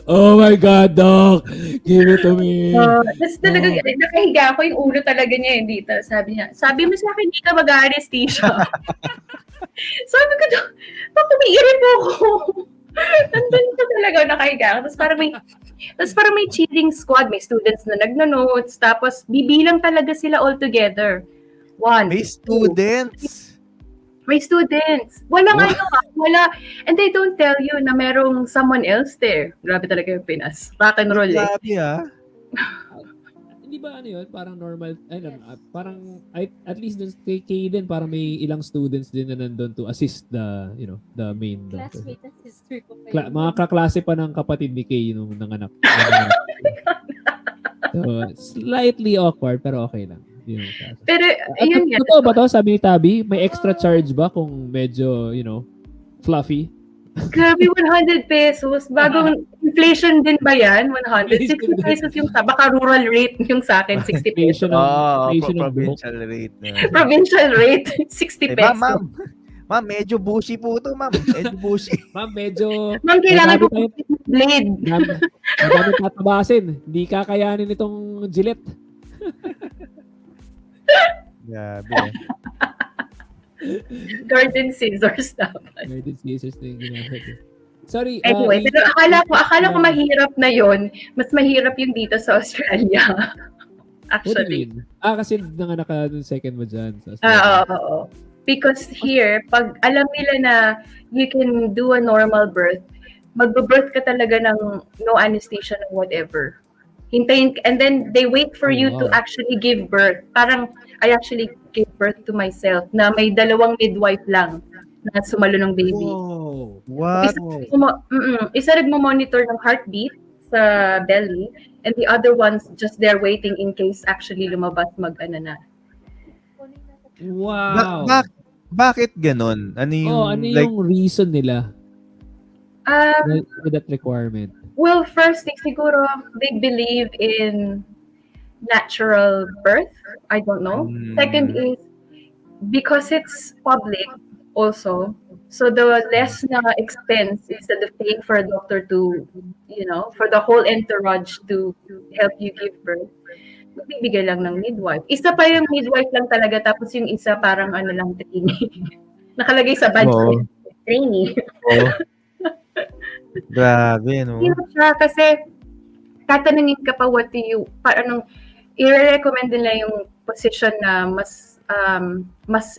oh my God, Doc! Give it to me. Tapos talaga, nakahiga ako yung ulo talaga niya dito. Sabi mo sa akin, hindi ka mag-anesthesia. Sabi ko, umiirin mo ako. Nandun ko talaga nakahiga. Tapos parang may cheating squad. May students na nagno-notes. Tapos bibilang talaga sila all together. 1, May students. May students. Wala. And they don't tell you na merong someone else there. Grabe talaga yung Pinas. Rock and roll Grabe Hindi ba yun? Parang normal, parang at least dun kay din parang may ilang students din na nandun to assist the main doctor. Classmate at sister ko. Mga kaklase pa ng kapatid ni Kay nung nanganak. So, slightly awkward pero okay lang. Pero, yun yan. Totoo ba to? Sabi ni Tabi, may extra charge ba kung medyo, fluffy? Grabe, 100 pesos. Bagong inflation din ba yan? 100? 60 pesos yung baka rural rate yung sa akin, 60 pesos. Provincial rate. Provincial rate, 60 pesos. Ma'am, medyo bushy po ito, ma'am. Medyo bushy. Ma'am, medyo... Ma'am, kailangan po blade. Madami tatabasin. Hindi kakayanin itong Gillette. Grabe. Garden scissors dapat. Garden scissors na yung ginamit. Sorry. Anyway, pero akala ko mahirap na yon. Mas mahirap yung dito sa Australia. What do you actually. mean? Kasi nanganak ka dun second mo dyan. Sa Oo. Because here, pag alam nila na you can do a normal birth, magbe-birth ka talaga ng no anesthesia ng whatever. Hintayin, and then they wait for you to wow. actually give birth. Parang, I actually gave birth to myself na may dalawang midwife lang na sumalo ng baby. Wow. What? Isa nagmo-monitor ng heartbeat sa belly, and the other one's just there waiting in case actually lumabas mag-ano na. Wow. Bakit ganon? Ano yung, ano like, yung reason nila with that requirement? Well, first, siguro, they believe in natural birth. I don't know. Second is, because it's public also, so the less na expense instead of paying for a doctor to, for the whole entourage to help you give birth, magbibigay lang ng midwife. Isa pa yung midwife lang talaga, tapos yung isa parang ano lang, trainee. Nakalagay sa budget. Trainee. Grabe, no? Hirap siya kasi tatanungin ka pa i-recommend nila yung position na mas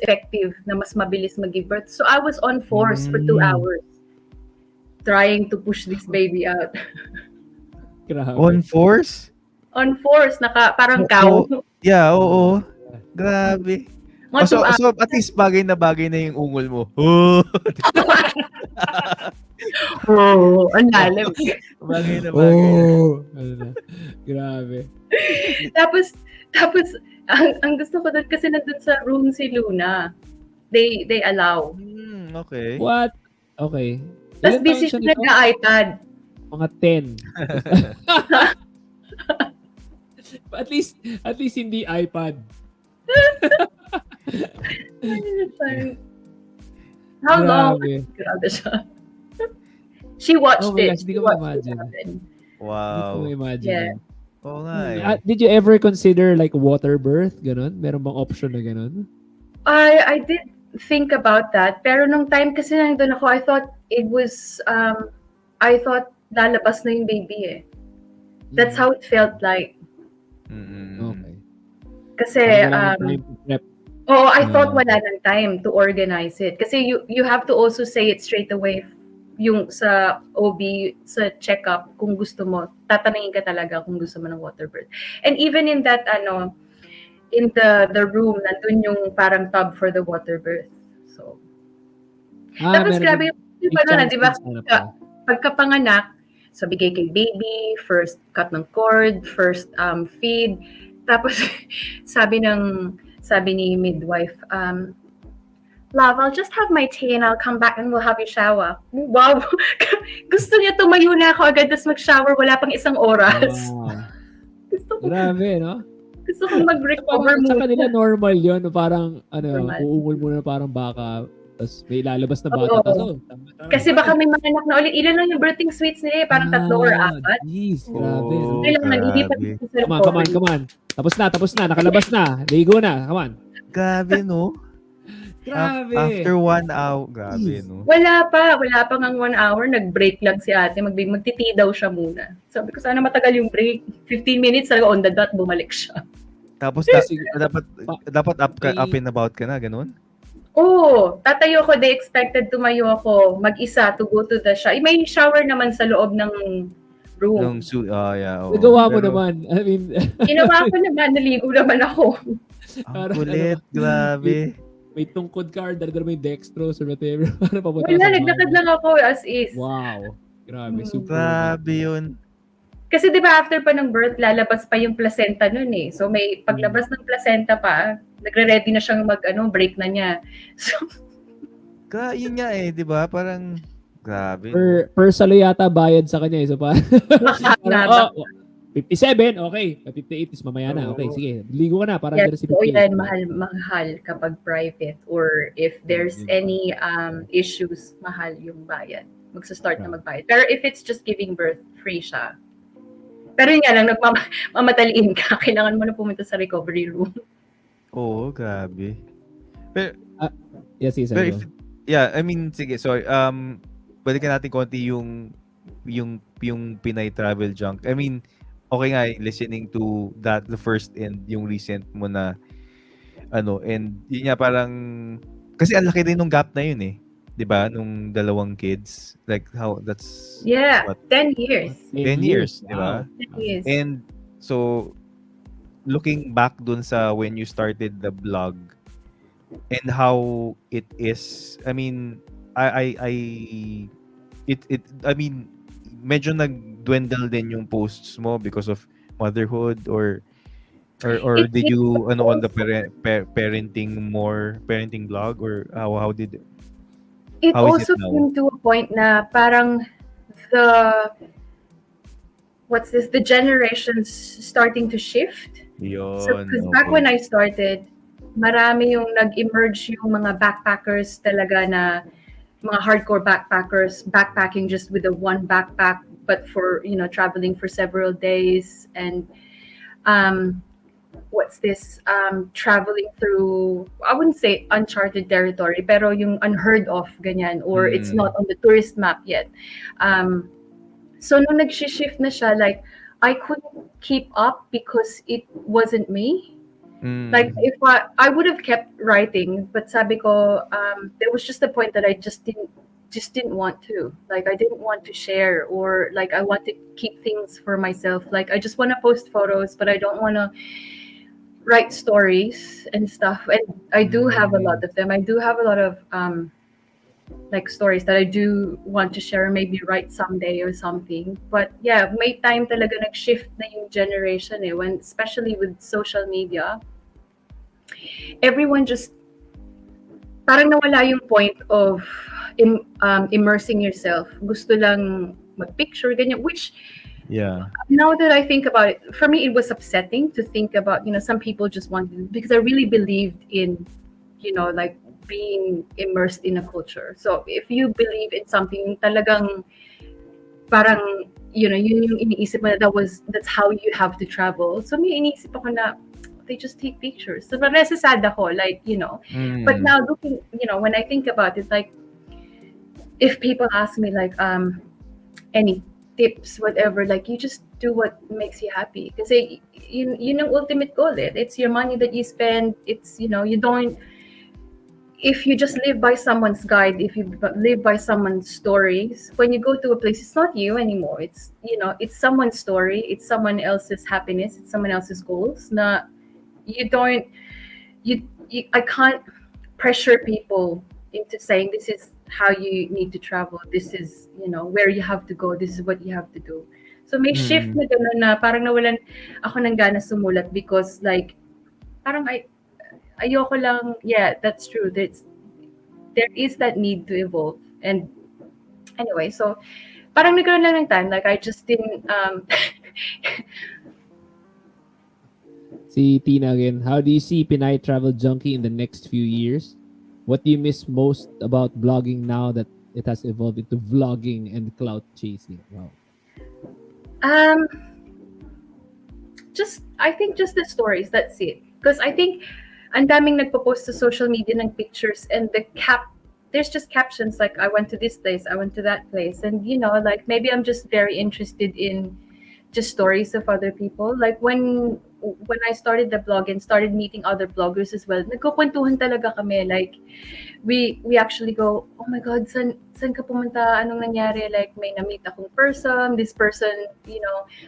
effective, na mas mabilis mag-give birth. So I was on force for 2 hours trying to push this baby out. Grabe. On force? On force, parang cow. Yeah, oo. Grabe. Mga 2 hours. So at least bagay na yung ungol mo. Oh. Ang lalim. Bagay na bagay. Grabe. Tapos ang gusto ko doon kasi nandun sa room si Luna. They allow. Okay. What? Okay. Tapos Ilan busy taon siya nito? nag-iPad. Mga 10. At least hindi iPad. How long? Grabe. Grabe siya. She watched Oh my it. gosh, di She ko watched ma-imagine. it. Wow. Hindi ko imagine. Yeah. Oo nga eh. Did you ever consider like water birth? Ganon? Meron bang option na ganon? I did think about that. Pero nung time kasi nandun ako, I thought lalabas na yung baby eh. That's how it felt like. Okay. Kasi, I thought wala nang time to organize it. Kasi you have to also say it straight away yung sa OB, sa check-up, kung gusto mo, tatanungin ka talaga kung gusto mo ng water birth. And even in that, in the room, nandun yung parang tub for the water birth. So, tapos grabe yung di ba? Pagkapanganak, so bigay kay baby, first cut ng cord, first feed, tapos sabi ni midwife, Love, I'll just have my tea and I'll come back and we'll have you shower. Wow! Gusto niya tumayo na ako agad tapos mag-shower, wala pang 1 oras. Wow. Gusto ko, Grabe, no? gusto ko mag-recover Sa muna. kanila normal yun. Parang, Normal. uungol muna parang baka, tapos may lalabas na bata. Oo. Kasi baka may mga anak na ulit. Ilan lang yung birthing suites nila eh, parang 3 or 4. Jeez, grabe. Oh, Kailangan, hindi pa grabe. sa Come on. Tapos na, nakalabas na. Ligo na, come on. Grabe, no? Grabe. After 1 hour, grabe, no? Wala pa ngang 1 hour, nag-break lang si ate, magtiti daw siya muna. Sabi ko, sana matagal yung break. 15 minutes, talaga on the dot, bumalik siya. Tapos dapat up and about ka na, ganun? Oo, tatayo ko, they expected tumayo ako, mag-isa to go to the shower. May shower naman sa loob ng room. Yeah. Oo. Nagawa mo Pero, naman. I mean, Ginawa ko naman, naligo naman ako. ang kulit, grabe. may tungkod ka or dalagal mo yung dextrose or whatever. Para papunta Wala, sa naglakad bahay. lang ako as is. Wow. Grabe, super. Grabe yun. Kasi di ba after pa ng birth, lalabas pa yung placenta nun eh. So may paglabas ng placenta pa, nagre-ready na siyang break na niya. So, Yun nga eh, di ba? Parang, grabe. Per salo yata bayad sa kanya. So parang, nakakaganda. 57, okay. 58 is mamaya na. Okay, sige. Ligo ka na para Yes, si so yan, mahal kapag private. Or if there's any issues, mahal yung bayad. Magsa-start na magbayad. Pero if it's just giving birth, free siya. Pero yun nga lang, mamataliin ka. Kailangan mo na pumunta sa recovery room. Oo, grabe. Pero, yes, yes. I mean, sige, sorry. Balikan natin konti yung Pinay Travel Junkie. I mean, okay nga listening to that the first and yung recent mo na and yun nga parang kasi ang laki din nung gap na yun eh. 'Di ba? Nung dalawang kids. Like how that's Yeah, what 10 years. 10 years, 'di ba? Wow. 10 years. And so looking back dun sa when you started the blog and how it is, I mean, I I mean, medyo nag-dwindle din yung posts mo because of motherhood or It, did it you on the also parenting blog or how did it how is it also now? came to a point na parang the the generations starting to shift. So, Yun, because back when okay. I started, marami yung nag-emerge yung mga backpackers talaga na mga hardcore backpackers, backpacking just with a one backpack, but for, traveling for several days and, um, traveling through, I wouldn't say uncharted territory, pero yung unheard of, ganyan, or it's not Mm. on the tourist map yet. Um, so nung nag-shift na siya, like, I couldn't keep up because it wasn't me. Like, Mm. if I would have kept writing, but sabi ko, there was just a point that I just didn't want to. Like, I didn't want to share, or like I want to keep things for myself. Like, I just want to post photos, but I don't want to write stories and stuff. And I do have a lot Mm. of them. I do have a lot of like stories that I do want to share, maybe write someday or something. But yeah, may time talaga nag-shift na yung generation eh, when especially with social media, everyone just parang nawala yung point of immersing yourself. Gusto lang mag-picture, ganyan, which Yeah. now that I think about it, for me it was upsetting to think about, some people just wanted, because I really believed in, like being immersed in a culture. So if you believe in something, talagang parang, yun yung iniisip mo na that's how you have to travel. So may iniisip ako na they just take pictures. So nasasad ako, like, but Mm. now looking, when I think about it, like, if people ask me like any tips, whatever, like, you just do what makes you happy. Kasi yun ang ultimate goal. It's your money that you spend. It's, you don't, if you just live by someone's guide, if you live by someone's stories, when you go to a place, it's not you anymore. It's, it's someone's story. It's someone else's happiness. It's someone else's goals. Na you don't, I can't pressure people into saying this is how you need to travel. This is, where you have to go. This is what you have to do. So may shift Mm. na gano'n na parang nawalan ako ng gana sumulat because like parang ayoko lang, yeah, that's true. There is that need to evolve. And anyway, so parang nagkaroon lang ng time. Like, I just didn't Si Tina again. How do you see Pinay Travel Junkie in the next few years? What do you miss most about blogging now that it has evolved into vlogging and clout chasing? Wow. I think just the stories, that's it. Because I think ang daming nagpo-post sa social media ng pictures, and there's just captions like, I went to this place, I went to that place. And, like, maybe I'm just very interested in just stories of other people. Like, when I started the blog and started meeting other bloggers as well, nagkukwentuhan talaga kami. Like, we actually go, oh my God, san ka pumunta? Anong nangyari? Like, may na-meet akong person. This person,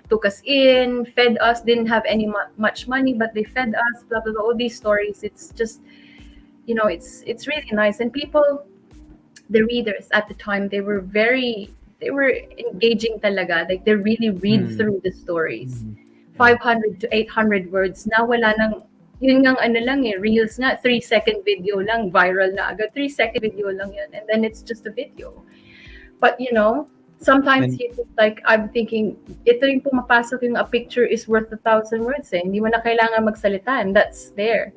took us in, fed us, didn't have any much money, but they fed us, blah, blah, blah. All these stories. It's just, it's really nice. And people, the readers at the time, they were engaging talaga. Like, they really read Mm. through the stories. Mhm. 500 to 800 words na wala nang, yun ngang ano lang reels nga, 3-second video lang, viral na agad, 3-second video lang yun, and then it's just a video. But, sometimes And you just, like, I'm thinking, ito yung pumapasok yung a picture is worth 1,000 words eh. Hindi mo na kailangan magsalita, and that's there.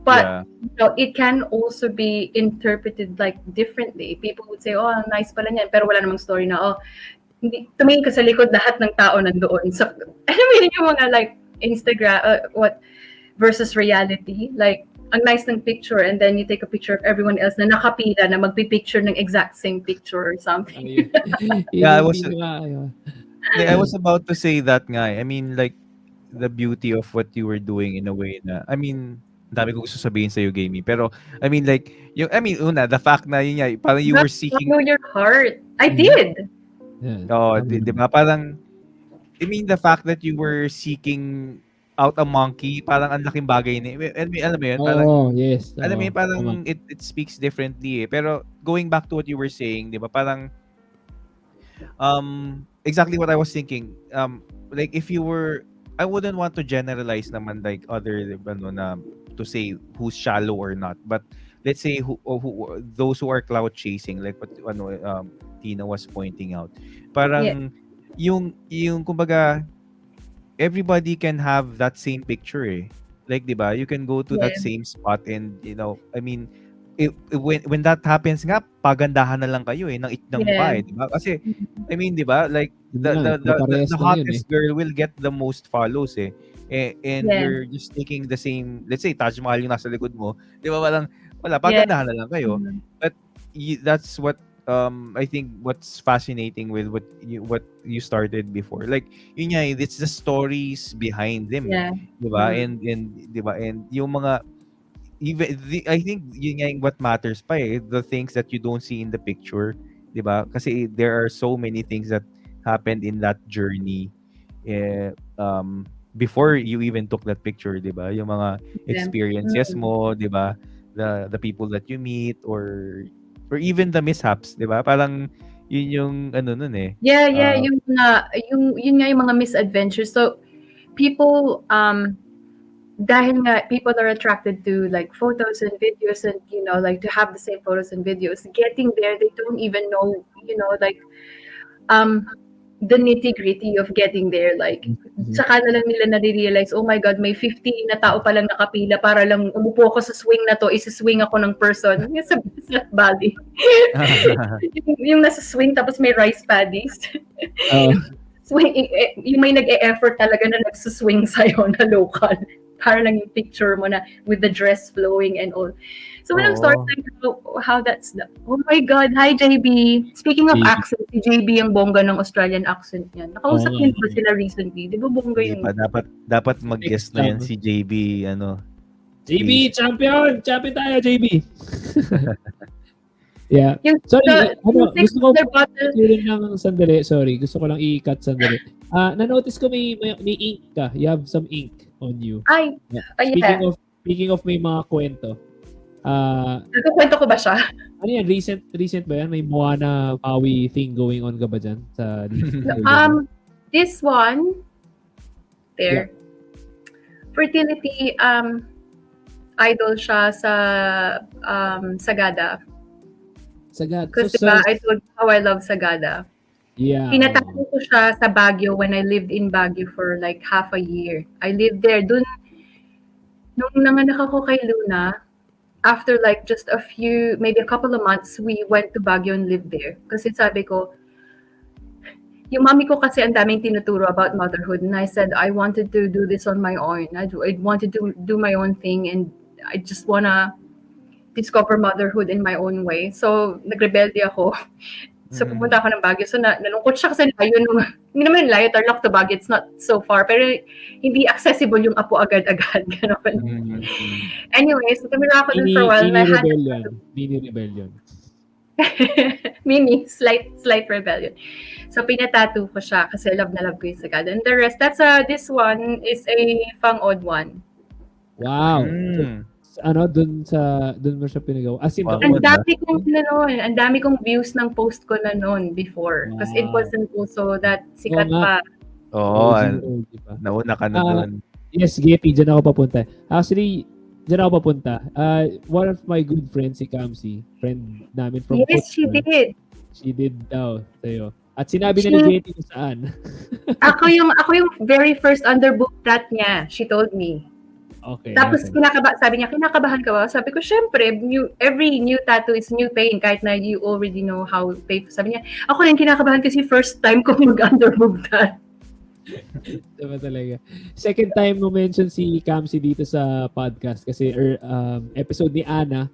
But, yeah. it can also be interpreted like differently. People would say, oh, nice pala niyan, pero wala namang story na, oh, hindi, tumingin ka sa likod, lahat ng tao nandoon. So, alam mo yun yung mga like Instagram, what versus reality. Like, ang nice ng picture, and then you take a picture of everyone else na nakapila na magpipicture ng exact same picture or something. Ayun. Yun Yeah, I yung was pinaka, I was about to say that nga. I mean, like, the beauty of what you were doing in a way na, I mean, dami ko gusto sabihin sa'yo, Gamey. Pero, I mean, like, una, the fact na yun nga, parang you were But seeking, follow your heart. I Mhm. did. Yeah. di ba? Parang, I mean, the fact that you were seeking out a monkey, parang ang laking bagay ni, alam mo yun, parang, Oo, yes. alam mo Oo, yun, parang tama. it speaks differently eh. Pero, going back to what you were saying, di ba? Parang, exactly what I was thinking. Like if you were, I wouldn't want to generalize naman like other ano na to say who's shallow or not. But let's say who those who are cloud chasing, like what ano Tina was pointing out. Yeah. Parang yung kumbaga everybody can have that same picture eh. Like, 'di ba? You can go to that Yeah. same spot and I mean, when that happens nga, pagandahan na lang kayo eh ng Yeah. mukha eh, 'di ba? Kasi I mean, 'di ba? Like Yun nga, pare-parehas the lang yun eh. hottest girl will get the most follows eh. And Yeah. you're just taking the same, let's say Taj Mahal yung nasa likod mo, 'di ba? Wala Yeah. pagandahan na lang kayo. Mhm. But that's what I think what's fascinating with what you started before. Like yun nga, it's the stories behind them, Yeah. 'di ba? Mhm. And 'di ba? And yung mga I think yun nga yung what matters pa eh, the things that you don't see in the picture, 'di ba? Kasi there are so many things that happened in that journey eh, before you even took that picture, 'di ba? Yung mga Yeah. experiences Mhm. mo, 'di ba? The people that you meet or even the mishaps, 'di ba? Parang yun yung ano nun eh. Yeah, Uh, yun nga yung mga misadventures. So people dahil nga people are attracted to like photos and videos and like to have the same photos and videos. Getting there, they don't even know, like um the nitty-gritty of getting there. Like Mhm. saka na lang nila nare-realize, oh my God, may 50 na tao palang nakapila para lang umupo ako sa swing na to, isi-swing ako ng person. Yung sa Bali. yung nasa swing tapos may rice paddies. Oo. Swing, yung may nag-e-effort talaga na nagsuswing sa'yo na local. Para lang yung picture mo na with the dress flowing and all. So when I'm Oo. starting how that's, oh my God, hi JB. Speaking of JB. accent, si JB ang bongga ng Australian accent niyan. Nakausap Oo niyo nga. ba sila recently? Di ba bongga Hindi yung... pa dapat mag-guest na yan Next si JB ano. JB, champion! Champion tayo, JB! Yeah. Yung, Sorry, gusto ko their bottle, ituloy lang sandali. Sorry, gusto ko lang i-cut sandali. Na-notice ko may ink ka. You have some ink on you. ay, Yeah. yeah. Speaking of may mga kwento. Nagkukwento ko ba siya? Ano yan? Recent ba yan? May Moana Maui thing going on ka ba dyan? This one, there. Fertility, idol siya sa Sagada. Sagad. Because diba, I told you how I love Sagada. Yeah. Pinatago ko siya sa Baguio when I lived in Baguio for like half a year. I lived there. Dun, nung nanganak ako kay Luna, after like just maybe a couple of months, we went to Baguio and lived there. Kasi sabi ko, yung mami ko kasi ang daming tinuturo about motherhood. And I said, I wanted to do this on my own. I wanted to do my own thing and I just wanna discover motherhood in my own way. So, nagrebelde ako. So, pumunta ako ng Baguio. So, nalungkot siya kasi layo nung, hindi naman layo, Tarlac to Baguio, it's not so far. Pero, hindi accessible yung apo agad-agad. Ganun. Anyway, so, tumira ako dun for a while. Mini rebellion. Mini, slight rebellion. So, pinatattoo ko siya kasi love na love ko yung Sagada. And the rest, this one is a pang-odd one. Wow. Dun mo siya pinagawa. As in, Wow. Ang dami kong views ng post ko na noon before. Because it wasn't also that sikat pa. Oo. Diba? Nauna ka na doon. Yes, Getty, dyan ako papunta. Actually, dyan ako papunta. One of my good friends, si Kamsi, friend namin from Yes, she did. She did daw sa'yo. At sinabi na ni Getty kung saan. ako yung very first underboob tat niya. She told me. Okay. Tapos sabi niya, kinakabahan ka ba? Sabi ko, syempre, every new tattoo is new pain kahit na you already know how painful. Sabi niya, ako rin kinakabahan kasi first time ko mag-underboob tat. Diba talaga. Second time mo mention si Kamsi dito sa podcast kasi episode ni Ana,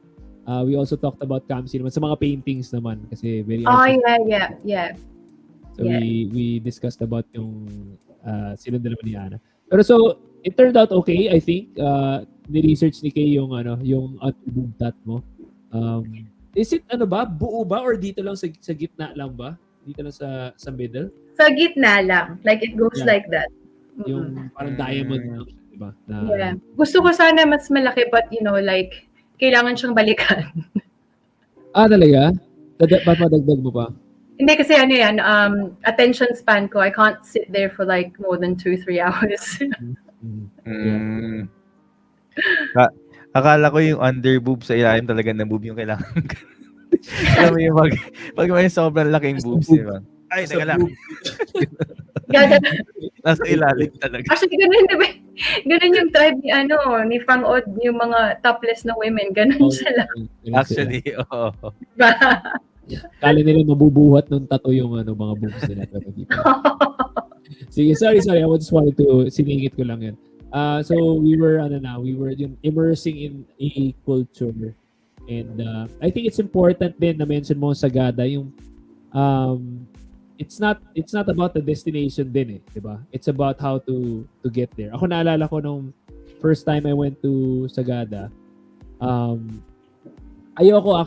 we also talked about Kamsi naman sa mga paintings naman kasi very Oh, yeah. So Yeah. we discussed about yung silang dalawa ni Ana. Pero so it turned out okay, I think. Ni-research ni Kay yung yung boob tat mo. Is it ba? Buo ba or dito lang sa gitna lang ba? Dito lang sa middle? Sa gitna lang. Like it goes Yeah. like that. Yung parang diamond lang siya, di ba? Yeah. Gusto ko sana mas malaki but like kailangan siyang balikan. Talaga? Papadagdag mo pa? Hindi kasi yan, attention span ko. I can't sit there for like more than 2-3 hours. Akala ko yung under boob sa ilalim talaga ng boob yung kailangan. Alam mo yung pag may sobrang laking boobs, di ba? Ay, teka lang. Nasa ilalim talaga. Actually, ganun, di ba? Ganun yung tribe ni Fang-od, yung mga topless na women. Ganun sila. Actually, oo. Diba? Kala nila mabubuhat ng tattoo yung mga boobs nila. Pero di pa. Sige, sorry. I just wanted to, siningit ko lang yan. So we were immersing in a culture. And I think it's important din na mention mo sa Sagada yung it's not about the destination din di ba? It's about how to get there. Ako naalala ko nung first time I went to Sagada. Ayoko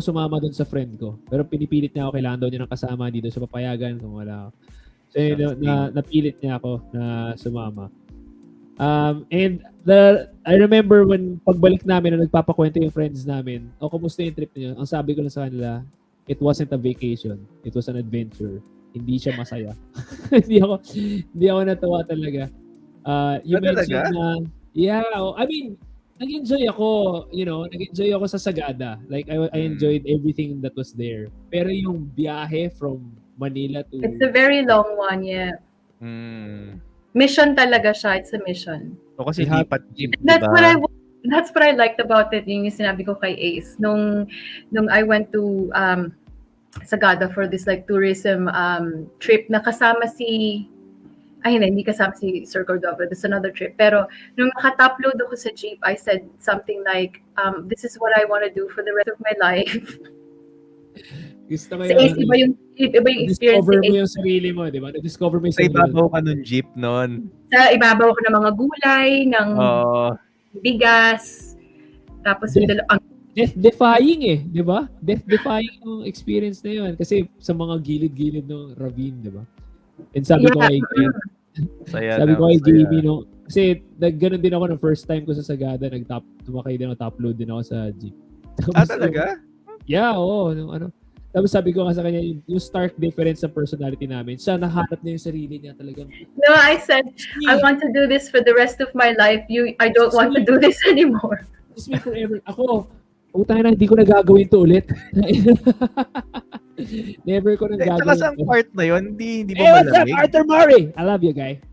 sumama doon sa friend ko. Pero pinipilit niya ako, kailangan daw niya ng kasama dito sa papayagan kung wala ako. So napilit niya ako na sumama. And I remember when pagbalik namin na nagpapakwento yung friends namin, kumusta yung trip niyo? Ang sabi ko lang sa kanila, it wasn't a vacation. It was an adventure. Hindi siya masaya. hindi ako natawa talaga. You mentioned I mean, nag-enjoy ako sa Sagada. Like, I enjoyed everything that was there. Pero yung biyahe from Manila to... It's a very long one, yeah. Mission talaga siya. It's a mission. So, kasi jeep, That's what I liked about it. Yung sinabi ko kay Ace. Nung I went to Sagada for this like tourism trip na kasama hindi kasama si Sir Cordova. There's another trip. Pero nung nakatop load ako sa jeep, I said something like, this is what I want to do for the rest of my life. Gusto ko Iba yung experience. Discover mo yung sarili mo, di ba? Discover mo yung sarili mo. Sa ibabaw ka nung jeep nun. Sa ibabaw ko ng mga gulay, ng bigas. Tapos Death-defying di ba? Death-defying yung experience na yun. Kasi sa mga gilid-gilid ng ravine, di ba? And sabi ko kay Jamie, kasi ganun din ako ng first time ko sa Sagada, tumakay din ako, top load din ako sa jeep. Tapos, talaga? Yeah, oo. Tapos sabi ko nga sa kanya, yung stark difference sa personality namin, siya nahanap niya yung sarili niya talagang. No, I said, I want to do this for the rest of my life. I don't want to do this anymore. Just me forever. Ako, utang na, hindi ko na gagawin to ulit. Never ko na gagawin. Saka sa part na yun, hindi ba malamig? What's up, Arthur Murray? I love you, guy.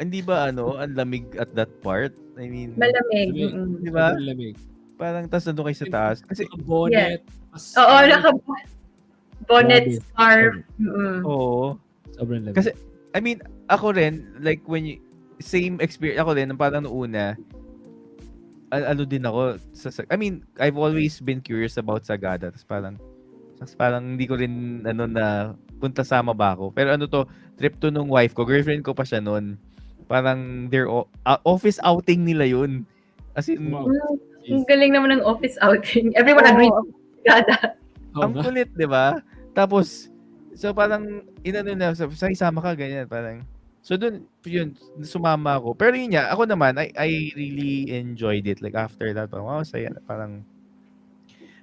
Hindi ba ang lamig at that part? I mean, malamig. Di ba? Malamig. Parang tas nandun kayo sa taas. Kasi, bonnet. Oo, naka-bonnet, scarf. Oo. Sobrang lamig. Kasi, I mean, ako rin, like when same experience, ako rin, parang noong una, din ako, I mean, I've always been curious about Sagada. Tapos parang hindi ko rin, na punta sama ba ako. Pero trip to nung wife ko, girlfriend ko pa siya noon. Parang their office outing nila yun. As in, ang galing naman ng office outing. Everyone agreed. Gada. Ang kulit, di ba? Tapos, so parang, isama ka, ganyan. Parang, so dun, yun, sumama ako. Pero yun ako naman, I really enjoyed it. Like after that, parang, wow, saya. Parang,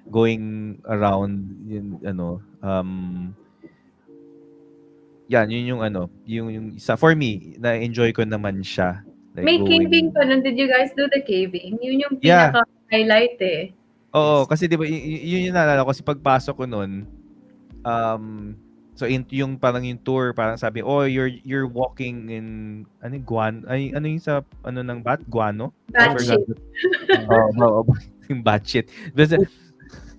going around, yun yung isa, for me, na-enjoy ko naman siya. Like may caving pa nun. Did you guys do the caving? Yun yung pinaka-highlight Oo, kasi di ba, yun yung naalala ko, kasi pagpasok ko nun, so yung parang yung tour, parang sabi, you're walking in, yung sa, ng guano? Batshit. Yung batshit.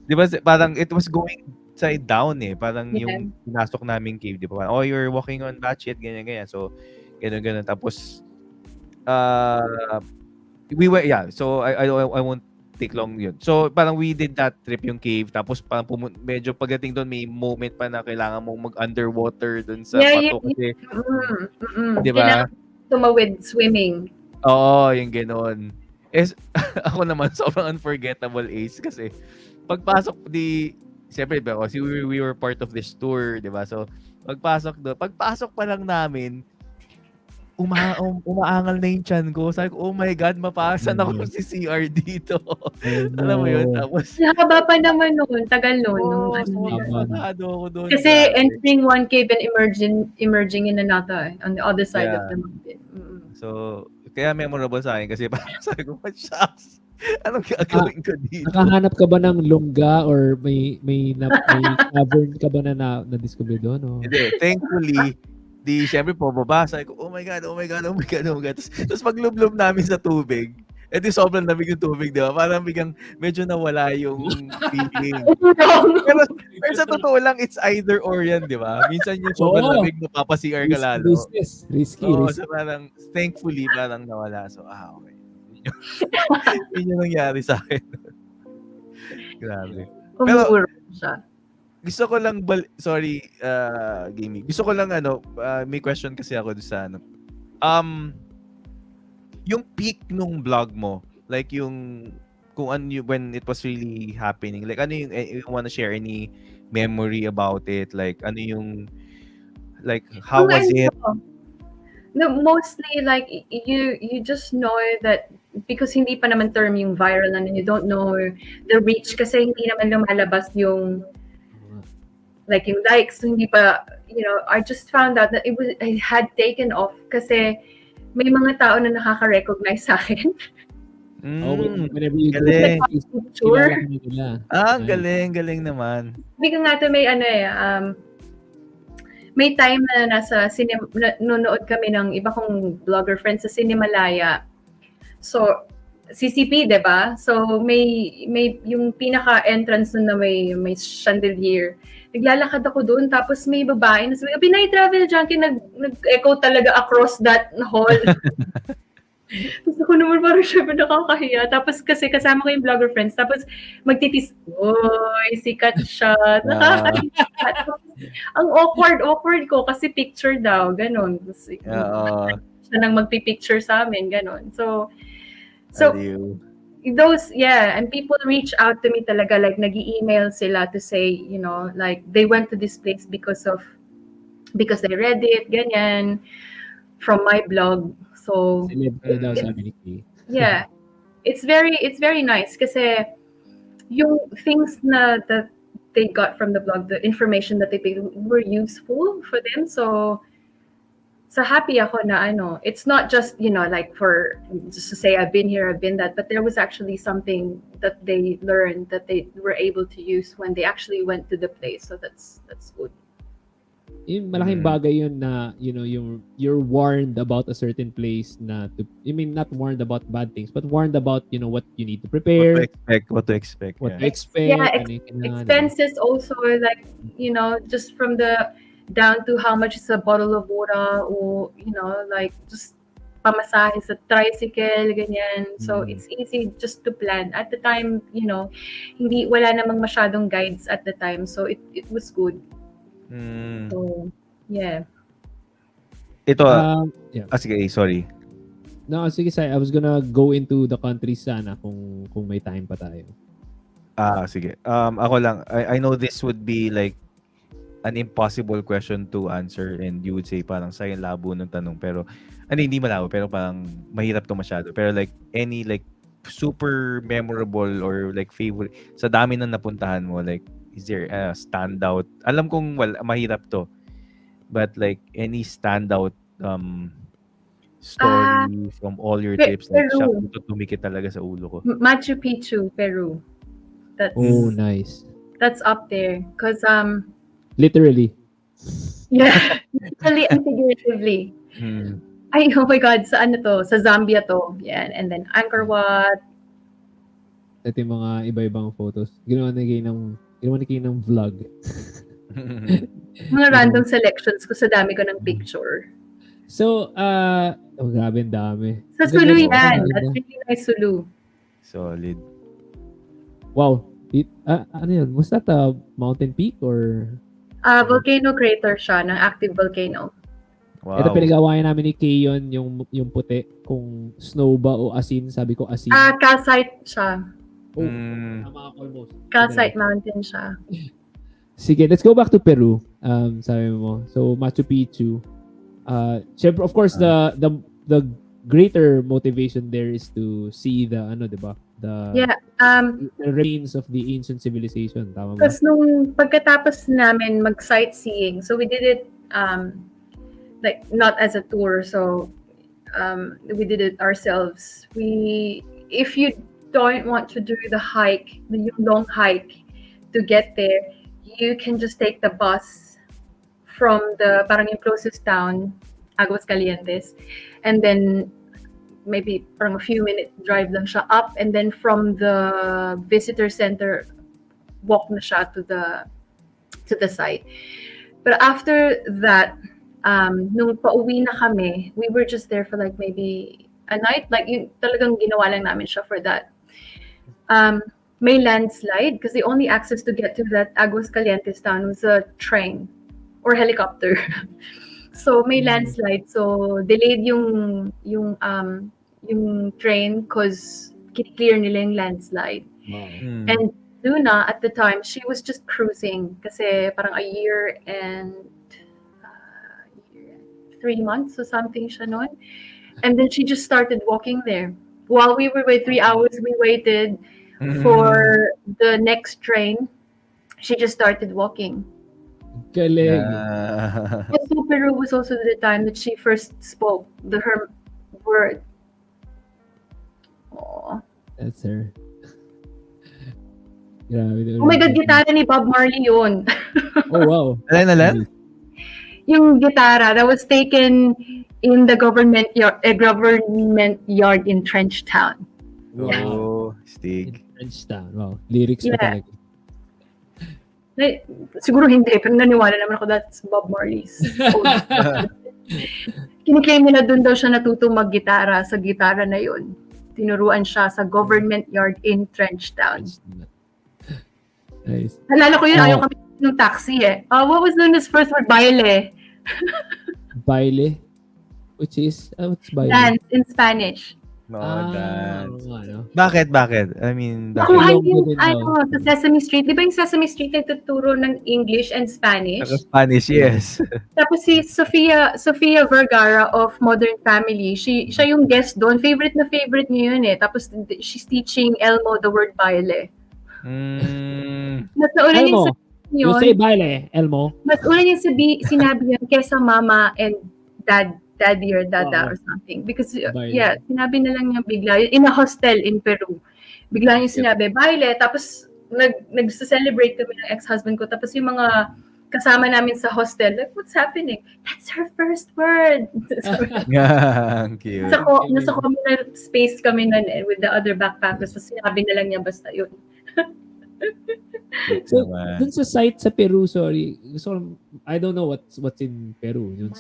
Di ba, parang, it was going side down parang yung pinasok naming cave, di ba? You're walking on batshit, ganyan. So, ganun. Tapos, we went, so I won't take long yun. So, parang we did that trip yung cave. Tapos, parang medyo pagdating doon, may moment pa na kailangan mong mag-underwater doon sa bato. Kasi, di ba? Kailangan tumawid swimming. Oo, yung gano'n. Ako naman, sobrang unforgettable Ace kasi pagpasok siyempre, kasi we were part of this tour, di ba? So, pagpasok pa lang namin, umaangal na yung tiyan ko. Sabi ko, oh my God, mapasan ako si CR dito. Alam mo yun? Tapos, Nakaba pa naman noon, tagal noon. pasado ako doon. Kasi entering one cave and emerging in another on the other side of the mountain. So, kaya memorable sa akin kasi parang sabi ko, shucks, anong gagawin ko dito? Nakahanap ka ba ng lungga or may cavern ka ba na discover doon? O? Hindi, thankfully, siyempre po, babasa ko, oh my God. Tapos paglublob namin sa tubig, sobrang lamig yung tubig, di ba? Parang biglang medyo nawala yung feeling. pero sa totoo lang, it's either or yan, di ba? Minsan yung sobrang lamig, napapa-CR ka lalo. Risky. So parang, thankfully, parang nawala. So, okay. Yun yung nangyari sa akin. Grabe. Pero, siya. gusto ko lang sorry, gaming. Gusto ko lang may question kasi ako doon sa yung peak nung vlog mo, like yung when it was really happening, like ano yung you wanna share any memory about it, like ano yung how was it? No, mostly like you just know that because hindi pa naman term yung viral and you don't know the reach kasi hindi naman lumalabas yung like yung likes, hindi pa, I just found out that it had taken off kasi may mga tao na nakaka-recognize sa akin. Whenever you go Galing. Sure. Galing naman. Sabi ko nga ito, may time na nanonood kami ng iba kong vlogger friends sa Cinemalaya. So, CCP, diba? So, may yung pinaka-entrance nun na may chandelier. Naglalakad ako doon, tapos may babae na sabi, Pinay Travel Junkie, nag-echo talaga across that hall. Tapos ako naman parang syempre nakakahiya. Tapos kasi kasama ko yung vlogger friends, tapos magtitis, oy, sikat siya. Nakakahiya. Ang awkward ko kasi picture daw, ganun. Siya nang magpipicture sa amin, ganun. So those, and people reach out to me talaga, like nag-email sila to say, like they went to this place because they read it, ganyan, from my blog. So it's very nice kasi yung things that they got from the blog, the information that they paid were useful for them. So happy ako na it's not just, like for just to say I've been here, I've been that, but there was actually something that they learned that they were able to use when they actually went to the place. So that's good. Yung malaking bagay yun na, you're warned about a certain place not warned about bad things, but warned about, what you need to prepare. What to expect. Expenses also, like, just from the down to how much is a bottle of water or, like just pamasahe sa tricycle, ganyan. So, it's easy just to plan. At the time, wala namang masyadong guides at the time. So, it was good. So, yeah. Ito, sige, sorry. No, sige, I was gonna go into the countries sana kung may time pa tayo. Sige. Ako lang, I know this would be like an impossible question to answer and you would say parang sayang labo ng tanong, pero hindi malabo, pero parang mahirap to masyado. Pero like any like super memorable or like favorite sa dami ng napuntahan mo, like is there a standout? Alam kong mahirap to, but like any standout story from all your trips, like siya tumikit talaga sa ulo ko. Machu Picchu, Peru. That's nice. That's up there because literally. Yeah, literally and figuratively. Ay, oh my God, sa Sa Zambia to. Yeah, and then Angkor Wat. Ito yung mga iba-ibang photos. Ginawa na kayo ng vlog. Mga random selections ko sa dami ko ng picture. So, grabe ang dami. Sa Sulu yan. That's really nice Sulu. Solid. Wow. Ano yun? Was that a mountain peak or... Volcano crater siya, ng active volcano. Ito Wow. pinag-awayan namin ni Keyon yung puti. Kung snow ba o asin. Sabi ko asin. Calcite siya. Oh, Mm. tama ako almost. Calcite mountain siya. Sige, let's go back to Peru. Sabi mo. So, Machu Picchu. Syempre, of course, the greater motivation there is to see the, diba? Yeah. The remains of the ancient civilization. Tama ba? Tapos nung pagkatapos namin mag-sightseeing, so we did it like not as a tour, so we did it ourselves. If you don't want to do the hike, the long hike to get there, you can just take the bus from the parang yung closest town, Aguascalientes, and then maybe parang a few minute drive lang siya up, and then from the visitor center walk na siya to the site. But after that, nung pauwi na kami, we were just there for like maybe a night, like yung talagang ginawa lang namin siya for that. May landslide because the only access to get to that Aguascalientes town was a train or helicopter. So may landslide, so delayed yung train because clear nila yung landslide. Wow. And Luna at the time, she was just cruising kasi parang a year and 3 months or something siya noon. And then she just started walking there. While we were 3 hours, we waited for the next train. She just started walking. Galing. Also, Peru was also the time that she first spoke her word. Oh. That's her. Grabe. Oh my God, gitara ni Bob Marley yun. Oh, wow. Alin? Yung gitara that was taken in the government yard in Trench Town. Wow. Oh, Stig. French town. Wow. Lyrics pa Yeah. talaga. Siguro hindi, pero naniwala naman ako that's Bob Marley's. Kiniklaim nila doon daw siya natutong mag-gitara sa gitara na yun. Tinuruan siya sa government yard in Trench Town. Nice. Halala ko yun, ayaw kami ng taxi eh. What was known as first word? Baile. Baile? Which is, what's baile? Dance in Spanish. No, ano dance. nga, no? Bakit? I mean, bakit? Nakuha Ilonggo din daw. sa Sesame Street. Di ba yung Sesame Street nagtuturo ng English and Spanish? Spanish, yes. Tapos si Sofia Vergara of Modern Family, siya yung guest doon. Favorite niya yun eh. Tapos she's teaching Elmo the word baile. Mas nauna Elmo, niya you say baile, Elmo. Mas una niya sinabi yun kesa mama and daddy or dada or something. Because, Baile. sinabi na lang niya bigla. In a hostel in Peru. Bigla niya sinabi, baile. Tapos, nag-celebrate kami ng ex-husband ko. Tapos yung mga kasama namin sa hostel, like, what's happening? That's her first word. Cute. Nasa communal space kami nun with the other backpackers. So, sinabi na lang niya basta yun. So, dun sa site sa Peru, sorry. So, I don't know what's in Peru. Dun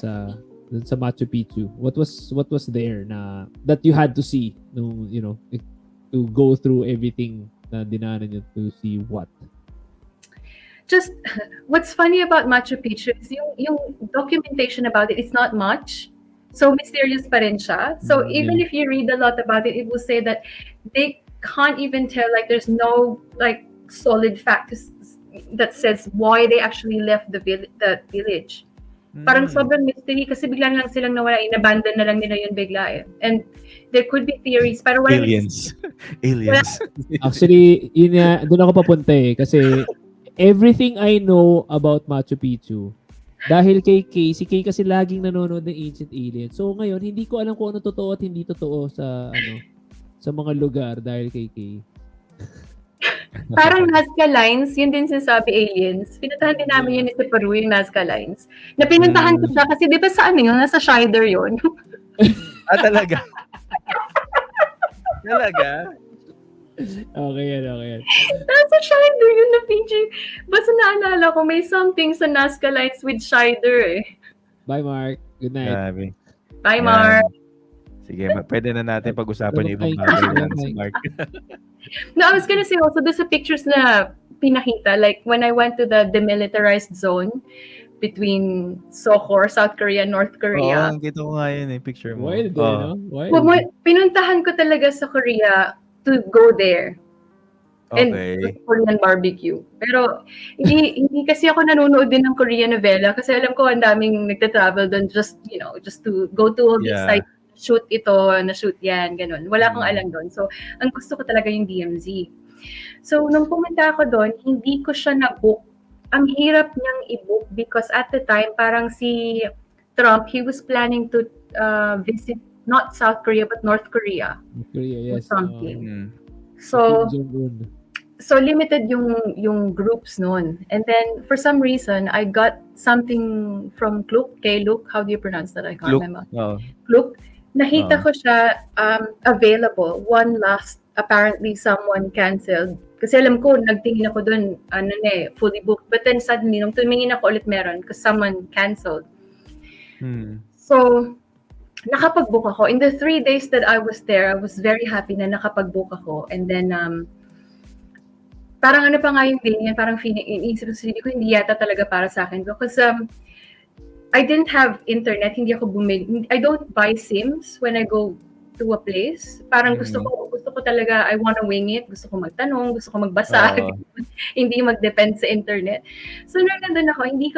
sa Machu Picchu. What was there na that you had to see no, to go through everything na dinanan nyo to see what? Just what's funny about Machu Picchu is yung documentation about it is not much. So mysterious pa rin siya. So even if you read a lot about it, it will say that they can't even tell, like there's no like solid fact that says why they actually left the village. Parang sobrang mystery kasi bigla na lang silang nawala, inabandon na lang nila yun bigla eh. And there could be theories, pero wala Aliens. Actually, doon ako papunta eh. Kasi everything I know about Machu Picchu, dahil kay Kay, si Kay kasi laging nanonood ng Ancient Aliens. So ngayon, hindi ko alam kung ano totoo at hindi totoo sa mga lugar dahil kay Kay. Parang Nazca Lines, yun din sinasabi aliens. Pinuntahan din namin yun sa Peru, yung Nazca Lines. Na pinuntahan ko siya kasi di ba sa ano yun, nasa Shider yun. Talaga? Talaga? Okay yan. Nasa Shider yun na PG. Basta naalala ko, may something sa Nazca Lines with Shider eh. Bye, Mark. Good night. Grabe. Bye, Mark. Sige, pwede na natin pag-usapan yung ibang bagay yan si Mark. No, I was gonna say also, there's sa pictures na pinakita, like when I went to the demilitarized zone between Sohor, South Korea, North Oo, Korea. nakita ko nga yun picture mo. Wild eh, no? Well, Wild. pinuntahan ko talaga sa Korea to go there. And Okay. Korean barbecue. Pero hindi kasi ako nanonood din ng Korean novela kasi alam ko ang daming nagta-travel doon just to go to all these Yeah. sites, shoot ito, na-shoot yan, ganun. Wala akong Mm. alam doon. So, ang gusto ko talaga yung DMZ. So, nung pumunta ako doon, hindi ko siya na-book. Ang hirap niyang i-book because at the time, parang si Trump, he was planning to visit not South Korea but North Korea. Korea, yes. something. Mm. So, Kim Jong-un. so limited yung groups noon. And then, for some reason, I got something from Klook, K-Look. How do you pronounce that? I can't Look. remember. Oh. Klook. Nakita Oo. ko siya available. One last, apparently someone canceled. Kasi alam ko, nagtingin ako dun, fully booked. But then suddenly, nung tumingin ako ulit meron, because someone canceled. Hmm. So, nakapag-book ako. In the 3 days that I was there, I was very happy na nakapag-book ako. And then, parang ano pa nga yung din yan, parang iniisip ko sa sarili ko, hindi yata talaga para sa akin. Because I didn't have internet, hindi ako I don't buy SIMs when I go to a place. Parang gusto ko talaga, I wanna wing it, gusto ko magtanong, gusto ko magbasa, hindi mag-depend sa internet. So, nung nandun ako, hindi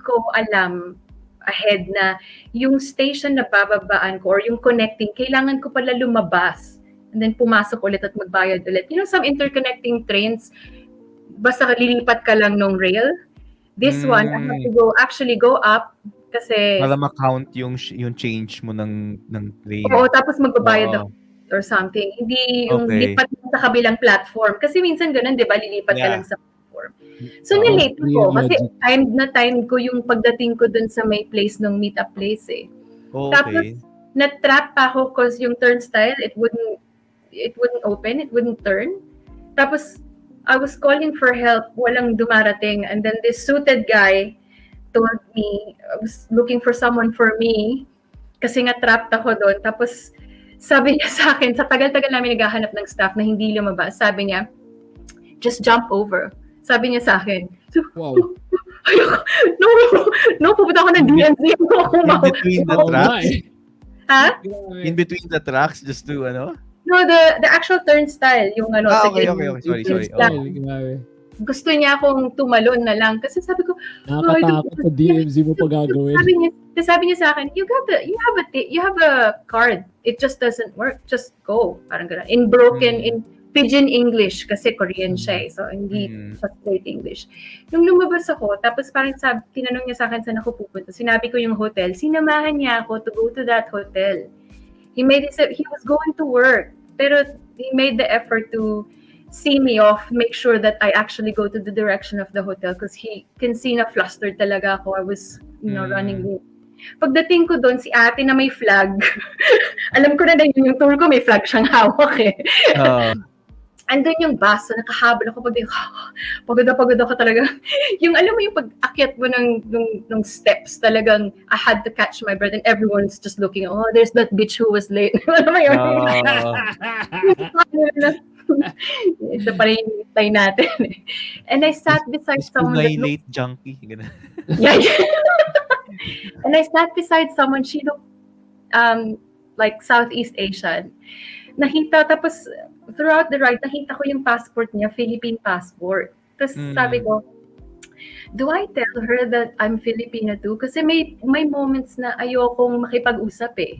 ko alam ahead na yung station na bababaan ko or yung connecting, kailangan ko pala lumabas and then pumasok ulit at magbayad ulit. You know, some interconnecting trains, basta lilipat ka lang nung rail. This one, I have to go up kasi Para ma-count yung change mo ng train. oo, tapos magbabayad ako or something. Hindi yung lipat mo sa kabilang platform. Kasi minsan ganun, di ba? Lilipat ka lang sa platform. So, nilate ko. Kasi time ko yung pagdating ko dun sa may place ng meet-up place eh. Okay. Tapos, na-trap pa ako because yung turnstile, it wouldn't open, it wouldn't turn. Tapos, I was calling for help, walang dumarating. And then this suited guy told me, I was looking for someone for me kasi nga trapped ako doon. Tapos, sabi niya sa akin, sa tagal-tagal namin naghahanap ng staff na hindi lumabas, sabi niya, just jump over. Sabi niya sa akin. So, wow. No, pupunta ako ng DMZ. In between the tracks? Ha? In between the tracks, just to, No, the actual turnstile, yung okay. Sorry. Gusto niya akong tumalon na lang kasi sabi ko, nakakatakot sa DMZ mo pa gagawin. Sabi niya sa akin, you have a card. It just doesn't work. Just go. Parang gano'n. In pidgin English kasi Korean siya eh. So hindi sa straight English. Nung lumabas ako, tapos parang tinanong niya sa akin saan ako pupunta. Sinabi ko yung hotel. Sinamahan niya ako to go to that hotel. He was going to work. Pero he made the effort to see me off, make sure that I actually go to the direction of the hotel because he can see na flustered talaga ako. I was, running late. Pagdating ko doon, si ate na may flag. Alam ko na yung tour ko, may flag siyang hawak eh. Andun yung bus, so nakahabol ako pagod ako talaga. Yung alam mo yung pag-akyat mo ng steps, talagang I had to catch my breath and everyone's just looking, there's that bitch who was late. Alam mo yun? Ito pala yung hintay natin. And I sat beside someone Pinay late junkie. Yeah. And I sat beside someone, she looked like Southeast Asian. Tapos throughout the ride, nakita ko yung passport niya, Philippine passport. Tapos sabi ko, do I tell her that I'm Filipina too? Kasi may moments na ayokong makipag-usap eh.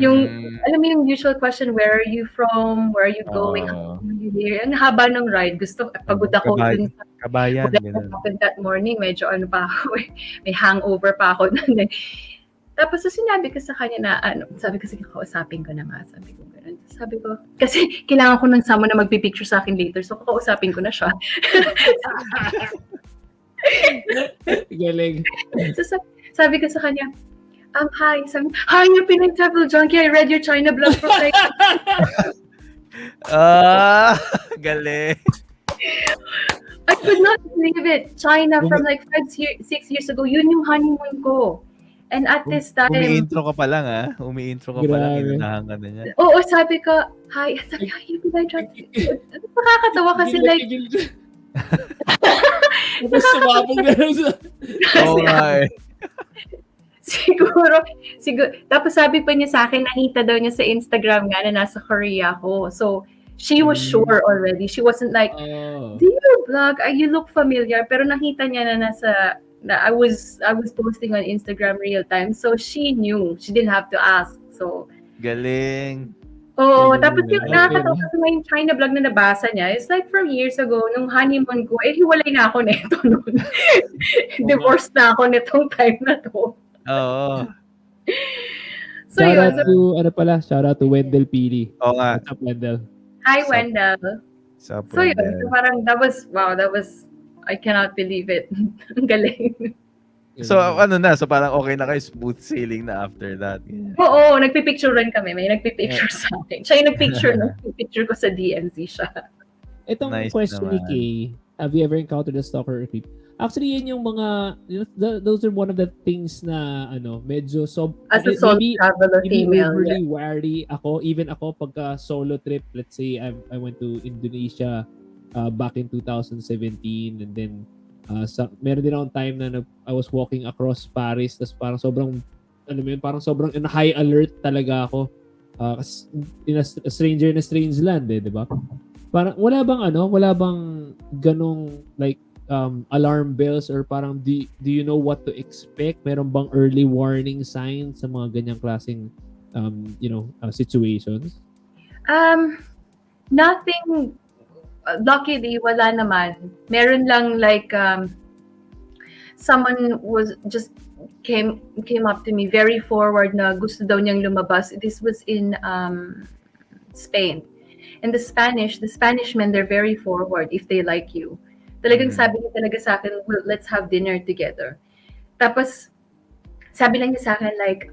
Yung, alam mo yung usual question, where are you from? Where are you going? How are you here? Ang haba ng ride. Pagod ako dun sa kabayan. That morning, medyo pa ako eh. May hangover pa ako dun eh. Tapos sinabi ko sa kanya na, sabi ko, sige, kausapin ko na nga. Sabi ko, ganun. Sabi ko, kasi kailangan ko ng someone na magpipicture sa akin later. So, kakausapin ko na siya. Galing. So, sabi ko sa kanya, hi. Sabi, hi, you're Pinay Travel Junkie. I read your China blog profile. Galing. I could not believe it. China from like 6 years ago. Yun yung honeymoon ko. And at this time, Umi-intro ka pa lang, ha? Umi-intro ka pa lang, Grabe. inunahan ka na niya. oo, sabi ko, hi, Pinay Travel. Nakakatawa kasi like, Tigil ka. Tapos sumabog na lang sa... Oo nga eh. siguro, tapos sabi pa niya sa akin, nakita daw niya sa Instagram nga na nasa Korea ako. So, she was sure already. She wasn't like, Oh. do you vlog? You look familiar. Pero nakita niya na I was posting on Instagram real time. So, she knew. She didn't have to ask. So, Galing. oo. Galing Tapos nila. yung nakakatawa kasi may China vlog na nabasa niya. It's like from years ago, nung honeymoon ko, hiwalay na ako neto noon. Divorced na ako netong time na to. Oo. So, Shout yun. out to, shout out to Wendell Pili. Oo nga. What's up, Wendell? Hi, Sup? Wendell. Sa So, yun. So, parang that was, I cannot believe it. Ang galing. So, ano na? So, parang okay na kayo, smooth sailing na after that. Yeah. Oo, nagpipicture rin kami. May nagpipicture sa akin. Siya yung nagpicture ko sa DMZ siya. Itong Nice question ni naman. Kay, have you ever encountered a stalker or creep? Actually, yun yung mga, those are one of the things na, medyo, As a solo traveler maybe female. overly wary ako. Even ako, pagka solo trip, let's say, I went to Indonesia back in 2017, and then, meron din akong time na I was walking across Paris, tas parang sobrang, parang sobrang in high alert talaga ako. Kasi in a stranger na strange land, di ba? Parang, wala bang ganong, like, alarm bells or parang do you know what to expect? Meron bang early warning signs sa mga ganyang klaseng situations? Nothing, luckily, wala naman. Meron lang like, someone was just came up to me very forward na gusto daw niyang lumabas. This was in Spain. And the Spanish men, they're very forward if they like you. Talagang sabi niya talaga sa akin, well, let's have dinner together. Tapos, sabi lang niya sa akin like,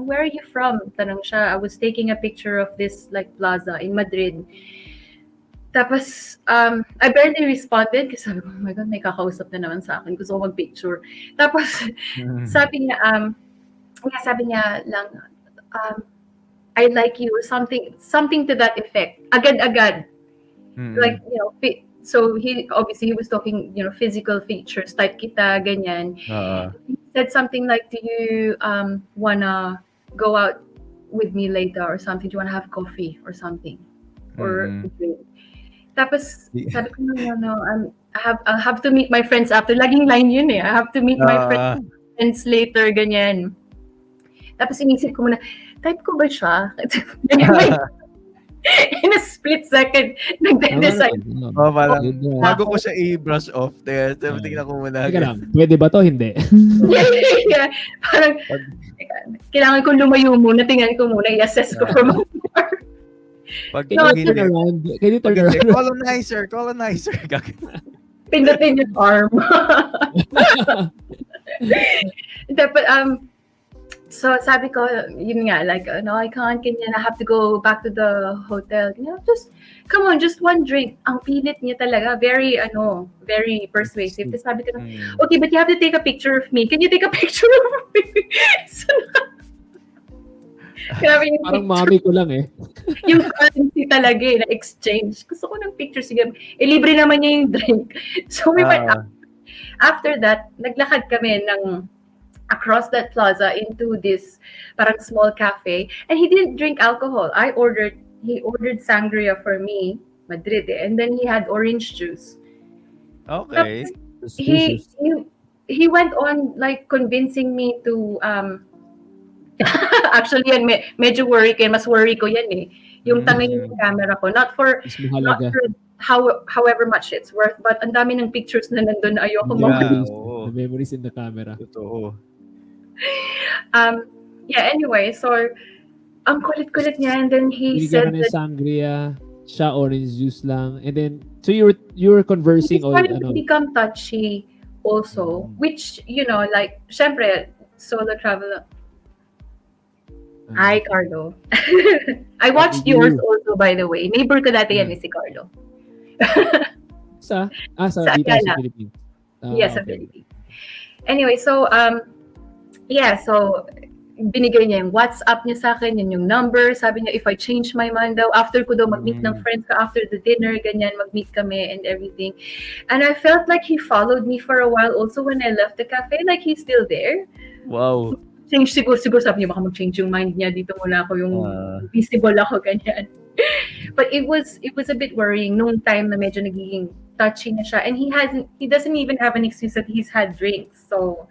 where are you from? Tanong siya. I was taking a picture of this like plaza in Madrid. Tapos, I barely responded kasi sabi ko, oh my God, may kakausap na naman sa akin. Gusto ko mag-picture. Tapos, sabi niya lang, I like you, something to that effect. Agad-agad. Like, so he was talking, physical features, type kita, ganyan. He said something like, do you wanna go out with me later or something? Do you wanna have coffee or something? Or drink? Tapos, sabi ko, no, I have to meet my friends after. Laging line yun eh. I have to meet my friends later, ganyan. Tapos inisip ko muna, type ko ba siya? In a split second, nagde-decide. Parang, bago ko siya i-brush off, tingnan ko muna. Teka lang, pwede ba to? Hindi. Yeah, parang, kailangan ko lumayo muna, tingnan ko muna, i-assess ko from afar. Pag Can you turn around? Colonizer. Pindutin yung arm. But, so sabi ko, yun nga, like, no, I can't, ganyan, I have to go back to the hotel. Just, come on, just one drink. Ang pilit niya talaga, very persuasive. Tapos sabi ko, okay, but you have to take a picture of me. Can you take a picture of me? So, parang mami ko lang eh. Yung currency talaga eh, na exchange. Gusto ko ng picture, sige. Libre naman niya yung drink. So we went up. After that, naglakad kami ng across that plaza into this parang small cafe, and he didn't drink alcohol. He ordered sangria for me, Madrid, and then he had orange juice. Okay. He went on like convincing me to actually yan, medyo worry ko, mas worry ko yan eh. Yung tangin yung camera ko, not for however much it's worth, but ang dami ng pictures na nandun na ayoko The memories in the camera. Totoo. Anyway, so ang kulit-kulit niya, and then he said that sangria, siya orange juice lang, and then so you were conversing he started to become touchy also, which like syempre solo travel. Hi, Carlo. I watched yours also, by the way. Neighbor ko dati yan si Carlo. sa dito sa Philippines. Yes, sa Philippines. Anyway, so so binigay niya yung WhatsApp niya sa akin, yun yung number. Sabi niya, if I change my mind daw, after ko daw mag-meet ng friends ko, after the dinner, ganyan, mag-meet kami and everything. And I felt like he followed me for a while also when I left the cafe, like he's still there. Wow. Change siguro sabi niya, baka mag-change yung mind niya, dito muna ako yung visible ako, ganyan. But it was a bit worrying nung time na medyo nagiging touchy na siya. And he doesn't even have an excuse that he's had drinks. So,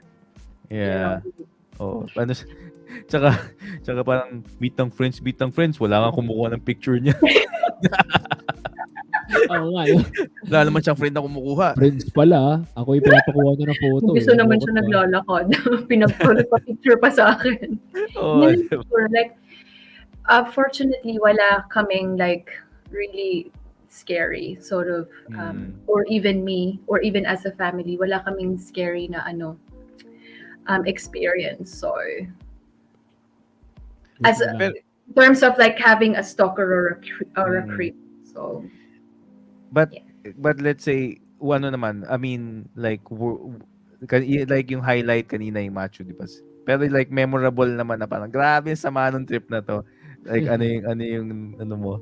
yeah. Ano, tsaka parang meet ng friends, wala kang kumukuha ng picture niya. Oo nga. Yun. Wala naman siyang friend na kumukuha. Friends pala. Ako yung pinapakuha niya ng photo. Gusto naman siya naglalakad. Pinagpa-picture pa sa akin. Like, fortunately, wala kaming like really scary sort of, or even me, or even as a family, wala kaming scary na experience. So, in terms of like having a stalker or a creep. So, but let's say naman, I mean like yung highlight kanina yung macho, di ba? Pero like memorable naman na parang grabe sama nung trip na to. Like ano yung mo?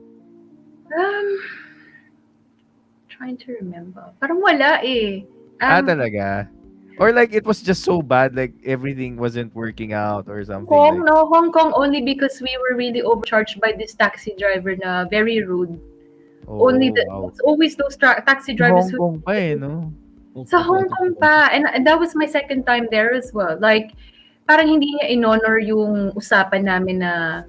Trying to remember. Parang wala eh. Talaga? Or like it was just so bad, like everything wasn't working out or something. Hong Kong only because we were really overcharged by this taxi driver na very rude. It's always those taxi drivers Hong Kong pa no? Sa Hong Kong pa. And that was my second time there as well. Like, parang hindi niya in-honor yung usapan namin na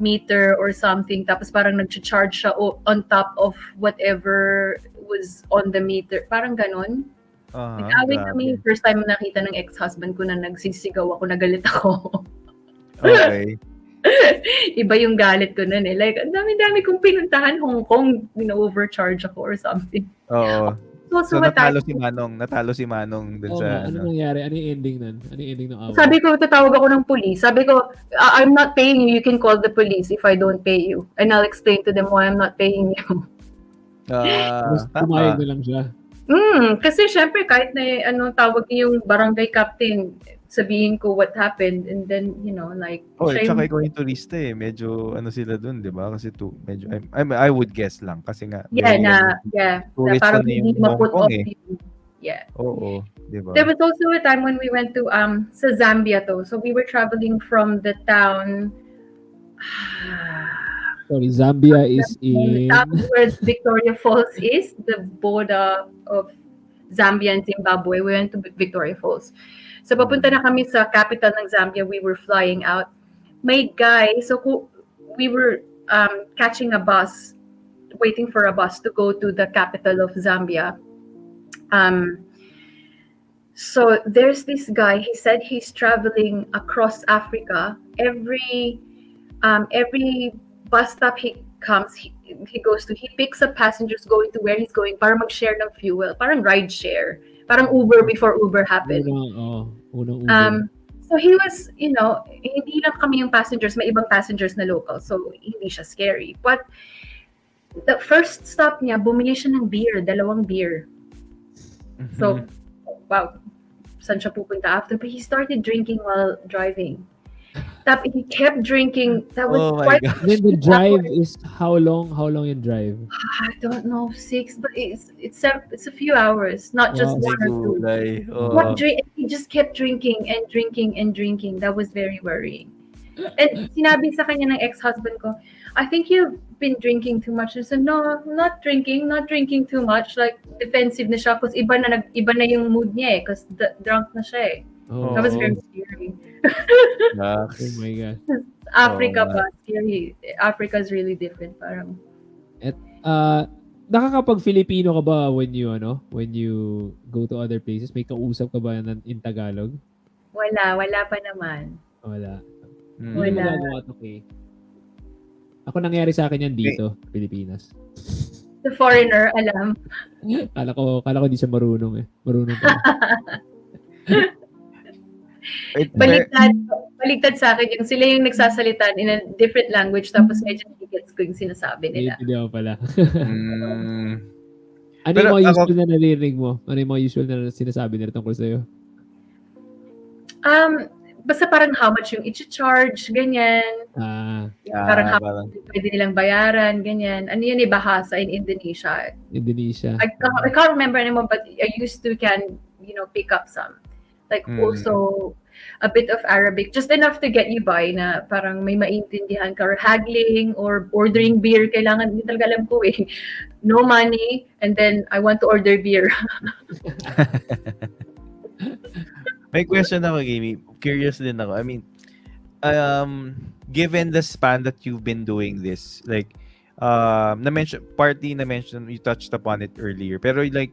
meter or something. Tapos parang nag-charge siya on top of whatever was on the meter. Parang ganon. Nag-away kami. First time nakita ng ex-husband ko na nagsisigaw ako, nagalit ako. Okay. Iba yung galit ko nun eh. Like, ang dami-dami kong pinuntahan Hong Kong, overcharge ako or something. Oo. So natalo si Manong dun sa ano nangyari? Ano yung ending nun? Ano yung ending ng away? Sabi ko, tatawag ako ng police. Sabi ko, I'm not paying you. You can call the police if I don't pay you. And I'll explain to them why I'm not paying you. Pumayag na lang siya. Kasi syempre kahit na tawag niyo yung barangay captain, sabihin ko what happened and then like tsaka ikaw yung turista medyo sila dun, 'di ba? Kasi medyo I would guess lang kasi nga parang hindi ma-put off you. Yeah. Oo, 'di ba? There was also a time when we went to sa Zambia so we were traveling from the town Sorry, Zambia is in... where Victoria Falls is, the border of Zambia and Zimbabwe. We went to Victoria Falls. So, papunta na kami sa capital ng Zambia. We were flying out. May guy, so we were catching a bus, waiting for a bus to go to the capital of Zambia. So, there's this guy. He said he's traveling across Africa. Every bus stop he comes, he goes to, he picks up passengers going to where he's going para mag-share ng fuel, parang ride share, parang Uber before Uber happened. Uber. So he was, hindi lang kami yung passengers, may ibang passengers na local, so hindi siya scary. But the first stop niya, bumili siya ng beer, 2 beer. So, wow, saan siya pupunta after? But he started drinking while driving. He kept drinking. That was quite. Then the drive is how long? How long you drive? I don't know, 6, but it's a few hours, not just 1 or 2. He just kept drinking and drinking and drinking. That was very worrying. And sinabi sa kanya ng ex-husband ko, I think you've been drinking too much. I said, no, not drinking too much. Like defensive na siya, because iba na yung mood niya because drunk na siya That was very scary. Oh my God. Africa pa, scary. Africa is really different parang. Nakakapag-Filipino ka ba when you go to other places? May kausap ka ba in Tagalog? Wala pa naman. Wala. Wala. Ako nangyari sa akin yan dito, Pilipinas. The foreigner, alam. Kala ko di siya marunong Marunong pa. Baligtad sa akin yung sila yung nagsasalita in a different language tapos medyo gets ko yung sinasabi nila. Hindi ako pala. Ano yung mga usual na naririnig mo? Ano yung mga usual na sinasabi nila tungkol sa'yo? Basta parang how much yung i-charge, ganyan. Parang how Parang much yung pwede nilang bayaran, ganyan. Ano yun, bahasa in Indonesia. Indonesia. I can't remember anymore, but I used to pick up some. Like also a bit of Arabic, just enough to get you by na parang may maintindihan ka or haggling or ordering beer. Kailangan, hindi talaga alam ko eh. No money, and then I want to order beer. may question ako, Gamey. Curious din ako. I mean, given the span that you've been doing this, like, na-mention, you touched upon it earlier, pero like,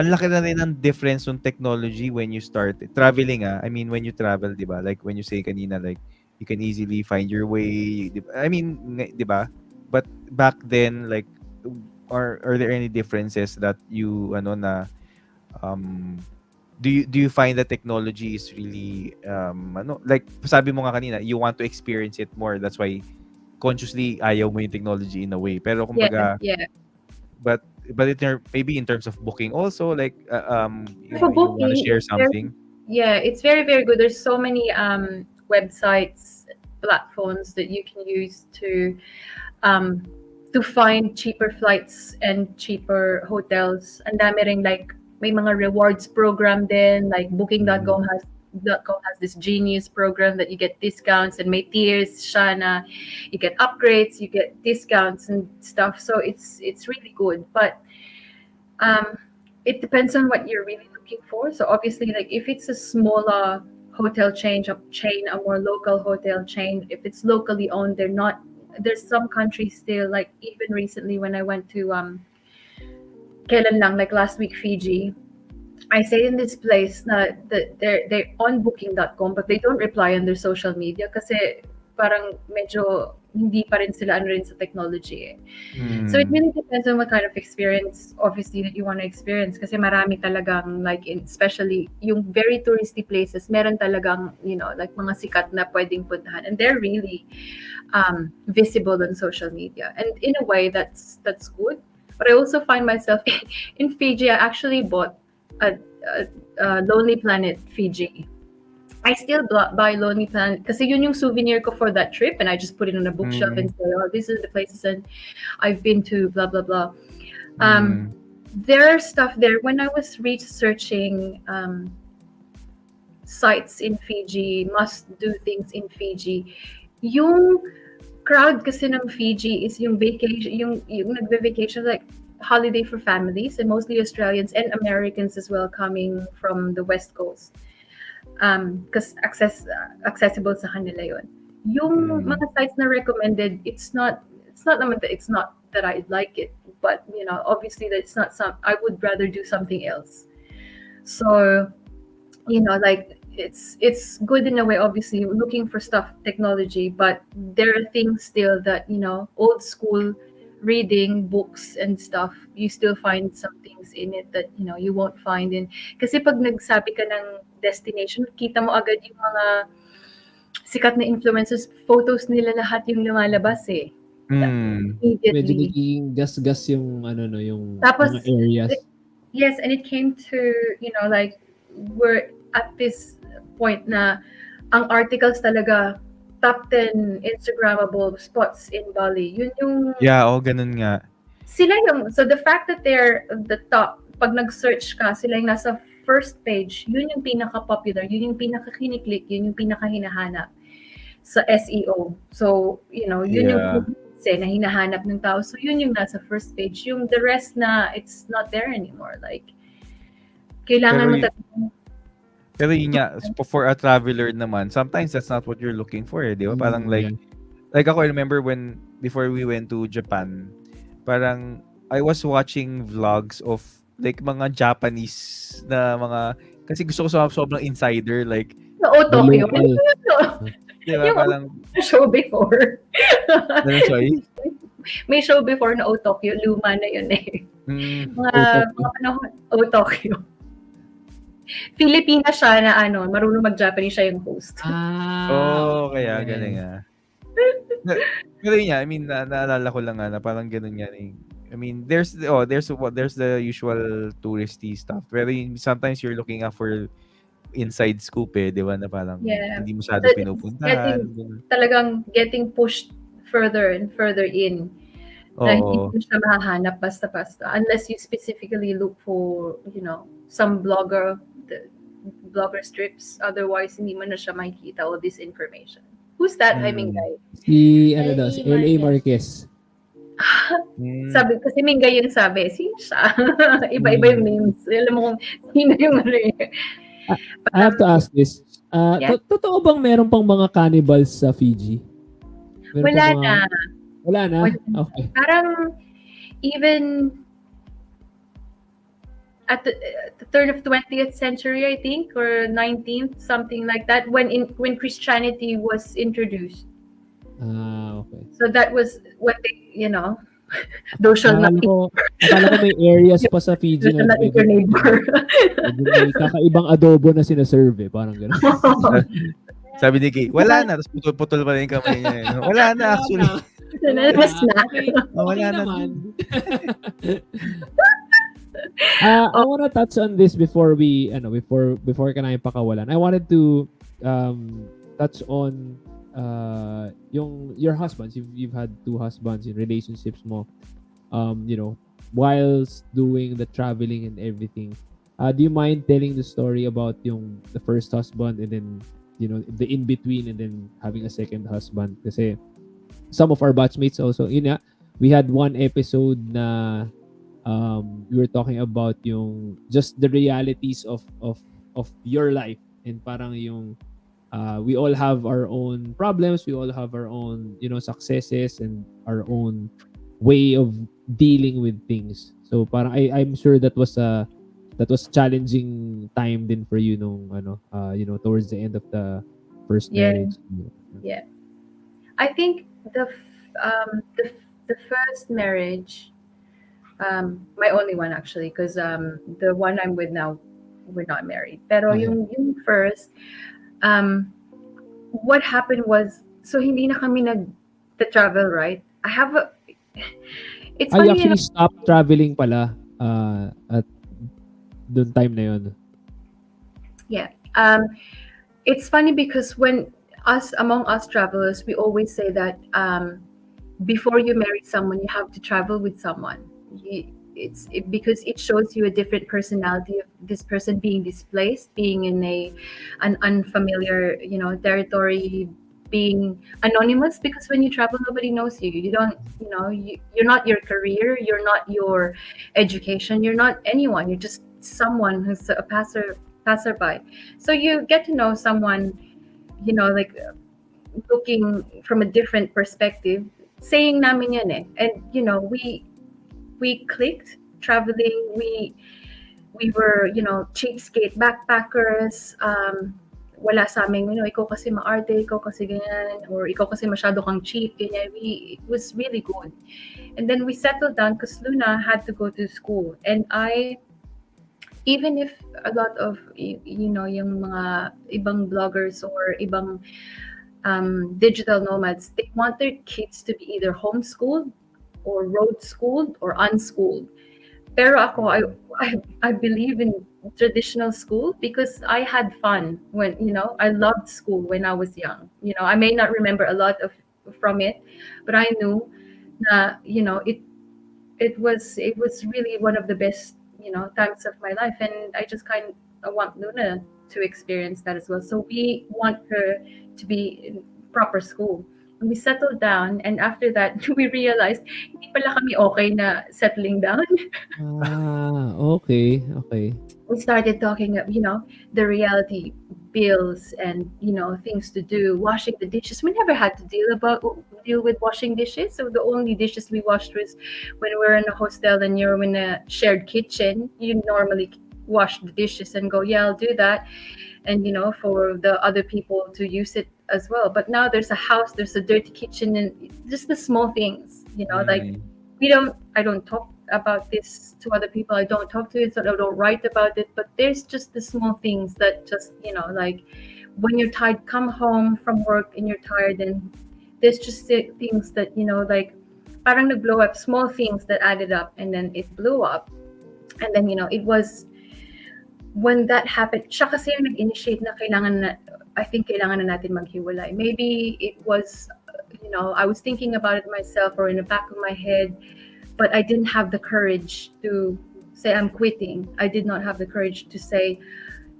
ang laki na rin ng difference ng technology when you start traveling. I mean, when you travel, di ba? Like, when you say kanina, like, you can easily find your way. I mean, di ba? But back then, like, are there any differences that you, do you find that technology is really, like, sabi mo nga kanina, you want to experience it more. That's why, consciously, ayaw mo yung technology in a way. Pero, kumbaga, Yeah. but maybe in terms of booking also, like For you want to booking, share something. it's very, very good. There's so many websites, platforms that you can use to find cheaper flights and cheaper hotels. And dami ring like may mga rewards program din, like booking.com has this genius program that you get discounts and may tiers siya na you get upgrades, you get discounts and stuff. So it's really good. But it depends on what you're really looking for. So obviously, like if it's a smaller hotel chain, a more local hotel chain, if it's locally owned, there's some countries still, like even recently when I went to kailan lang, like last week, Fiji. I stayed in this place na they're on booking.com but they don't reply on their social media kasi parang medyo hindi pa rin sila rin sa technology eh. So it really depends on what kind of experience obviously that you want to experience kasi marami talagang like especially yung very touristy places meron talagang like mga sikat na pwedeng puntahan and they're really visible on social media and in a way that's good. But I also find myself in Fiji. I actually bought a Lonely Planet Fiji. I still buy Lonely Planet kasi yun yung souvenir ko for that trip and I just put it on a bookshelf and say, oh, these are the places and I've been to blah, blah, blah. There are stuff there. When I was researching sites in Fiji, must-do things in Fiji, yung crowd kasi ng Fiji is yung vacation, yung nagbe-vacation like holiday for families and mostly Australians and Americans as well coming from the West Coast. Because accessible sa kanila yun. Yung mga sites na recommended, it's not that I like it, but obviously that it's not I would rather do something else. So, like it's good in a way, obviously looking for stuff, technology, but there are things still that, old school reading books and stuff, you still find some things in it that you won't find in kasi pag nagsabi ka ng destination, kita mo agad yung mga sikat na influencers, photos nila lahat yung lumalabas eh. Medyo naging gas-gas yung yung tapos, mga areas. Yes, and it came to like we're at this point na ang articles talaga top 10 Instagrammable spots in Bali. Yun yung... Yeah, ganun nga. Sila yung... So the fact that they're the top, pag nag-search ka, sila yung nasa first page, yun yung pinaka-popular, yun yung pinaka-kiniklik, yun yung pinaka-hinahanap sa SEO. So, yun yung na hinahanap ng tao. So yun yung nasa first page. Yung the rest na, it's not there anymore. Like, kailangan mo pero yun nga, for a traveler naman, sometimes that's not what you're looking for, di ba? Parang like ako, I remember before we went to Japan, parang I was watching vlogs of like mga Japanese na mga, kasi gusto ko sobrang insider, like, Tokyo. Di ba? Parang, show before. Sorry? May show before na Tokyo, luma na yun eh. Mga panahon, Tokyo. Filipina siya na marunong mag-Japanese siya yung host. Kaya galing Pero yun I mean, naalala ko lang na parang ganun yan eh. I mean, there's the usual touristy stuff. Pero sometimes you're looking out for inside scoop eh, di ba? Na parang Yeah. hindi masyado That it's pinupuntahan. ganun. talagang getting pushed further and further in. Na hindi Oo. mo siya mahahanap basta-basta unless you specifically look for, some blogger strips. Otherwise, hindi mo na siya makikita all this information. Who's that? I mean, Mm. guy. Si L.A. si L.A. Marquez. Mm. Sabi, kasi Mingga yung sabi, sino siya? Iba-iba yung names. Alam mo kung sino yung ano eh. I have to ask this. Yeah. Totoo bang meron pang mga cannibals sa Fiji? Meron Wala pang na. Wala na? Wala. Okay. Parang even at the turn of 20th century, I think, or 19th, something like that, when Christianity was introduced. Okay. So that was what they, those shall not Akala ko may areas pa sa Fiji those shall na not eat your neighbor. medyo may kakaibang adobo na sinaserve parang gano'n. Sabi ni Kay, wala na. Tapos putol-putol pa rin yung kamay niya. Eh. Wala na actually. Mas snack. Okay, Wala na. naman. I want to touch on this before we before ka namin pakawalan. I wanted to touch on your husbands. You've had two husbands in relationships mo. Whilst doing the traveling and everything. Do you mind telling the story about the first husband and then the in between and then having a second husband? Kasi some of our batchmates also, we had one episode na we were talking about just the realities of your life and parang we all have our own problems, we all have our own successes and our own way of dealing with things. So parang I'm sure that was challenging time din for you towards the end of the first marriage. Yeah. I think the first marriage, my only one actually, because the one I'm with now, we're not married. Pero yung first, what happened was, so hindi na kami nag-travel, right? It's I funny actually stopped traveling pala at dun time na yun. Yeah. It's funny because among us travelers, we always say that before you marry someone, you have to travel with someone. Because it shows you a different personality of this person being displaced, being in an unfamiliar, territory, being anonymous. Because when you travel, nobody knows you. You don't, you're not your career, you're not your education, you're not anyone. You're just someone who's a passerby. So you get to know someone, like looking from a different perspective. Saying namin yan eh. And we clicked traveling. We were, cheapskate backpackers. Wala sa amin, ikaw kasi maarte, ikaw kasi ganyan, or ikaw kasi masyado kang cheap, ganyan. It was really good. And then we settled down because Luna had to go to school. And even if a lot of, yung mga ibang bloggers or ibang digital nomads, they want their kids to be either homeschooled or road schooled or unschooled. Pero ako, I believe in traditional school because I had fun when, I loved school when I was young. I may not remember a lot from it, but I knew na, it was really one of the best, times of my life. And I just kind of want Luna to experience that as well. So we want her to be in proper school. And we settled down, and after that, we realized hindi pala kami okay na settling down. Okay. We started talking of, the reality, bills, and things to do, washing the dishes. We never had to deal with washing dishes. So the only dishes we washed was when we were in a hostel and you're in a shared kitchen. You normally wash the dishes and go, yeah, I'll do that. And for the other people to use it as well. But now there's a house, there's a dirty kitchen, and just the small things, like I don't talk about this to other people. I don't talk to it, so I don't write about it. But there's just the small things that just, like when you're tired, come home from work and you're tired, and there's just things that, like parang nag-blow up, small things that added up, and then it blew up. And then, it was when that happened, siya kasi yung nag-initiate na I think kailangan na natin maghiwalay. Maybe it was, I was thinking about it myself or in the back of my head, but I didn't have the courage to say I'm quitting. I did not have the courage to say,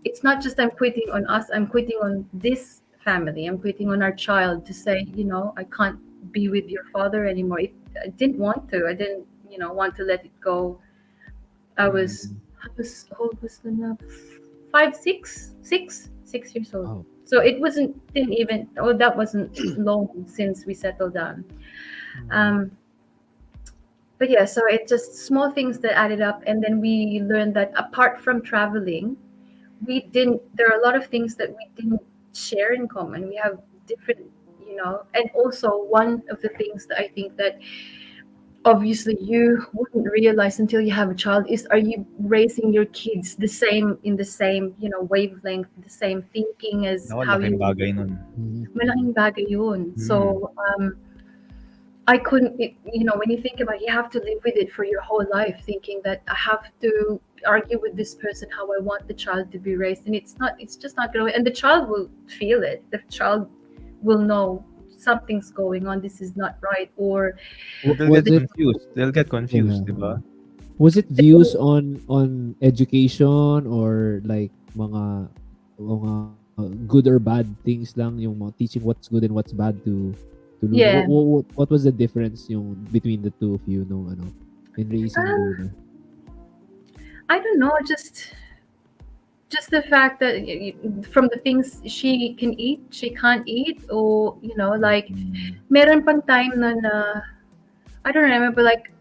it's not just I'm quitting on us, I'm quitting on this family, I'm quitting on our child, to say, I can't be with your father anymore. I didn't want to. I didn't, want to let it go. I was, how old was Luna? 6 years old. Wow. So it didn't even, that wasn't long since we settled down. But yeah, so it just small things that added up. And then we learned that apart from traveling, there are a lot of things that we didn't share in common. We have different, and also one of the things that I think that obviously you wouldn't realize until you have a child is, are you raising your kids in the same wavelength, the same thinking as Ako, how laking you bagay nun. malaking bagay yun. So I couldn't, when you think about it, you have to live with it for your whole life, thinking that I have to argue with this person how I want the child to be raised, and it's just not going to, and the child will feel it. The child will know something's going on, this is not right, or They'll get confused, Yeah. diba? Was it views on education or like mga good or bad things lang, yung mga teaching what's good and what's bad to Luna? Yeah. What was the difference yung between the two of you in raising Luna? I don't know, just the fact that from the things she can eat, she can't eat, or like meron pang time na I don't remember, like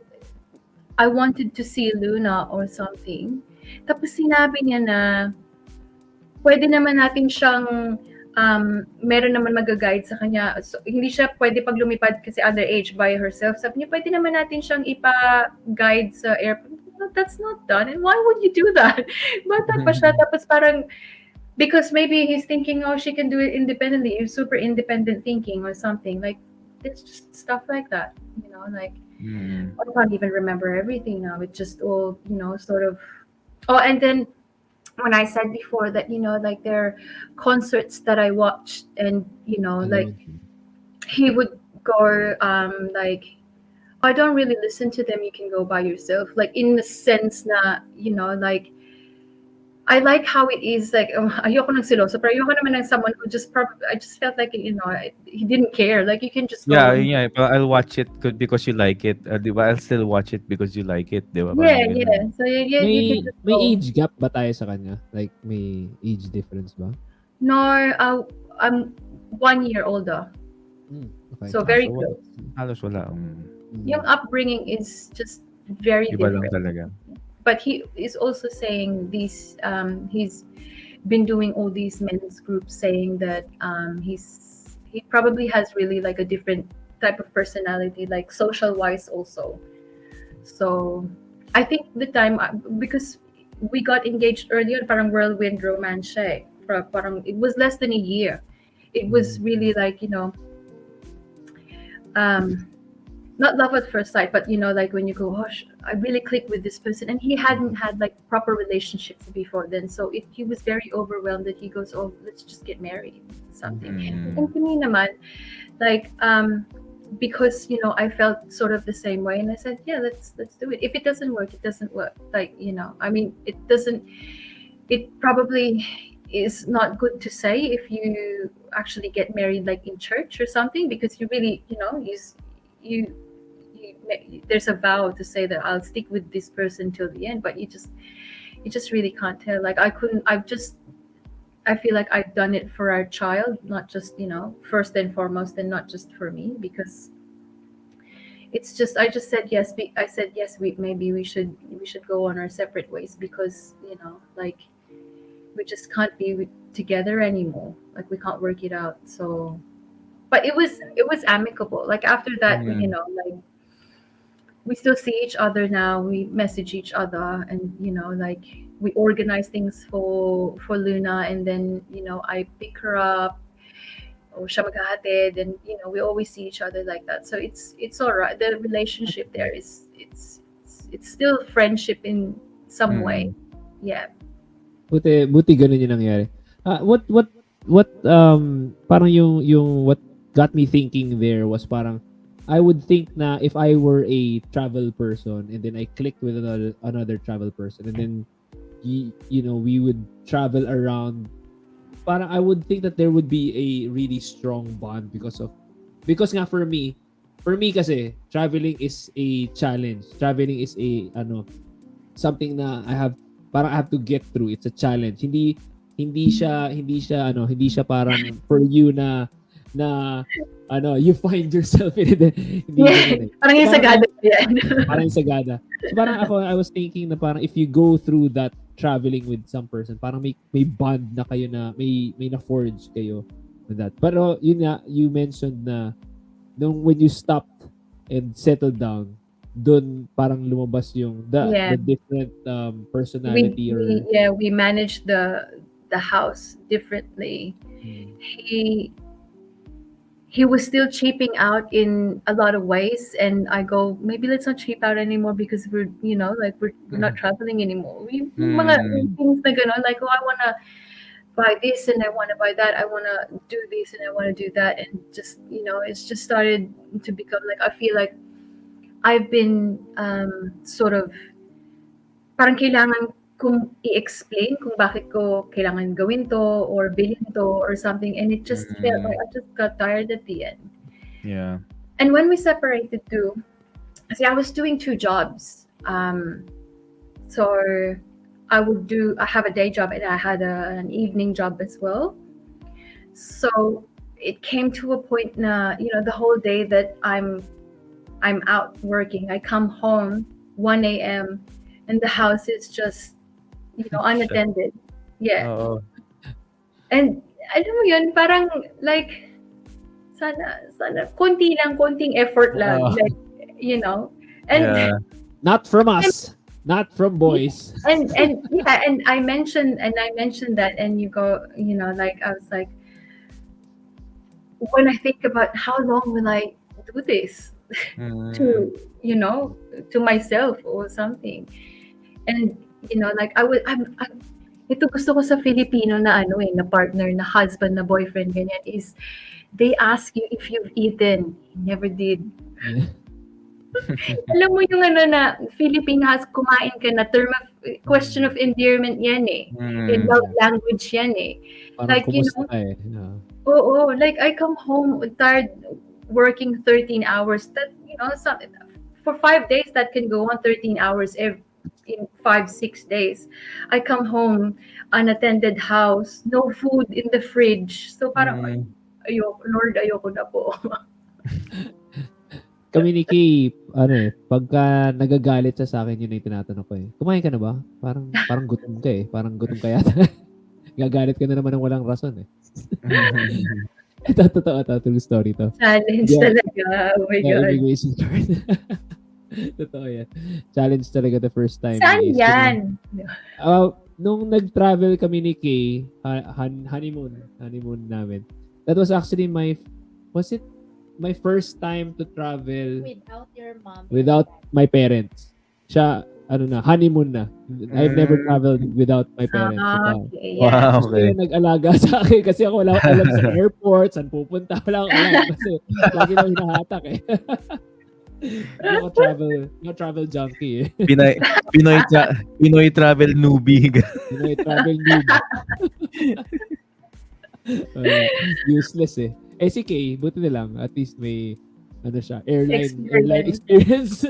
I wanted to see Luna or something. Tapos sinabi niya na pwede naman natin siyang meron naman mag-guide sa kanya. So, hindi siya pwede pag lumipad kasi underage by herself. Sabi niya, pwede naman natin siyang ipa-guide sa airport. No, that's not done. And why would you do that? Bata pa siya. Tapos parang, because maybe he's thinking, oh, she can do it independently. You're super independent thinking or something. Like, it's just stuff like that. Like, I can't even remember everything now. It's just all, sort of. Oh, and then when I said before that, like there are concerts that I watched, and like he would go, like, I don't really listen to them. You can go by yourself. Like in the sense na, like I like how it is. Like ayoko ng siloso, pero ayoko naman ng someone who just probably. I just felt like he didn't care. Like you can just go. Yeah. But I'll watch it because you like it. Diba? I'll still watch it because you like it, diba? Yeah, Parang ganun. yeah. So you can just May go. age gap ba tayo sa kanya? Like may age difference ba? Nor I'm 1 year older, Okay. so very So, close. halos wala. Yung upbringing is just very Iba lang different. talaga. But he is also saying these. He's been doing all these men's groups, saying that he probably has really like a different type of personality, like social wise also. So I think the time because we got engaged earlier, parang whirlwind romance siya. Parang it was less than a year. It was really like not love at first sight, but like when you go, oh, I really click with this person, and he hadn't had like proper relationships before then, so he was very overwhelmed that he goes, oh, let's just get married, something. And to me naman, like because I felt sort of the same way, and I said, yeah, let's do it. If it doesn't work, it doesn't work. Like I mean, it probably is not good to say if you actually get married like in church or something, because you really you there's a vow to say that I'll stick with this person till the end, but you just really can't tell. Like I feel like I've done it for our child, not just first and foremost, and not just for me, because it's just I just said yes. I said yes. Maybe we should go on our separate ways, because like we just can't be together anymore. Like we can't work it out. So, but it was amicable. Like after that, like we still see each other now. We message each other, and like we organize things for Luna, and then I pick her up, or siya maghahatid, and we always see each other like that. So it's all right. The relationship there is it's still friendship in some way. Yeah. Buti ganun yung nangyari. Parang yung what got me thinking there was parang, I would think na if I were a travel person and then I clicked with another travel person and then we would travel around, parang I would think that there would be a really strong bond because nga for me kasi traveling is a challenge. Traveling is something na I have to get through. It's a challenge. Hindi siya parang for you na you find yourself in it. Hindi ganun eh. Parang yung sagada yan. Parang yung sagada. So parang I was thinking na parang if you go through that traveling with some person, parang may bond na kayo na may na-forge kayo with that. Pero yun nga, you mentioned na when you stopped and settled down, doon parang lumabas yung the different personality we managed the house differently. He was still cheaping out in a lot of ways, and I go, maybe let's not cheap out anymore because we're not traveling anymore. Mga things na gano'n, like, I want to buy this and I want to buy that. I want to do this and I want to do that, and just it's just started to become like, I feel like I've been sort of parang kailangan kung i-explain kung bakit ko kailangan gawin to or bilhin to or something, and it just felt like I just got tired at the end. Yeah. And when we separated too, see, I was doing 2 jobs. So I have a day job and I had an evening job as well. So it came to a point na, the whole day that I'm out working, I come home 1 a.m. and the house is just unattended. Yeah. Oo. And alam mo yun, parang like sana konting effort lang, like, and Yeah. not from us, not from boys. and yeah, and I mentioned that, and you go, like, I was like, when I think about how long will I do this to myself or something, and like I'm ito gusto ko sa Filipino na na partner, na husband, na boyfriend, ganyan, is they ask you if you've eaten. You never did. Alam mo yung na Philippine has kumain ka na, question of endearment yan eh. In love language yan eh. Parang like, kumusta eh. Oo, like I come home tired working 13 hours. That, for 5 days that can go on 13 hours in 5-6 days. I come home, unattended house, no food in the fridge. So parang, ayoko na po. Kami ni Kay, pagka nagagalit siya sa akin, yun yung tinatanong ko eh. Kumain ka na ba? Parang gutom ka eh. Parang gutom ka yata. Gagalit ka na naman ng walang rason eh. Ito, totoo, true story to. Challenge talaga. Oh my God. Immigration card. Totoo yan. Challenge talaga the first time. Saan yan? Nung nag-travel kami ni Kay, honeymoon namin. That was actually was it my first time to travel Without your mom. without my parents. Siya, honeymoon na. I've never traveled without my parents. Okay, yeah. Wow, Gusto okay. yung nag-alaga sa akin kasi ako wala akong alam sa airport, saan pupunta, wala akong alam kasi lagi na hinahatak eh. Hindi ako travel junkie eh. Pinoy travel newbie. Pinoy travel newbie. Useless eh. Si Kay, buti na lang. At least may, siya, airline experience.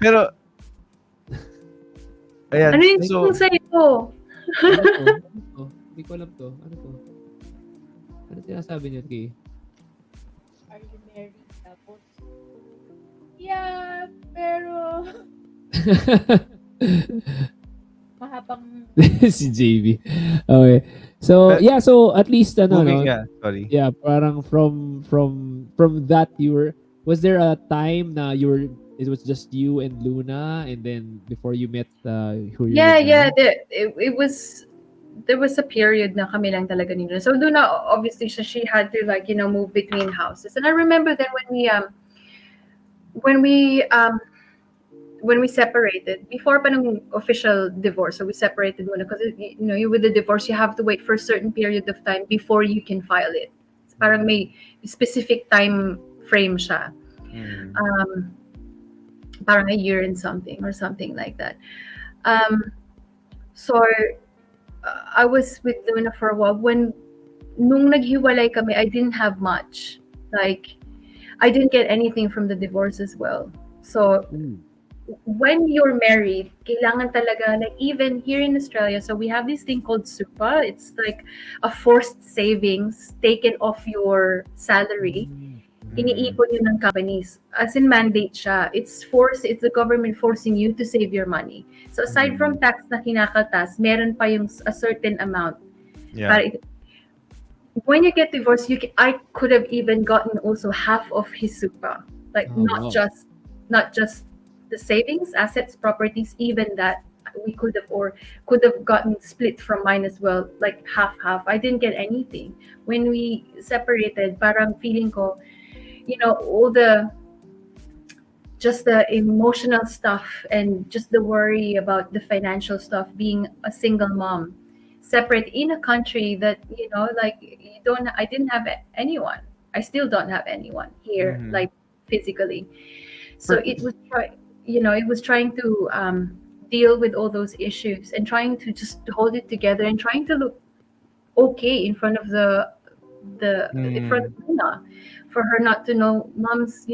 Pero, ayan. Ano yung gusto sa'yo? Hindi ko alam to. Ano to? Ano sinasabi niyo, Kay? Are you married? Tapos, yeah, pero mahabang Si JB. Okay. So, yeah, so at least Sorry. yeah, parang from that was there a time na it was just you and Luna, and then before you met who you Yeah. There was a period na kami lang talaga ni Luna. So Luna, obviously, she had to move between houses. And I remember then when we when we separated, before pa ng official divorce, so we separated muna because you with the divorce, you have to wait for a certain period of time before you can file it. Parang may specific time frame siya. Parang a year and something or something like that. So I was with Luna for a while. Nung naghiwalay kami, I didn't have much. Like, I didn't get anything from the divorce as well. So, when you're married, kailangan talaga, like even here in Australia, so we have this thing called SUPA. It's like a forced savings taken off your salary. Iniipon yun ng companies. As in mandate siya. It's the government forcing you to save your money. So aside from tax na kinakaltas, meron pa yung a certain amount. Yeah. When you get divorced, I could have even gotten also half of his SUPA. Like not just the savings, assets, properties, even that we could have gotten split from mine as well, like half. I didn't get anything. When we separated, parang feeling ko, all just the emotional stuff and just the worry about the financial stuff, being a single mom, separate in a country that, like I didn't have anyone. I still don't have anyone here, like physically. So it was trying to deal with all those issues and trying to just hold it together and trying to look okay in front of in front of Luna, for her not to know mom's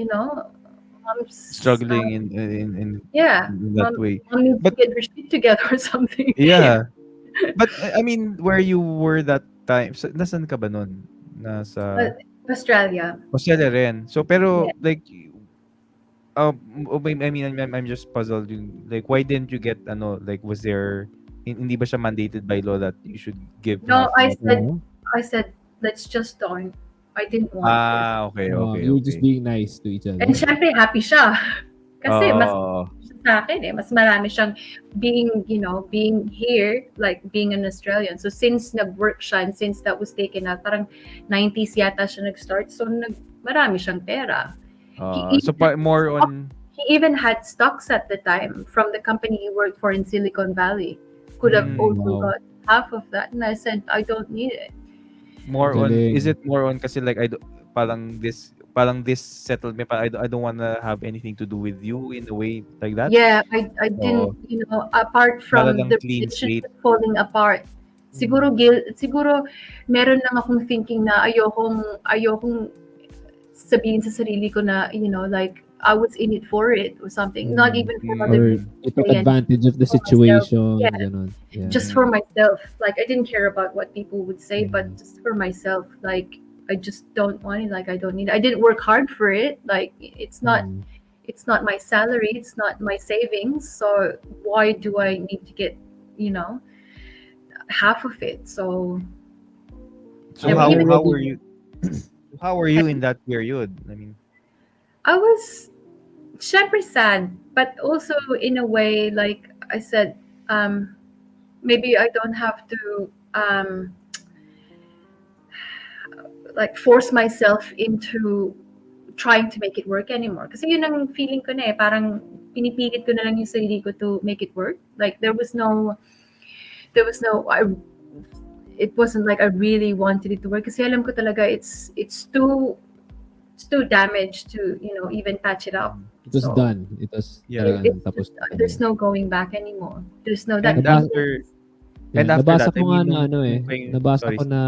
struggling in that way. Mom needs to get her shit together or something. Yeah. But I mean, where you were that time, nasan ka ba nun? Nasa Australia rin. So pero like I mean, I'm just puzzled. Like, why didn't you get like, was there hindi ba siya mandated by law that you should give? No, I said let's just don't. I didn't want to. Okay. You were just being nice to each other. And syempre happy siya. Kasi mas sa akin mas marami siyang being here, like being an Australian. So since nag-work siya and since that was taken out, parang 90s yata siya nag-start. So marami siyang pera. More on... He even had stocks at the time from the company he worked for in Silicon Valley. Could have also got half of that. And I said, I don't need it. Is it more on kasi like parang this settlement, I don't want to have anything to do with you in a way like that? Yeah, I didn't, apart from the relationship falling apart. Siguro meron lang akong thinking na ayokong sabihin sa sarili ko na, like, I was in it for it or something. Not even for other people. You took advantage of the situation. Yeah. Just for myself. Like, I didn't care about what people would say, but just for myself. Like, I just don't want it. Like, I don't need it. I didn't work hard for it. Like, it's not my salary. It's not my savings. So why do I need to get, half of it? So how were you? How were you in that period? I mean, I was syempre sad, but also in a way, like I said, maybe I don't have to like force myself into trying to make it work anymore. Kasi yun ang feeling ko na parang pinipilit ko na lang yung sarili ko to make it work. Like it wasn't like I really wanted it to work. Kasi alam ko talaga it's too damaged to, even patch it up. It was done. It was there's no going back anymore. There's no that. And after nabasa that, ko nga na nabasa ko na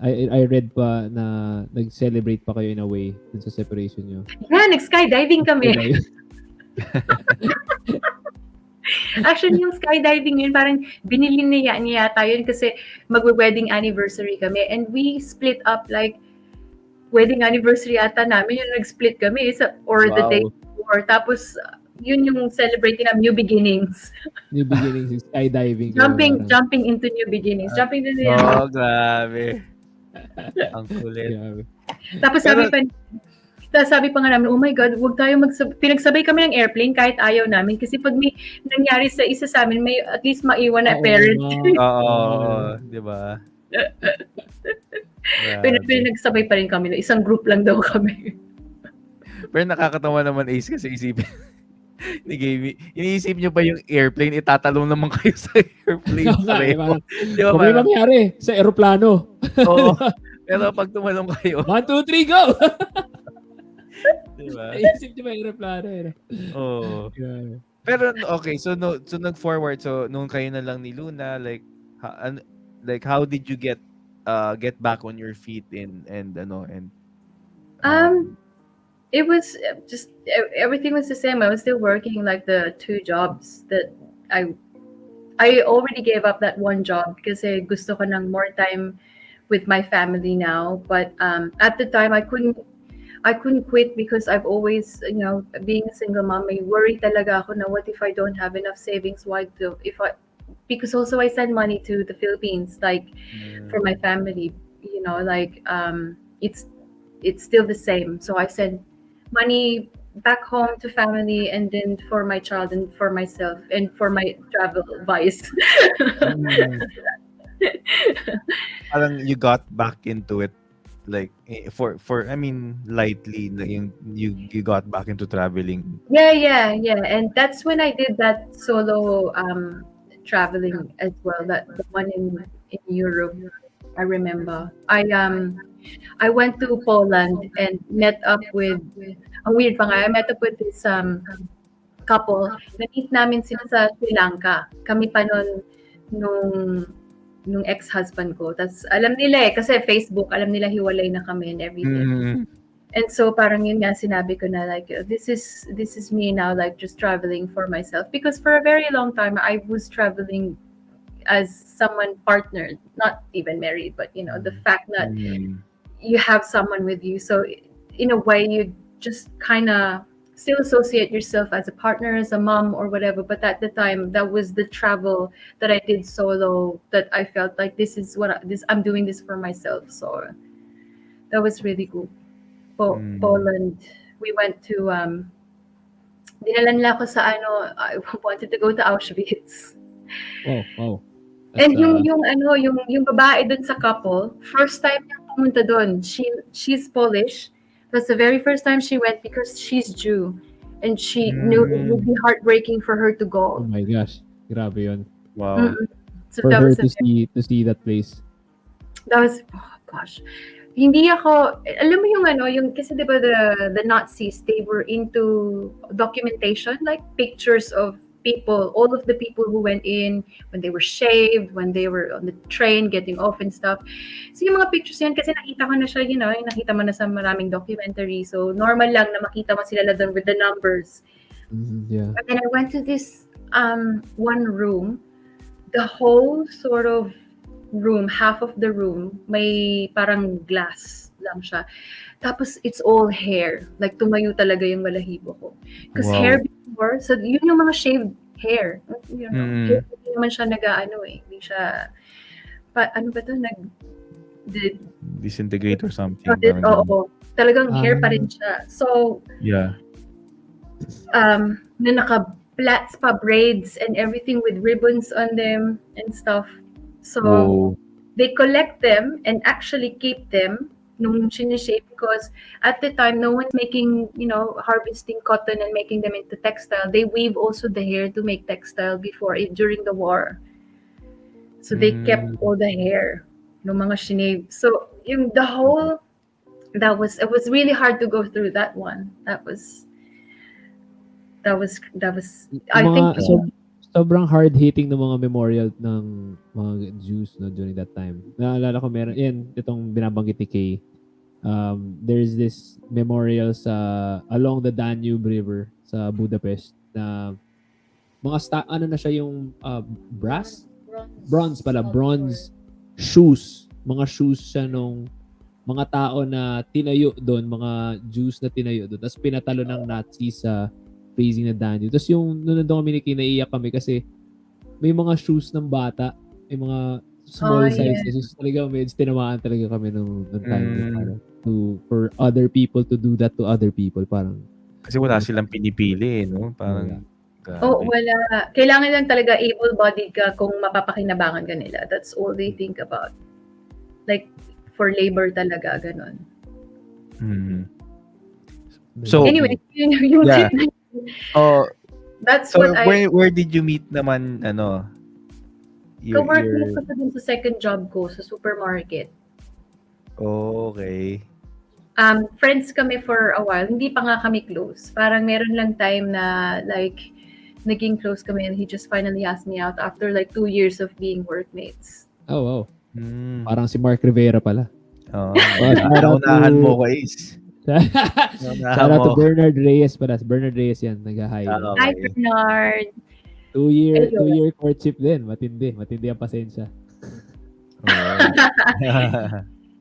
I read pa na nag-celebrate pa kayo in a way dun sa separation nyo. Yeah, nag-skydiving kami. Actually, yung skydiving yun, parang binili niya yata yun kasi mag-wedding anniversary kami and we split up like wedding anniversary yata namin yung nag-split kami the day before. Tapos yun yung celebrating ng new beginnings. New beginnings, skydiving. Jumping into new beginnings. Jumping into new beginnings. Grabe. Ang kulit. Tapos sabi pa nga namin, oh my God, huwag tayo pinagsabay kami ng airplane kahit ayaw namin kasi pag may nangyari sa isa sa amin, may at least maiwan na parent. Oo, di ba? Pinagsabay pa rin kami. Isang group lang daw kami. Pero nakakatawa naman, Ace, kasi ni Gaby. Iniisip niyo ba yung airplane, itatalong naman kayo sa airplane pareho. Di ba Kung may parang, mangyari sa aeroplano. oo. Pero pag tumalong kayo, 1, 2, 3, go! di ba? Naisip niyo ba yung aeroplano? Oo. Grabe. Pero okay, so nag-forward, so nung kayo na lang ni Luna, like how did you get back on your feet and Um, it was just everything was the same. I was still working like the 2 jobs that I I already gave up that one job kasi gusto ko ng more time with my family now. But at the time, I couldn't quit because I've always, being a single mom, may worry talaga ako na what if I don't have enough savings? Because also I send money to the Philippines, like for my family, like it's still the same. So I send money back home to family and then for my child and for myself and for my travel vice. parang you got back into it, like for I mean lightly, like you got back into traveling. Yeah. And that's when I did that solo traveling as well. That the one in Europe. I remember. I went to Poland and met up with ang weird pa nga. I met up with this couple. Na-meet namin sila sa Sri Lanka. Kami pa nung ex-husband ko. Tapos alam nila kasi Facebook, alam nila hiwalay na kami and everything. And so parang yun nga sinabi ko na like this is me now, like just traveling for myself, because for a very long time I was traveling as someone partnered, not even married, but the fact that you have someone with you, so in a way you just kind of still associate yourself as a partner, as a mom or whatever. But at the time, that was the travel that I did solo, that I felt like I'm doing this for myself. So that was really cool. Poland, we went to dinala nila ako sa I wanted to go to Auschwitz. Wow. And yung babae dun sa couple, first time niya pumunta dun. She's Polish. That's the very first time she went because she's Jew, and she knew it would be heartbreaking for her to Oh go. my gosh. Grabe yun. Wow. So For that her was to see that place. that was, oh gosh. Hindi ako, alam mo yung kasi diba the Nazis, they were into documentation, like pictures of people, all of the people who went in, when they were shaved, when they were on the train getting off and stuff. So yung mga pictures yan, kasi nakita ko na siya, nakita mo na sa maraming documentary. So normal lang na makita mo sila doon with the numbers. Yeah. And then I went to this one room, the whole sort of room, half of the room, may parang glass lang siya. Tapos it's all hair. Like tumayo talaga yung balahibo ko. Because hair before, so yun yung mga shaved hair. Hindi naman siya hindi siya, ano ba to? Disintegrate or something. Oo. Talagang hair pa rin siya. So, yeah. Na naka-plaits pa, braids and everything with ribbons on them and stuff. So, they collect them and actually keep them nung sinishape, because at the time, no one's making, harvesting cotton and making them into textile. They weave also the hair to make textile during the war. So, they kept all the hair nung mga shinave. So, it was really hard to go through that one. That was I think sobrang hard-hitting ng mga memorial ng mga Jews during that time. Naalala ko itong binabanggit ni Kay. There's this memorial along the Danube River sa Budapest na mga na siya yung bronze shoes. Mga shoes siya nung mga tao na tinayo doon, mga Jews na tinayo doon. Tapos pinatalo ng Nazis sa facing na Danube. Tapos yung nandun kami naiiyak kami kasi may mga shoes ng bata, may mga small size na shoes. Talaga medyo tinamaan talaga kami nung time for other people to do that to other people. Parang kasi wala silang pinipili, no? Parang wala. Kailangan lang talaga able-bodied ka kung mapapakinabangan ka nila. That's all they think about. Like, for labor talaga, ganun. So, anyway, yeah. That's So, what where did you meet naman, Ka-workmate ko sa dun sa second job ko sa supermarket. Okay. Friends kami for a while. Hindi pa nga kami close. Parang meron lang time na like naging close kami and he just finally asked me out after like 2 years of being workmates. Oh, wow. Hmm. Parang si Mark Rivera pala. Oh, Shout out naunahan to- mo ko, Ace. Shout out to Bernard Reyes pala. Bernard Reyes yan. Nag-hi. Ah, Hi, okay. Bernard! 2-year Ayun. courtship din. Matindi ang pasensya. Oo.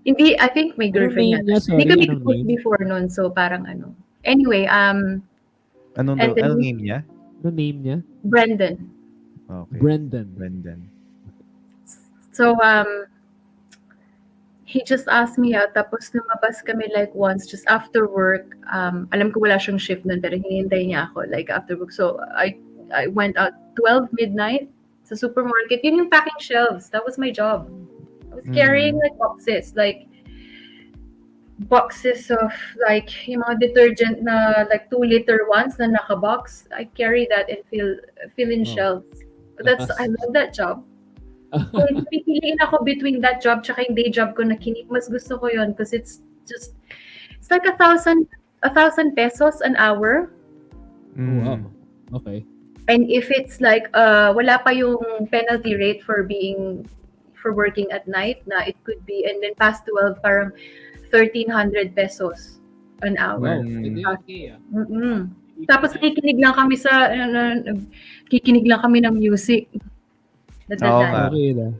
Hindi, I think may girlfriend Anong name niya? na. Hindi Sorry, kami anong close name? before nun, so parang ano. Anyway, Anong And then- name niya? Ano name niya? Brendan. Okay. Brendan. So, he just asked me out, tapos lumabas kami like once, just after work. Alam ko wala siyang shift nun, pero hinihintay niya ako like after work. So, I went out 12 midnight sa supermarket. Yun yung packing shelves. That was my job. I was carrying like boxes of like yung mga detergent na like 2-liter ones na naka-box. I carry that and fill in shelves. I love that job. Kung pipiliin ako between that job tsaka yung day job ko na mas gusto ko yun because it's like 1,000 pesos an hour. Oh, wow. Okay. And if it's like wala pa yung penalty rate for working at night, na it could be, and then past 12 parang 1,300 pesos an hour. Wow. Pwede okay, Mm-mm. Tapos kikinig lang kami ng music. Oo nga. Okay na.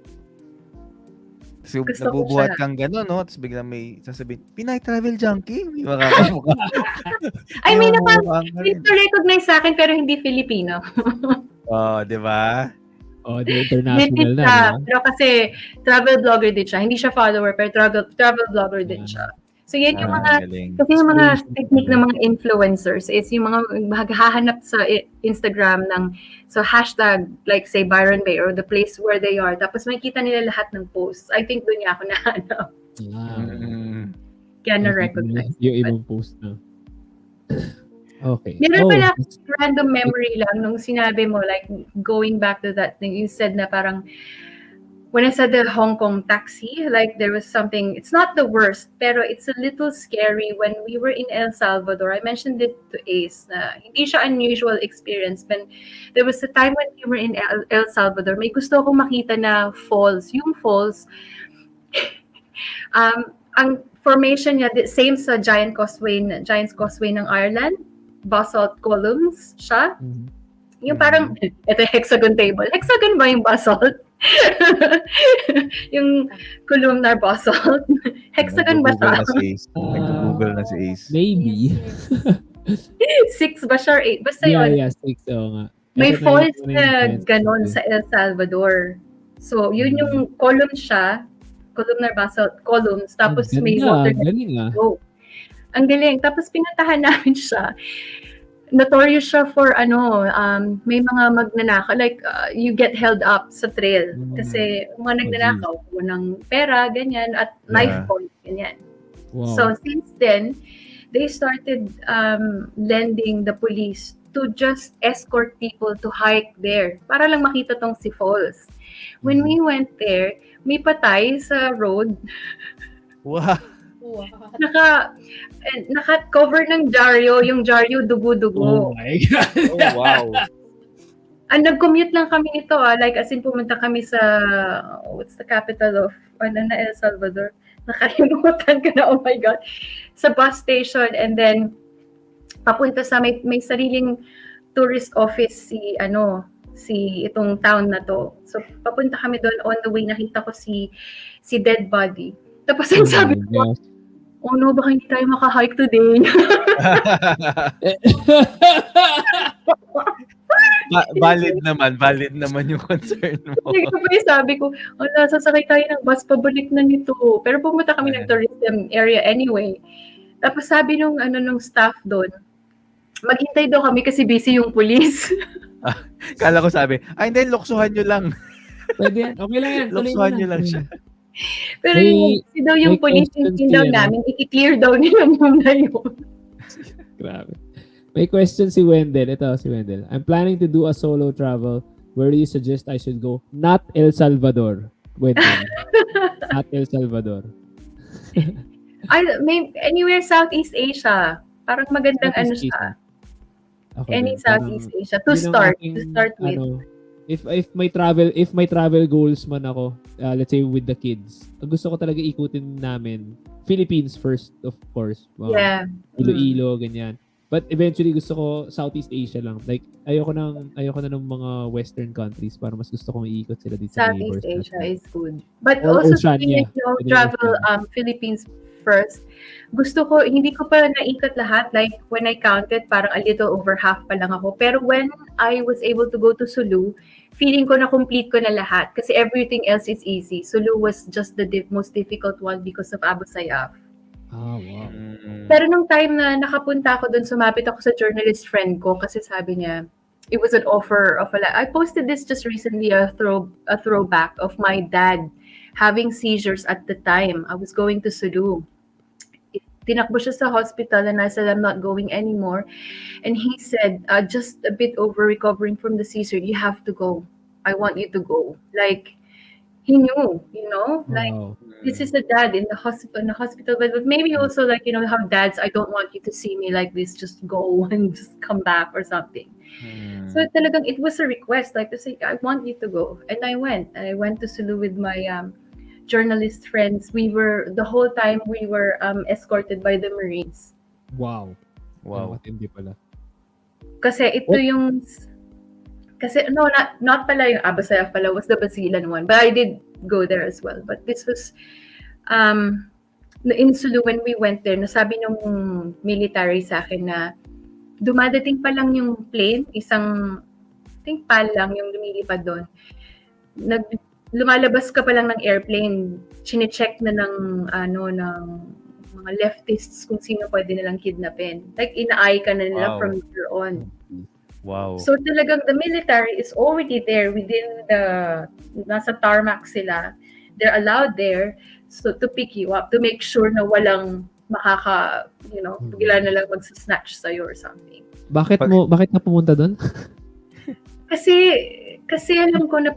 So, Gusto ko nabubuhat siya. kang gano'n, no? Tapos biglang may sasabihin, Pinay Travel Junkie? May makakamukha. I mean, May recognize sa akin pero hindi Filipino. di ba? Oh, the international Hindi na, siya. di ba? Pero kasi travel blogger din siya. Hindi siya follower, pero travel blogger din siya. So yan yung mga, Galing. kasi yung mga Inspiration. technique ng mga influencers is yung mga maghahanap sa Instagram so hashtag, like say Byron Bay or the place where they are. Tapos makikita nila lahat ng posts. I think doon niya ako nahanap. Kaya na-recognize. Yung ibang post na. Okay. Meron pala random memory lang nung sinabi mo, like going back to that thing, you said na parang, when I said the Hong Kong taxi, like there was something, it's not the worst, pero it's a little scary when we were in El Salvador. I mentioned it to Ace na hindi siya unusual experience. When there was a time when we were in El Salvador, may gusto akong makita na falls. Yung falls, ang formation niya, same sa Giant's Causeway ng Ireland, basalt columns siya. Yung parang, ito hexagon table. Hexagon ba yung basalt? Yung columnar basalt. Hexagon ba siya? Nag-google na si Ace. Maybe. 6 ba siya or 8? Basta yun. Yeah, 6. Oo nga. May Ito falls yung na science. ganon sa El Salvador. So, yun yung column siya, columnar basalt columns, tapos may water na Galing ah. flow. Ang galing. Tapos pinuntahan namin siya. Notorious siya for may mga magnanakaw, like you get held up sa trail kasi mga nagnanakaw ng pera, ganyan, at knife point, ganyan. Wow. So since then, they started lending the police to just escort people to hike there para lang makita tong si Falls. When we went there, may patay sa road. Wow. Wow. Naka-cover ng dyaryo, yung dyaryo dugo-dugo. Oh my God. Oh, wow. Nag-commute lang kami nito like as in pumunta kami sa, what's the capital of, El Salvador? Nakalimutan ko na, oh my God. Sa bus station, and then, papunta sa, may sariling tourist office si itong town na to. So, papunta kami doon, on the way, nakita ko si dead body. Tapos yung sabi ko, oh no, baka hindi tayo maka-hike today. Valid naman yung concern mo. Hindi ko pa yung sabi ko, sasakay tayo ng bus pabalik na nito. Pero pumunta kami ng tourism area anyway. Tapos sabi nung staff doon, maghintay daw kami kasi busy yung police. Kala ko sabi, hindi, luksuhan nyo lang. Pwede yan. Okay lang yan. Luksuhan nyo lang siya. Pero May yung police, questions yung daw yan, namin, i-clear daw nila yung na yun. Grabe. May question si Wendell. Ito si Wendell. I'm planning to do a solo travel. Where do you suggest I should go? Not El Salvador. Wendell. Not El Salvador. Anywhere Southeast Asia. Parang magandang ano Southeast siya. Asia. Ako Any din. Southeast Asia to Yun ang start aking, with. If may travel goals man ako, let's say with the kids, gusto ko talaga ikutin namin Philippines first, of course. Yeah. Iloilo, ganyan. But eventually gusto ko Southeast Asia lang. Like ayoko na ng mga western countries para mas gusto kong iikot sila dito sa Southeast neighbors Asia natin. is good. But Or also Oceania. speaking of Pwede travel Oceania. Philippines first, gusto ko, hindi ko pa naikot lahat. Like when I counted, parang a little over half pa lang ako. Pero when I was able to go to Sulu, feeling ko na complete ko na lahat. Kasi everything else is easy. Sulu was just the most difficult one because of Abu Sayyaf. Ah, wow. Pero nung time na nakapunta ako doon, sumapit ako sa journalist friend ko kasi sabi niya, it was an offer of I posted this just recently, a throwback of my dad having seizures at the time. I was going to Sulu. Tinakbo siya sa hospital and I said, I'm not going anymore. And he said, just a bit over recovering from the seizure, you have to go. I want you to go. Like, he knew, like, Wow. this is a dad in the hospital bed, but maybe also like, how dads, I don't want you to see me like this, just go and just come back or something. So talagang it was a request, like to say, I want you to go. And I went to Sulu with my journalist friends. The whole time we were escorted by the Marines. Wow. Wow. Matindi pala. Kasi ito yung no, not pala yung Abu Sayyaf pala, was the Basilan one. But I did go there as well. But this was in Sulu when we went there, nasabi nung military sa akin na dumadating pa lang yung plane, isang PAL lang yung lumilipad doon. Lumalabas ka pa lang ng airplane, chine-check na ng mga leftists kung sino pwede nilang kidnapin. Like ina-eye ka na nila from there on. Wow. So talagang the military is already there within nasa tarmac sila. They're allowed there to pick you up, to make sure na walang bigla na lang mag-snatch sa'yo or something. Bakit na pumunta doon? Kasi alam ko na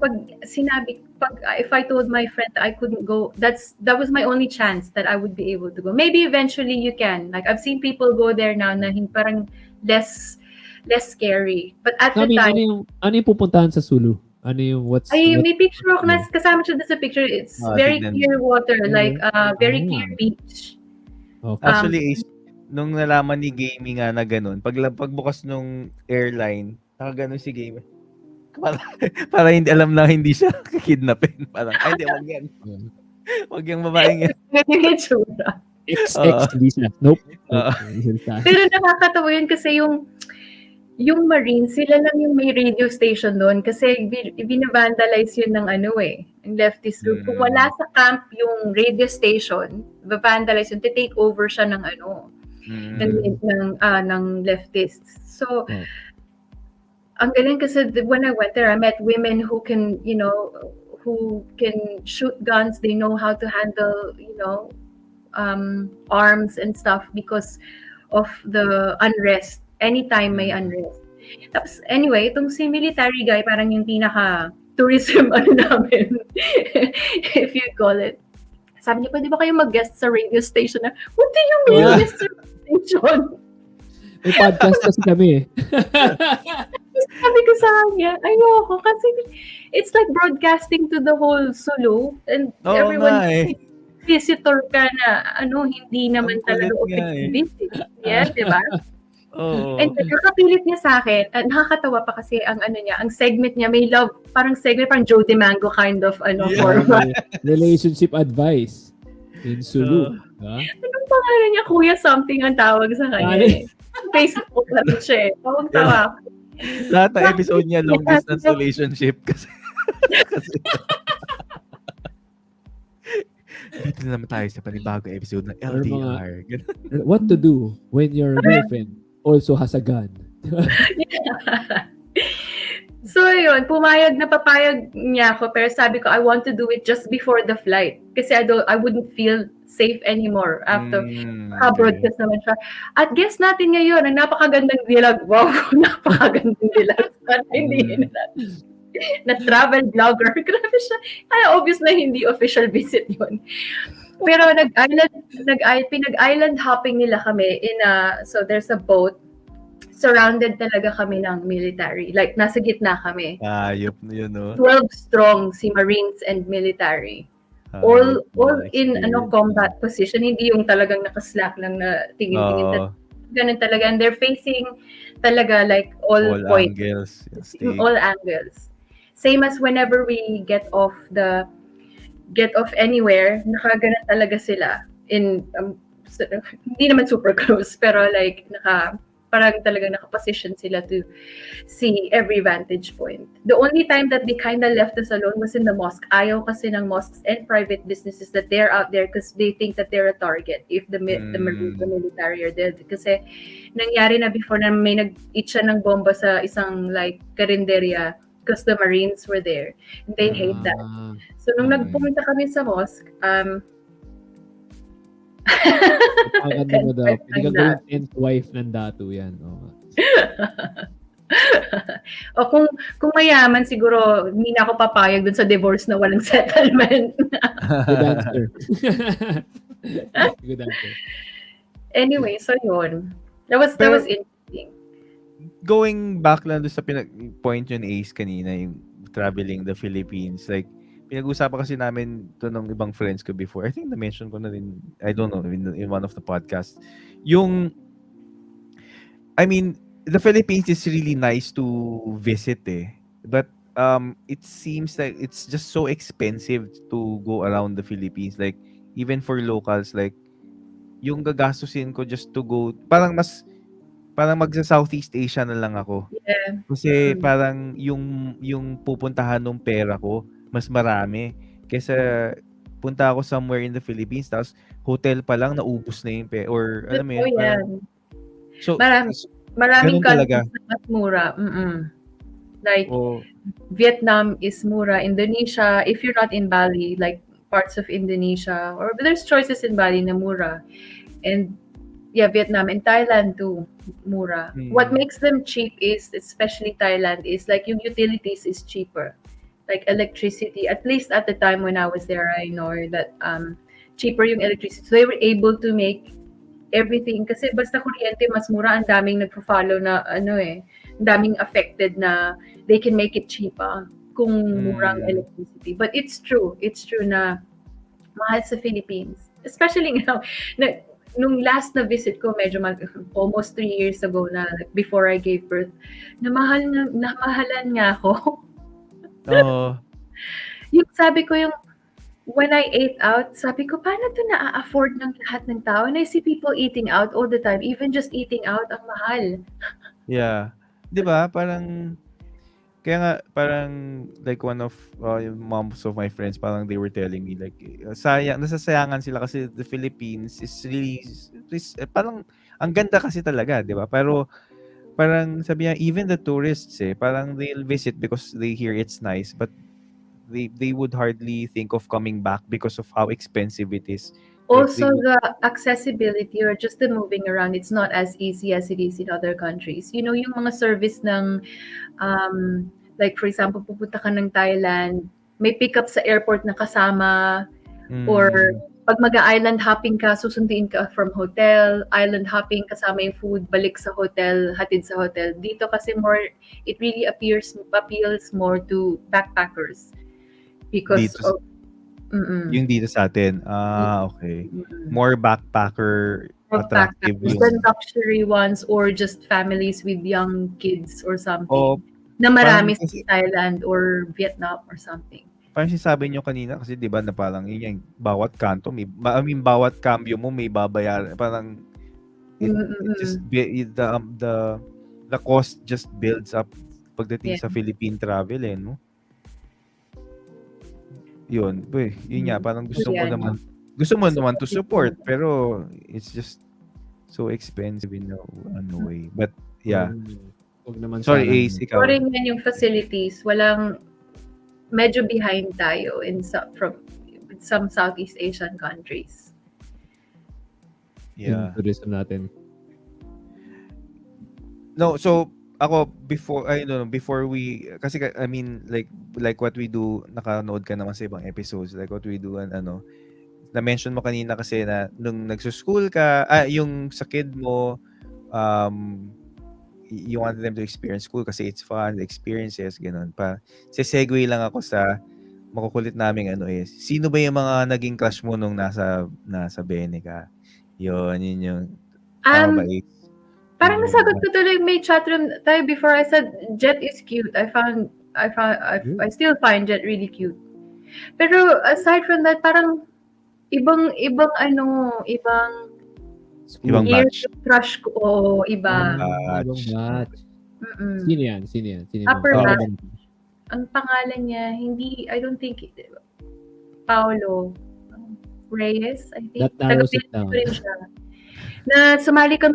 if I told my friend that I couldn't go, that was my only chance that I would be able to go. Maybe eventually you can. Like I've seen people go there now na parang less scary. But at the time, ano yung pupuntahan sa Sulu? Ano yung may picture ako na kasama siya sa picture. It's very clear water, like very clear beach. Okay. Actually, nung nalaman ni Gaming nga na ganun, pagbukas nung airline, nakaganon si Gaming. Para hindi alam na hindi siya kidnapin. Parang, ay, hindi, wag yan. Wag yung babaeng yan. Ganyan yung tsura. Hindi siya. Nope. Pero nakakatawa yun kasi yung Marines, sila lang yung may radio station doon kasi binavandalize yun ng ng leftist group. Kung wala sa camp yung radio station, vandalize yun, take over siya ng ng leftists. So, ang galing kasi when I went there, I met women who can, who can shoot guns. They know how to handle, arms and stuff because of the unrest. Anytime may unrest. Tapos, anyway, itong si military guy, parang yung pinaka-tourism namin, if you call it. Sabi niya, pwede ba kayo mag-guest sa radio station? What do you mean, guest sa radio station? May podcast kasi kami eh. Sabi ko sa kanya, ayoko kasi it's like broadcasting to the whole Sulu and everyone visitor ka na hindi naman talaga official visit. Yeah, di ba? And nakapilit niya sa akin, nakakatawa pa kasi ang ang segment niya, may parang Joe DeMango kind of format. Relationship advice in Sulu. Anong pangalan niya? Kuya something ang tawag sa kanya. Facebook na siya. Tawag-tawa. Lahat ng episode niya long distance relationship kasi dito naman tayo sa panibagong episode ng LDR. What to do when your girlfriend also has a gun? So yun, papayag niya ako pero sabi ko I want to do it just before the flight kasi I wouldn't feel safe anymore after Okay. broadcast naman siya. At guest natin ngayon, ang napakagandang dilag. Wow, napakagandang dilag. Sana hindi Mm. na travel vlogger. Grabe siya. Kaya obvious na hindi official visit yun. Pero pinag-island hopping nila kami so there's a boat. Surrounded talaga kami ng military. Like, nasa gitna kami. Hayop na yun, no? 12 strong si Marines and military. Hayop All na in experience. combat position, hindi yung talagang nakaslack lang na tingin-tingin. Oo. Ganun talaga. And they're facing talaga like all points, angles. Stake. all angles. Same as whenever we get off anywhere, nakaganan talaga sila in hindi naman super close, pero like parang talaga nakaposition sila to see every vantage point. The only time that they kind of left us alone was in the mosque. Ayaw kasi ng mosques and private businesses that they're out there because they think that they're a target if the military are there. Kasi nangyari na before na may nag-eat siya ng bomba sa isang like karinderya because the Marines were there. And they hate that. So nung nagpumunta kami sa mosque, Napakaganda mo daw. Pinagagawin 10th wife ng datu yan. Oh. o kung mayaman siguro hindi na ako papayag dun sa divorce na walang settlement. Good answer. Good answer. Anyway, so yun. That was interesting. Going back lang doon sa point yun Ace kanina, yung traveling the Philippines, like pinag-usapan kasi namin to ng ibang friends ko before. I think na-mention ko na rin, I don't know, in one of the podcasts. The Philippines is really nice to visit But it seems like it's just so expensive to go around the Philippines. Like, even for locals, like, yung gagastusin ko just to go, parang magsa Southeast Asia na lang ako. Yeah. Kasi parang yung pupuntahan ng pera ko, mas marami kaysa punta ako somewhere in the Philippines tapos hotel pa lang naubos na yung pera or alam mo yun. So maraming talaga. countries na mas mura. Like Vietnam is mura, Indonesia, if you're not in Bali, like parts of Indonesia, or there's choices in Bali na mura. And yeah, Vietnam and Thailand too, mura. What makes them cheap is, especially Thailand, is like yung utilities is cheaper. Like electricity, at least at the time when I was there, I know that cheaper yung electricity. So they were able to make everything. Kasi basta kuryente, mas mura, ang daming nagpo-follow na ang daming affected na they can make it cheaper kung murang electricity. But it's true na mahal sa Philippines. Especially nung last na visit ko, medyo almost 3 years ago na, like, before I gave birth, namahalan nga ako. Yung sabi ko when I ate out, sabi ko, paano to na-afford ng lahat ng tao? And I see people eating out all the time. Even just eating out, ang mahal. Yeah. Diba? Kaya nga, parang, like, one of moms of my friends, parang they were telling me, like, nasasayangan sila kasi the Philippines is really, parang, ang ganda kasi talaga, diba? Pero, parang sabi niya, even the tourists, parang they'll visit because they hear it's nice, but they would hardly think of coming back because of how expensive it is. Also, the accessibility or just the moving around, it's not as easy as it is in other countries. You know, yung mga service ng, like for example, pupunta ka ng Thailand, may pick-up sa airport na kasama, or pag mag-island hopping ka, susunduin ka from hotel, island hopping, kasama yung food, balik sa hotel, hatid sa hotel. Dito kasi it really appeals more to backpackers because of yung dito sa atin. Okay. More backpacker attractive. The luxury ones or just families with young kids or something. Na marami sa Thailand or Vietnam or something. Parang sinasabi nyo kanina kasi 'di ba na parang yung bawat kanto bawat cambio mo may babayaran, parang just the cost just builds up pagdating sa Philippine travel no. Yun nga parang gusto mo naman to support pero it's just so expensive in a way. But yeah. Sorry Ace, ikaw. Sorry yan yung facilities, medyo behind tayo from some Southeast Asian countries. Yeah. yung tourism natin. No, so ako before we kasi I mean like what we do, nakanood ka naman sa ibang episodes, like what we do and na-mention mo kanina kasi na nung nagsuschool ka, yung sa kid mo, you want them to experience school kasi it's fun, the experiences, ganun pa. Segue lang ako sa makukulit naming sino ba yung mga naging crush mo nung nasa Bene ka? Yun yung tama ba? Parang Yung nasagot ko tuloy, may chatroom tayo before. I said Jet is cute. I still find Jet really cute. Pero aside from that, parang ibang ibang year batch. crush ko. Iba. Ibang batch. Mm-mm. Sino yan? Upper Mga- batch. Ang pangalan niya, I don't think, Paolo Reyes, I think. That narrows it Taga-Pilipinas down. rin siya. Na sumali ako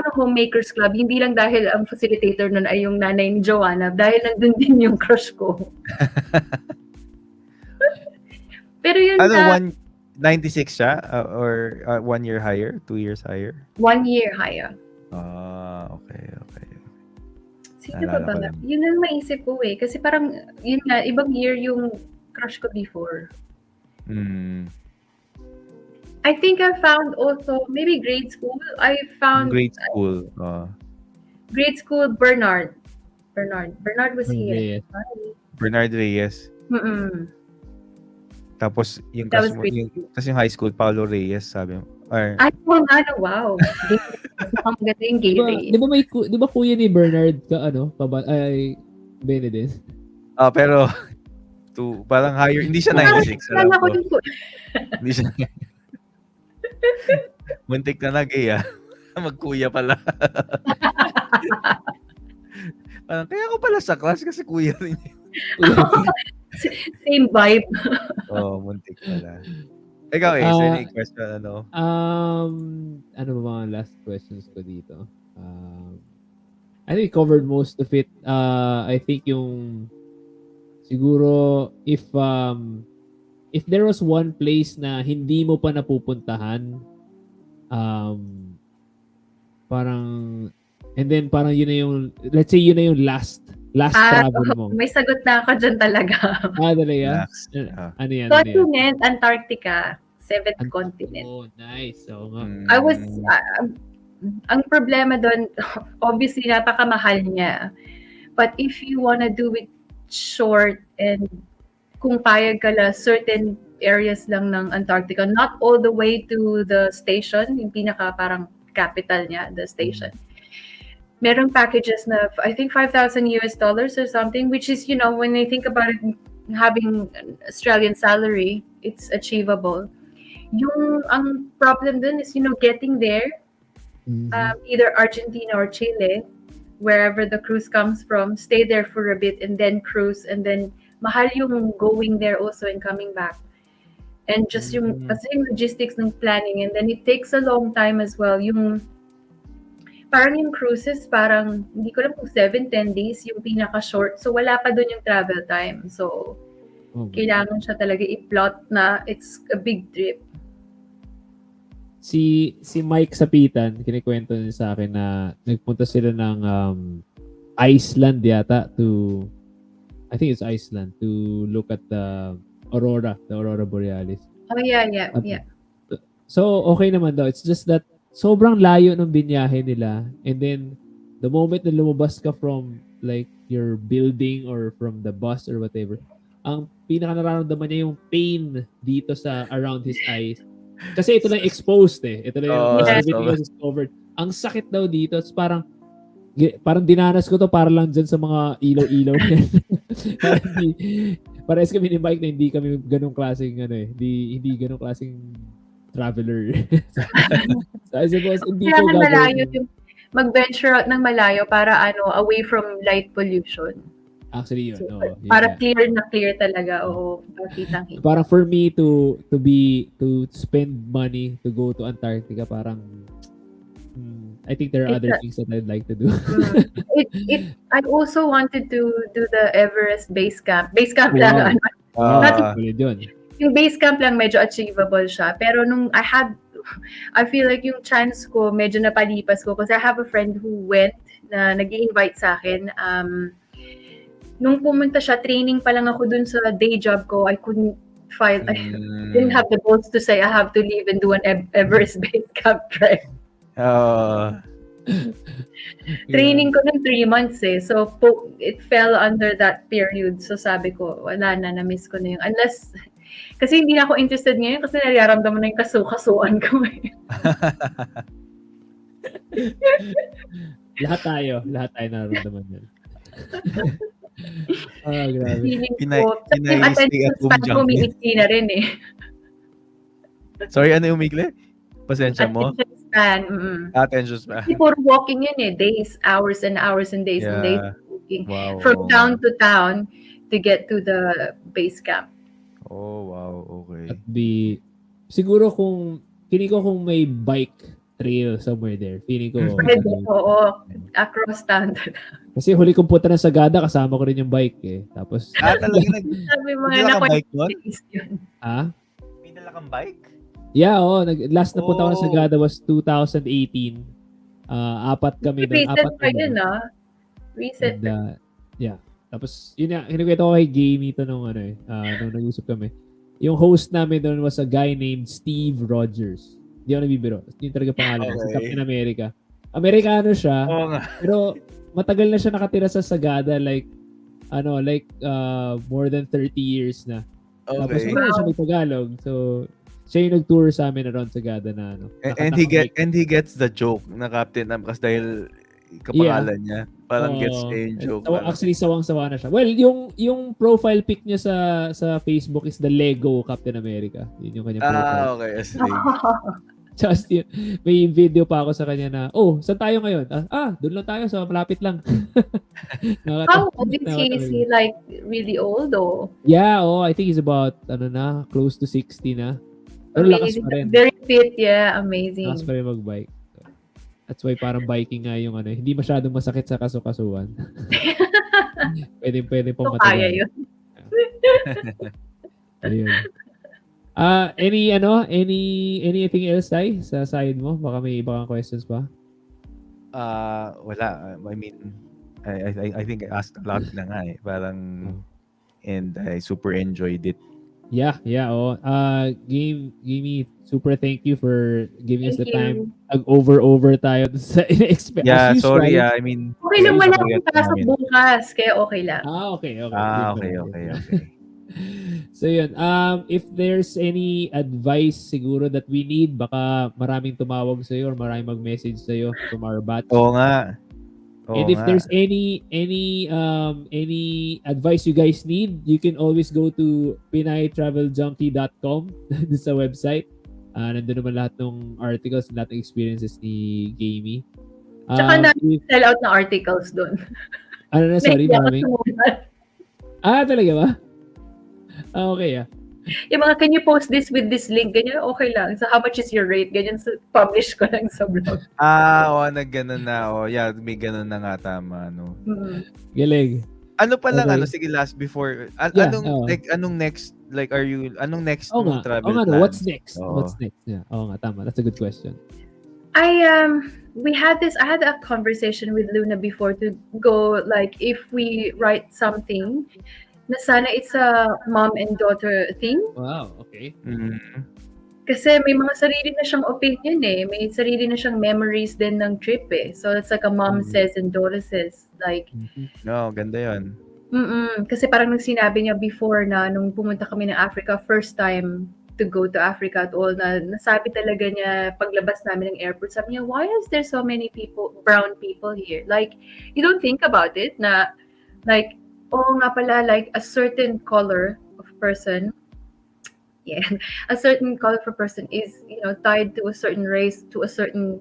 ng Homemakers Club, hindi lang dahil ang facilitator nun ay yung nanay ni Joanna, dahil nandun din yung crush ko. Pero yun 96 siya? Or 1 year higher? 2 years higher? 1 year higher. Okay. Sino Naalala pa ko ba? lang. Yun ang maisip ko eh. Kasi parang, yun nga, ibang year yung crush ko before. I think I found also, maybe grade school, I found Grade school. Bernard. Bernard was here. Reyes. Bernard Reyes. Mm-mm. Tapos yung That was crush mo, grade school. tapos yung high school, Paulo Reyes, sabi mo. Or, Wow. Ang maganda yung gay Reyes. Di ba kuya ni Bernard Bene din? pero, parang higher, hindi siya 96. Alam Kala ko ko. din po. Hindi siya. Muntik na magkuya pala. Parang, kaya ko pala sa class kasi kuya rin. Same vibe. Muntik pala. Ikaw any question, Ano ba mga last questions ko dito? I think we covered most of it. I think yung siguro if there was one place na hindi mo pa napupuntahan, parang and then parang yun na yung, let's say yun na yung last travel mo. May sagot na ako dyan talaga. Talaga? Next. Ano yan? Continent, Antarctica. 7th continent. Oh, nice. Oo nga. I was, ang problema doon, obviously, napakamahal niya. But if you wanna do it short and kung payag ka la, certain areas lang ng Antarctica, not all the way to the station, yung pinaka parang capital niya, the station. Merong packages na, I think $5,000 or something, which is, when I think about it, having an Australian salary, it's achievable. Ang problem dun is, getting there, either Argentina or Chile, wherever the cruise comes from, stay there for a bit and then cruise, and then mahal yung going there also and coming back. And just yung logistics ng planning, and then it takes a long time as well. Parang yung cruises, parang, hindi ko alam kung 7-10 days yung pinaka-short. So, wala pa dun yung travel time. So, kailangan siya talaga i-plot na it's a big trip. Si Mike Sapitan, kinikwento niya sa akin na nagpunta sila ng Iceland yata I think it's Iceland, to look at the Aurora Borealis. Oh, yeah. So, okay naman daw. It's just that sobrang layo ng binyahe nila, and then the moment na lumabas ka from like your building or from the bus or whatever, ang pinaka nararamdaman niya yung pain dito sa around his eyes. Kasi ito lang exposed ito lang yung everything else is covered. Ang sakit daw dito. It's parang dinanas ko to para lang dyan sa mga ilaw-ilaw. Parehas kami ni Mike na hindi kami ganong klaseng hindi ganong klaseng traveler. So I suppose hindi ko gagawin. Mag-venture out ng malayo para away from light pollution. Actually, yun. Para clear talaga. Kitang-kita. Parang for me to spend money to go to Antarctica, parang I think there are other things that I'd like to do. I also wanted to do the Everest base camp. Base camp lang. Yun. Yung base camp lang medyo achievable siya. Pero nung I had I feel like yung chance ko, medyo napalipas ko. Kasi I have a friend who went, na nag-i-invite sa akin. Nung pumunta siya, training pa lang ako dun sa day job ko. I couldn't file, I didn't have the balls to say I have to leave and do an Everest base camp trip. Training ko ng 3 months eh. So, it fell under that period. So, sabi ko, wala na, na-miss ko na yung, unless, kasi hindi na ako interested ngayon kasi nararamdaman na yung kasukasuan ko eh. Lahat tayo nararamdaman yan. Grabe. Feeling Pinay- ko, Pinay yung attention stay at home span ko, junkie. umiikli na rin eh. Sorry, ano yung umigli? Pasensya mo? Attention span, Attention span. Kasi puro walking yun eh, days, hours and hours and days and days Yeah. walking. Wow. From town to town to get to the base camp. Oh, wow. Okay. At siguro feeling ko kung may bike trail somewhere there. Feeling ko. Pwede, oo, across town to town. Kasi huli kong punta ng Sagada, kasama ko rin yung bike eh. Tapos, Talaga Sabi mga May dala kang bike nun? yun. May dala kang bike? yeah, last na punta ko ng Oh. Sagada was 2018. Apat kami doon. Recent pa yun Recent. And, yeah. Tapos, yun na, hinukwento ko kay Jamie ito nung nung nag-usap kami. Yung host namin doon was a guy named Steve Rogers. Hindi ako nabibiro. Yung talaga pangalan. Okay. Sa Captain America. Amerikano siya. Oo nga. Pero, matagal na siya nakatira sa Sagada. More than 30 years na. Tapos, Okay. wala siya mag-Tagalog. So, siya yung nag-tour sa amin around Sagada na And he gets the joke na Captain kasi dahil kapangalan niya. Parang Oo. gets niya yung joke. Actually, sawang-sawa na siya. Well, yung profile pic niya sa Facebook is the Lego Captain America. Yun yung kanyang profile. Okay. Sige. Just yun. May video pa ako sa kanya na, saan tayo ngayon? Doon lang tayo, so malapit lang. How old is he? Is he like really old or? Yeah, I think he's about, close to 60 na. Pero lakas Amazing. pa rin. Very fit, yeah. Amazing. Lakas pa rin mag-bike. That's why parang biking nga yung hindi masyadong masakit sa kasukasuan. pwede pong So, matagal. kaya yun. Ayun. Anything else sa side mo? Baka may iba kang questions pa? Wala. I mean, I think I asked a lot na nga eh. Parang, and I super enjoyed it. Yeah. Gamey, super thank you for giving us the time. Over tayo sa expect. Yeah, as sorry. usual. I mean, Okay lang, wala forget akong pasok namin. bukas, kaya okay lang. Okay. Okay. So yun, if there's any advice siguro that we need, baka maraming tumawag sa'yo or maraming mag-message sa'yo from our batch. Oo nga. And if there's any advice you guys need, you can always go to pinaytraveljunkie.com sa website. Nandun naman lahat ng articles, lahat ng experiences ni Gamey. Tsaka sell out na articles doon. Sorry, maraming. Talaga ba? Okay. Yung mga, can you post this with this link? Ganyan, okay lang. So, how much is your rate? Ganyan, so, publish ko lang sa blog. Nagganon na. Yeah, may ganon na nga tama. Galing. Ano pa lang, Okay. sige, last before, Yeah, anong next, anong next mong travel plan? What's next? Oo. What's next? Yeah. Nga, tama. That's a good question. I had a conversation with Luna before to go, like, if we write something, na sana it's a mom and daughter thing. Wow, okay. Mm. Kasi may mga sarili na siyang opinion eh. May sarili na siyang memories din ng trip eh. So it's like a mom says and daughter says. Like, No, ganda yun. Kasi parang nung sinabi niya before na nung pumunta kami ng Africa, first time to go to Africa at all, na nasabi talaga niya paglabas namin ng airport, sabi niya, why is there so many brown people here? Like, you don't think about it na, like, nga pala, like a certain color of person, a certain color of a person is, tied to a certain race, to a certain,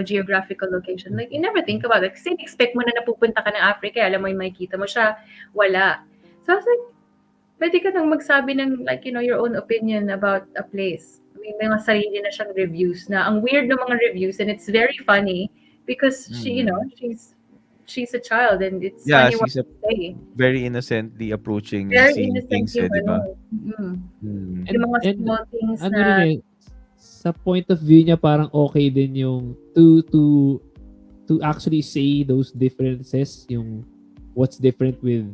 geographical location. Like, you never think about it. Kasi expect mo na napupunta ka ng Africa, alam mo yung makikita mo siya, wala. So I was like, pwede ka nang magsabi ng, like, your own opinion about a place. May mga sarili na siyang reviews na, ang weird ng mga reviews, and it's very funny because she, she's a child and it's funny what she's to say. very innocently approaching Very seeing innocent things, yung di ba? Yung mga small things na, sa point of view niya parang okay din yung to actually say those differences, yung what's different with,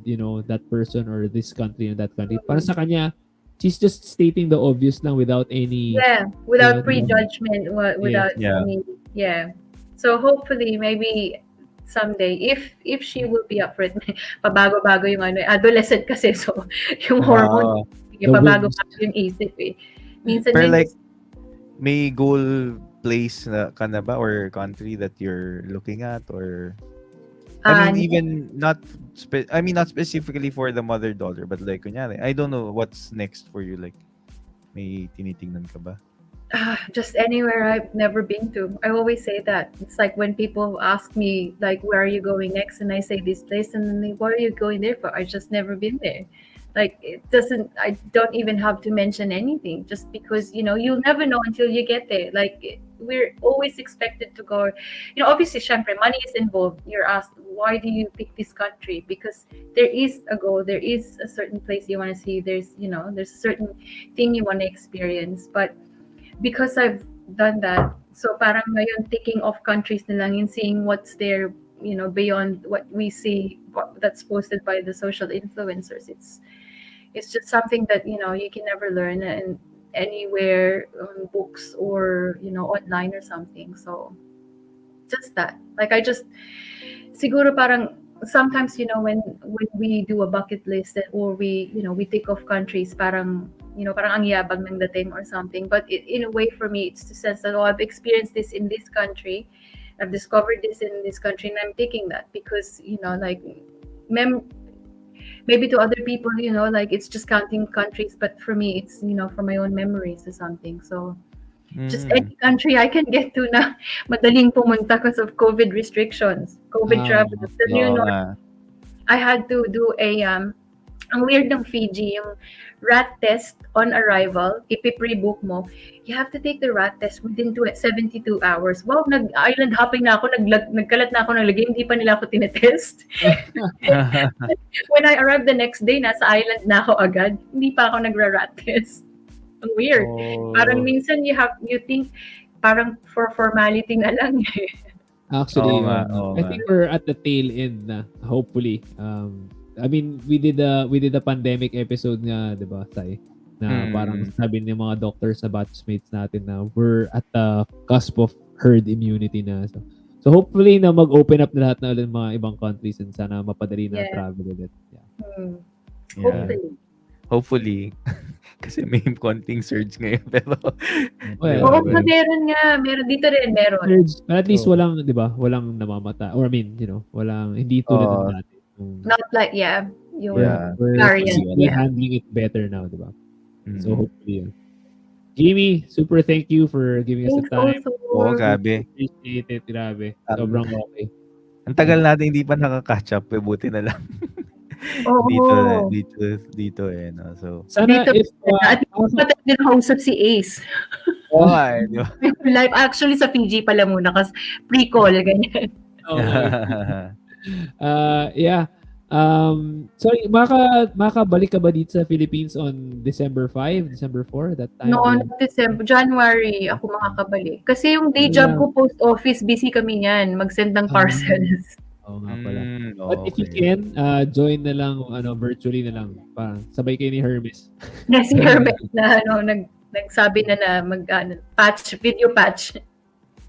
that person or this country and that country. Para sa kanya, she's just stating the obvious lang without any without Yeah, prejudgment, without Yeah. any, So hopefully, maybe someday, if she will be up for it, pabago-bago yung adolescent kasi, so yung hormone, The pabago-bago yung isip eh. Minsan Pero din like, may goal place ka na ba or country that you're looking at, or I mean, even not not specifically for the mother-daughter, but like kunyari, I don't know what's next for you, like may tinitingnan ka ba? just anywhere I've never been to. I always say that. It's like when people ask me, like, where are you going next? And I say this place, and then they, what are you going there for? I just never been there. Like, I don't even have to mention anything, just because, you'll never know until you get there. Like, we're always expected to go, obviously, syempre, money is involved. You're asked, why do you pick this country? Because there is a goal, there is a certain place you want to see, there's a certain thing you want to experience. But because I've done that, so parang ngayon ticking off countries na lang and seeing what's there, beyond what we see, that's posted by the social influencers. It's just something that you can never learn and anywhere on books or online or something. So just that, like, I just siguro parang sometimes when we do a bucket list or we tick off countries, parang parang ang yabang ng dating or something. But in a way, for me, it's to sense that, I've experienced this in this country, I've discovered this in this country, and I'm taking that because like maybe to other people, like it's just counting countries, but for me, it's for my own memories or something. So just any country I can get to na madaling pumunta because of COVID restrictions, COVID travel. I had to do ang weird ng Fiji, yung rat test on arrival, ipi-pre-book mo, you have to take the rat test within 72 hours. Wow, nag-island hopping na ako, nagkalat na ako ng lagay, hindi pa nila ako tinetest. When I arrived the next day, nasa island na ako agad, hindi pa ako nagra-rat test. Ang weird. Parang minsan you think, parang for formality na lang eh. Actually, I think we're at the tail end na, hopefully. I mean, we did a pandemic episode nga, 'di ba, Sai? Na parang sabi ng mga doctors sa batchmates natin na we're at the cusp of herd immunity na. So hopefully na mag-open up na lahat na ulit mga ibang countries and sana mapadali na travel ulit. Hopefully. Kasi may konting surge ngayon, pero meron nga, dito rin meron. Surge, at least walang, 'di ba? Walang namamata, or I mean, walang, hindi tulad ng dati. Not like, yung variant. We're handling it better now, diba? So hopefully, Jamie, super thank you for giving us the time. Grabe. Appreciate it, grabe. Sobrang okay. Ang tagal natin hindi pa nakaka-catch up, buti na lang. Dito no. So sana if at din kausap si Ace. Di ba? Live actually sa Fiji pala muna kasi pre-call ganyan. Sorry, makabalik ka ba dito sa Philippines on December 5, December 4, that time? No, January ako makakabalik. Kasi yung day job ko, post office, busy kami yan. Mag-send ng parcels. Oo nga pala. But if you can, join na lang, virtually na lang. Parang sabay kayo ni Hermes. Si Hermes na, nagsabi na patch, video patch.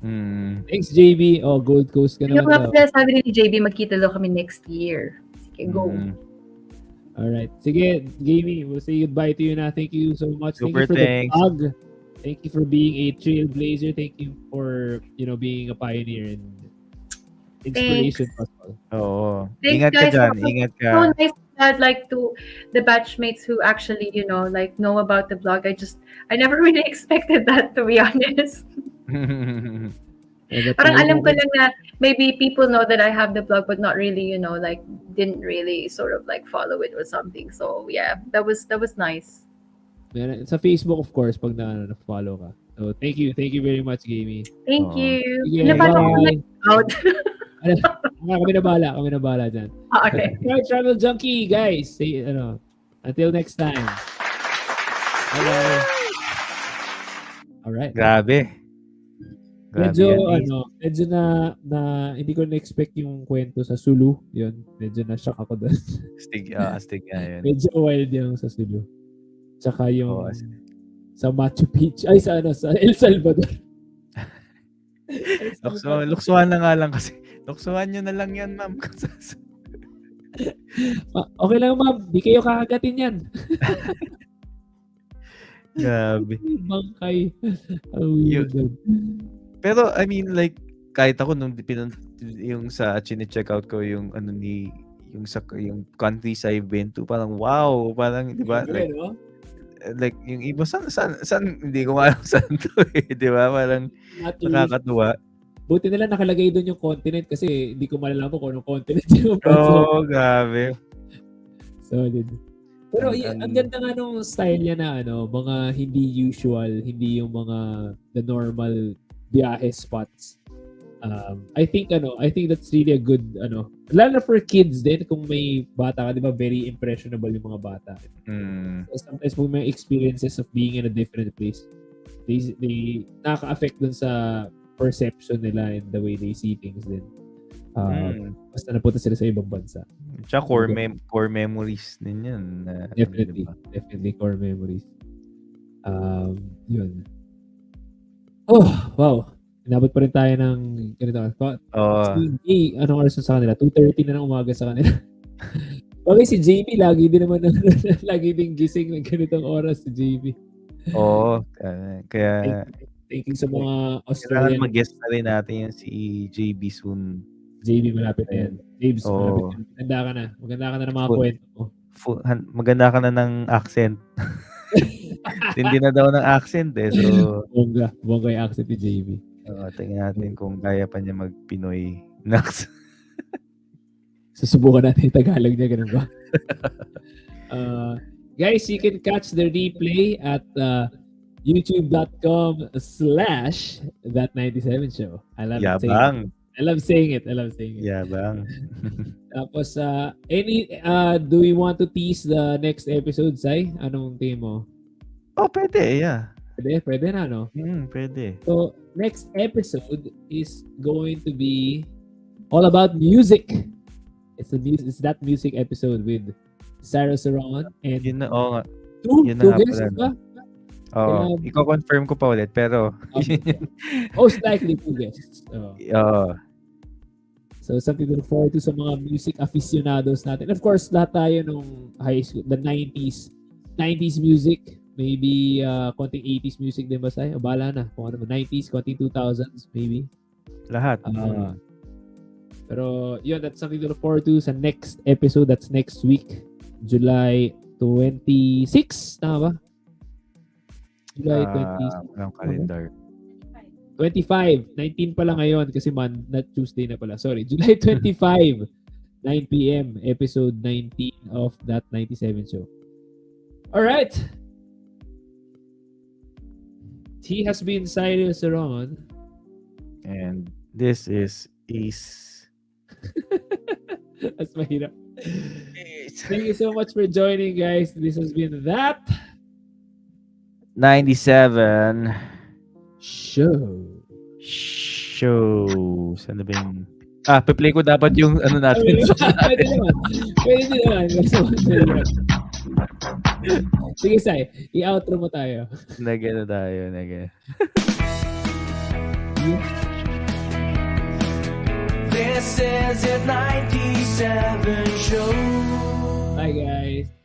Thanks, JB. Gold Coast ka naman daw. Yung sabi ni JB, magkita daw kami next year. Sige, go. Alright. Sige, Jamie, we'll say goodbye to you na. Thank you so much. Super thanks. The vlog. Thank you for being a trailblazer. Thank you for, being a pioneer and inspiration. Ingat ka dyan. Ingat ka. So nice that, like, to the batchmates who actually, know about the blog. I never really expected that, to be honest. Parang alam ko lang na maybe people know that I have the blog but not really, didn't really sort of like follow it or something. So yeah, that was nice. Sa Facebook, of course, pag na-follow ka. So thank you very much, Gamey. Thank you. Sige, bye. Kami na bahala dyan. Okay. Pinay Travel Junkie, guys. Say, until next time. Bye-bye. Alright. Grabe. Medyo yan, medyo na hindi ko na-expect yung kwento sa Sulu. Yun, medyo na-shock ako doon. Astig nga yun. Medyo wild yung sa Sulu. Tsaka yung Oo, sa Machu Picchu. Ay, sa El Salvador. Luksuhan na nga lang kasi. Luksuhan nyo na lang yan, ma'am. Okay lang, ma'am. Di kayo kakagatin yan. Grabe. Bangkay. Weird. Pero, I mean, like, kahit ako nung yung sa chine-check out ko yung yung countries I've been to, parang wow, parang, di ba? Like, yung iba, saan, hindi ko alam saan to di ba? Parang, nakakatuwa. Buti nila nakalagay doon yung continent kasi hindi ko malalaman kung anong continent yung Grabe. Solid. Pero ang ganda nga nung style niya na mga hindi usual, hindi yung mga the normal biyahe spots. I think that's really a good lalo na for kids din kung may bata ka, 'di ba? Very impressionable yung mga bata. So sometimes kung may experiences of being in a different place, they nakaka-affect dun sa perception nila and the way they see things din. Basta napunta sila sa ibang bansa. Tsaka core memories din yan. Definitely core memories. Yun. Oh, wow. Inabot pa rin tayo ng ganito. Anong oras sa kanila? 2:30 na ng umaga sa kanila. Bagay si JB, lagi din gising ng ganitong oras si JB. Oo. Kaya thank you sa mga Australian. Australian. Mag-guest na rin natin yan si JB soon. JB, malapit na yan. James, malapit yan. Maganda ka na ng mga kwento mo. Maganda ka na ng accent. Hindi na daw ng accent eh. So, bongga yung accent ni JB. Tingnan natin kung kaya pa niya mag-Pinoy. Susubukan natin yung Tagalog niya, ganun ba? Guys, you can catch the replay at youtube.com/that97show. I love saying it. Yabang. Tapos, do we want to tease the next episode, Sai? Anong tingin mo? Oh, pwede, yeah. Pwede na, no? Pwede. So, next episode is going to be all about music. It's that music episode with Sarah Saron and two guests ba? I-confirm ko pa ulit, pero most likely 2 guests. So, something to look forward to sa mga music aficionados natin. Of course, lahat tayo nung high school, the 90s music, maybe konting 80s music din ba sa'yo? O bahala na. Kung ano, 90s, konting 2000s, maybe. Lahat. Pero, yun, that's something to look forward to sa next episode. That's next week, July 26. Tama ba? July 26. Ang calendar. 25. 19 pala ngayon kasi not Tuesday na pala. Sorry. July 25. 9 p.m. Episode 19 of That 97 Show. Alright. He has been Cyrus Saron. And this is That's mahirap. Thank you so much for joining, guys. This has been That 97 Show. Saan na ba yung... pe-play ko dapat yung natin. Pwede naman. Sige, Sai. I-outro mo tayo. Nagano tayo. This is it 97 show. Bye, guys.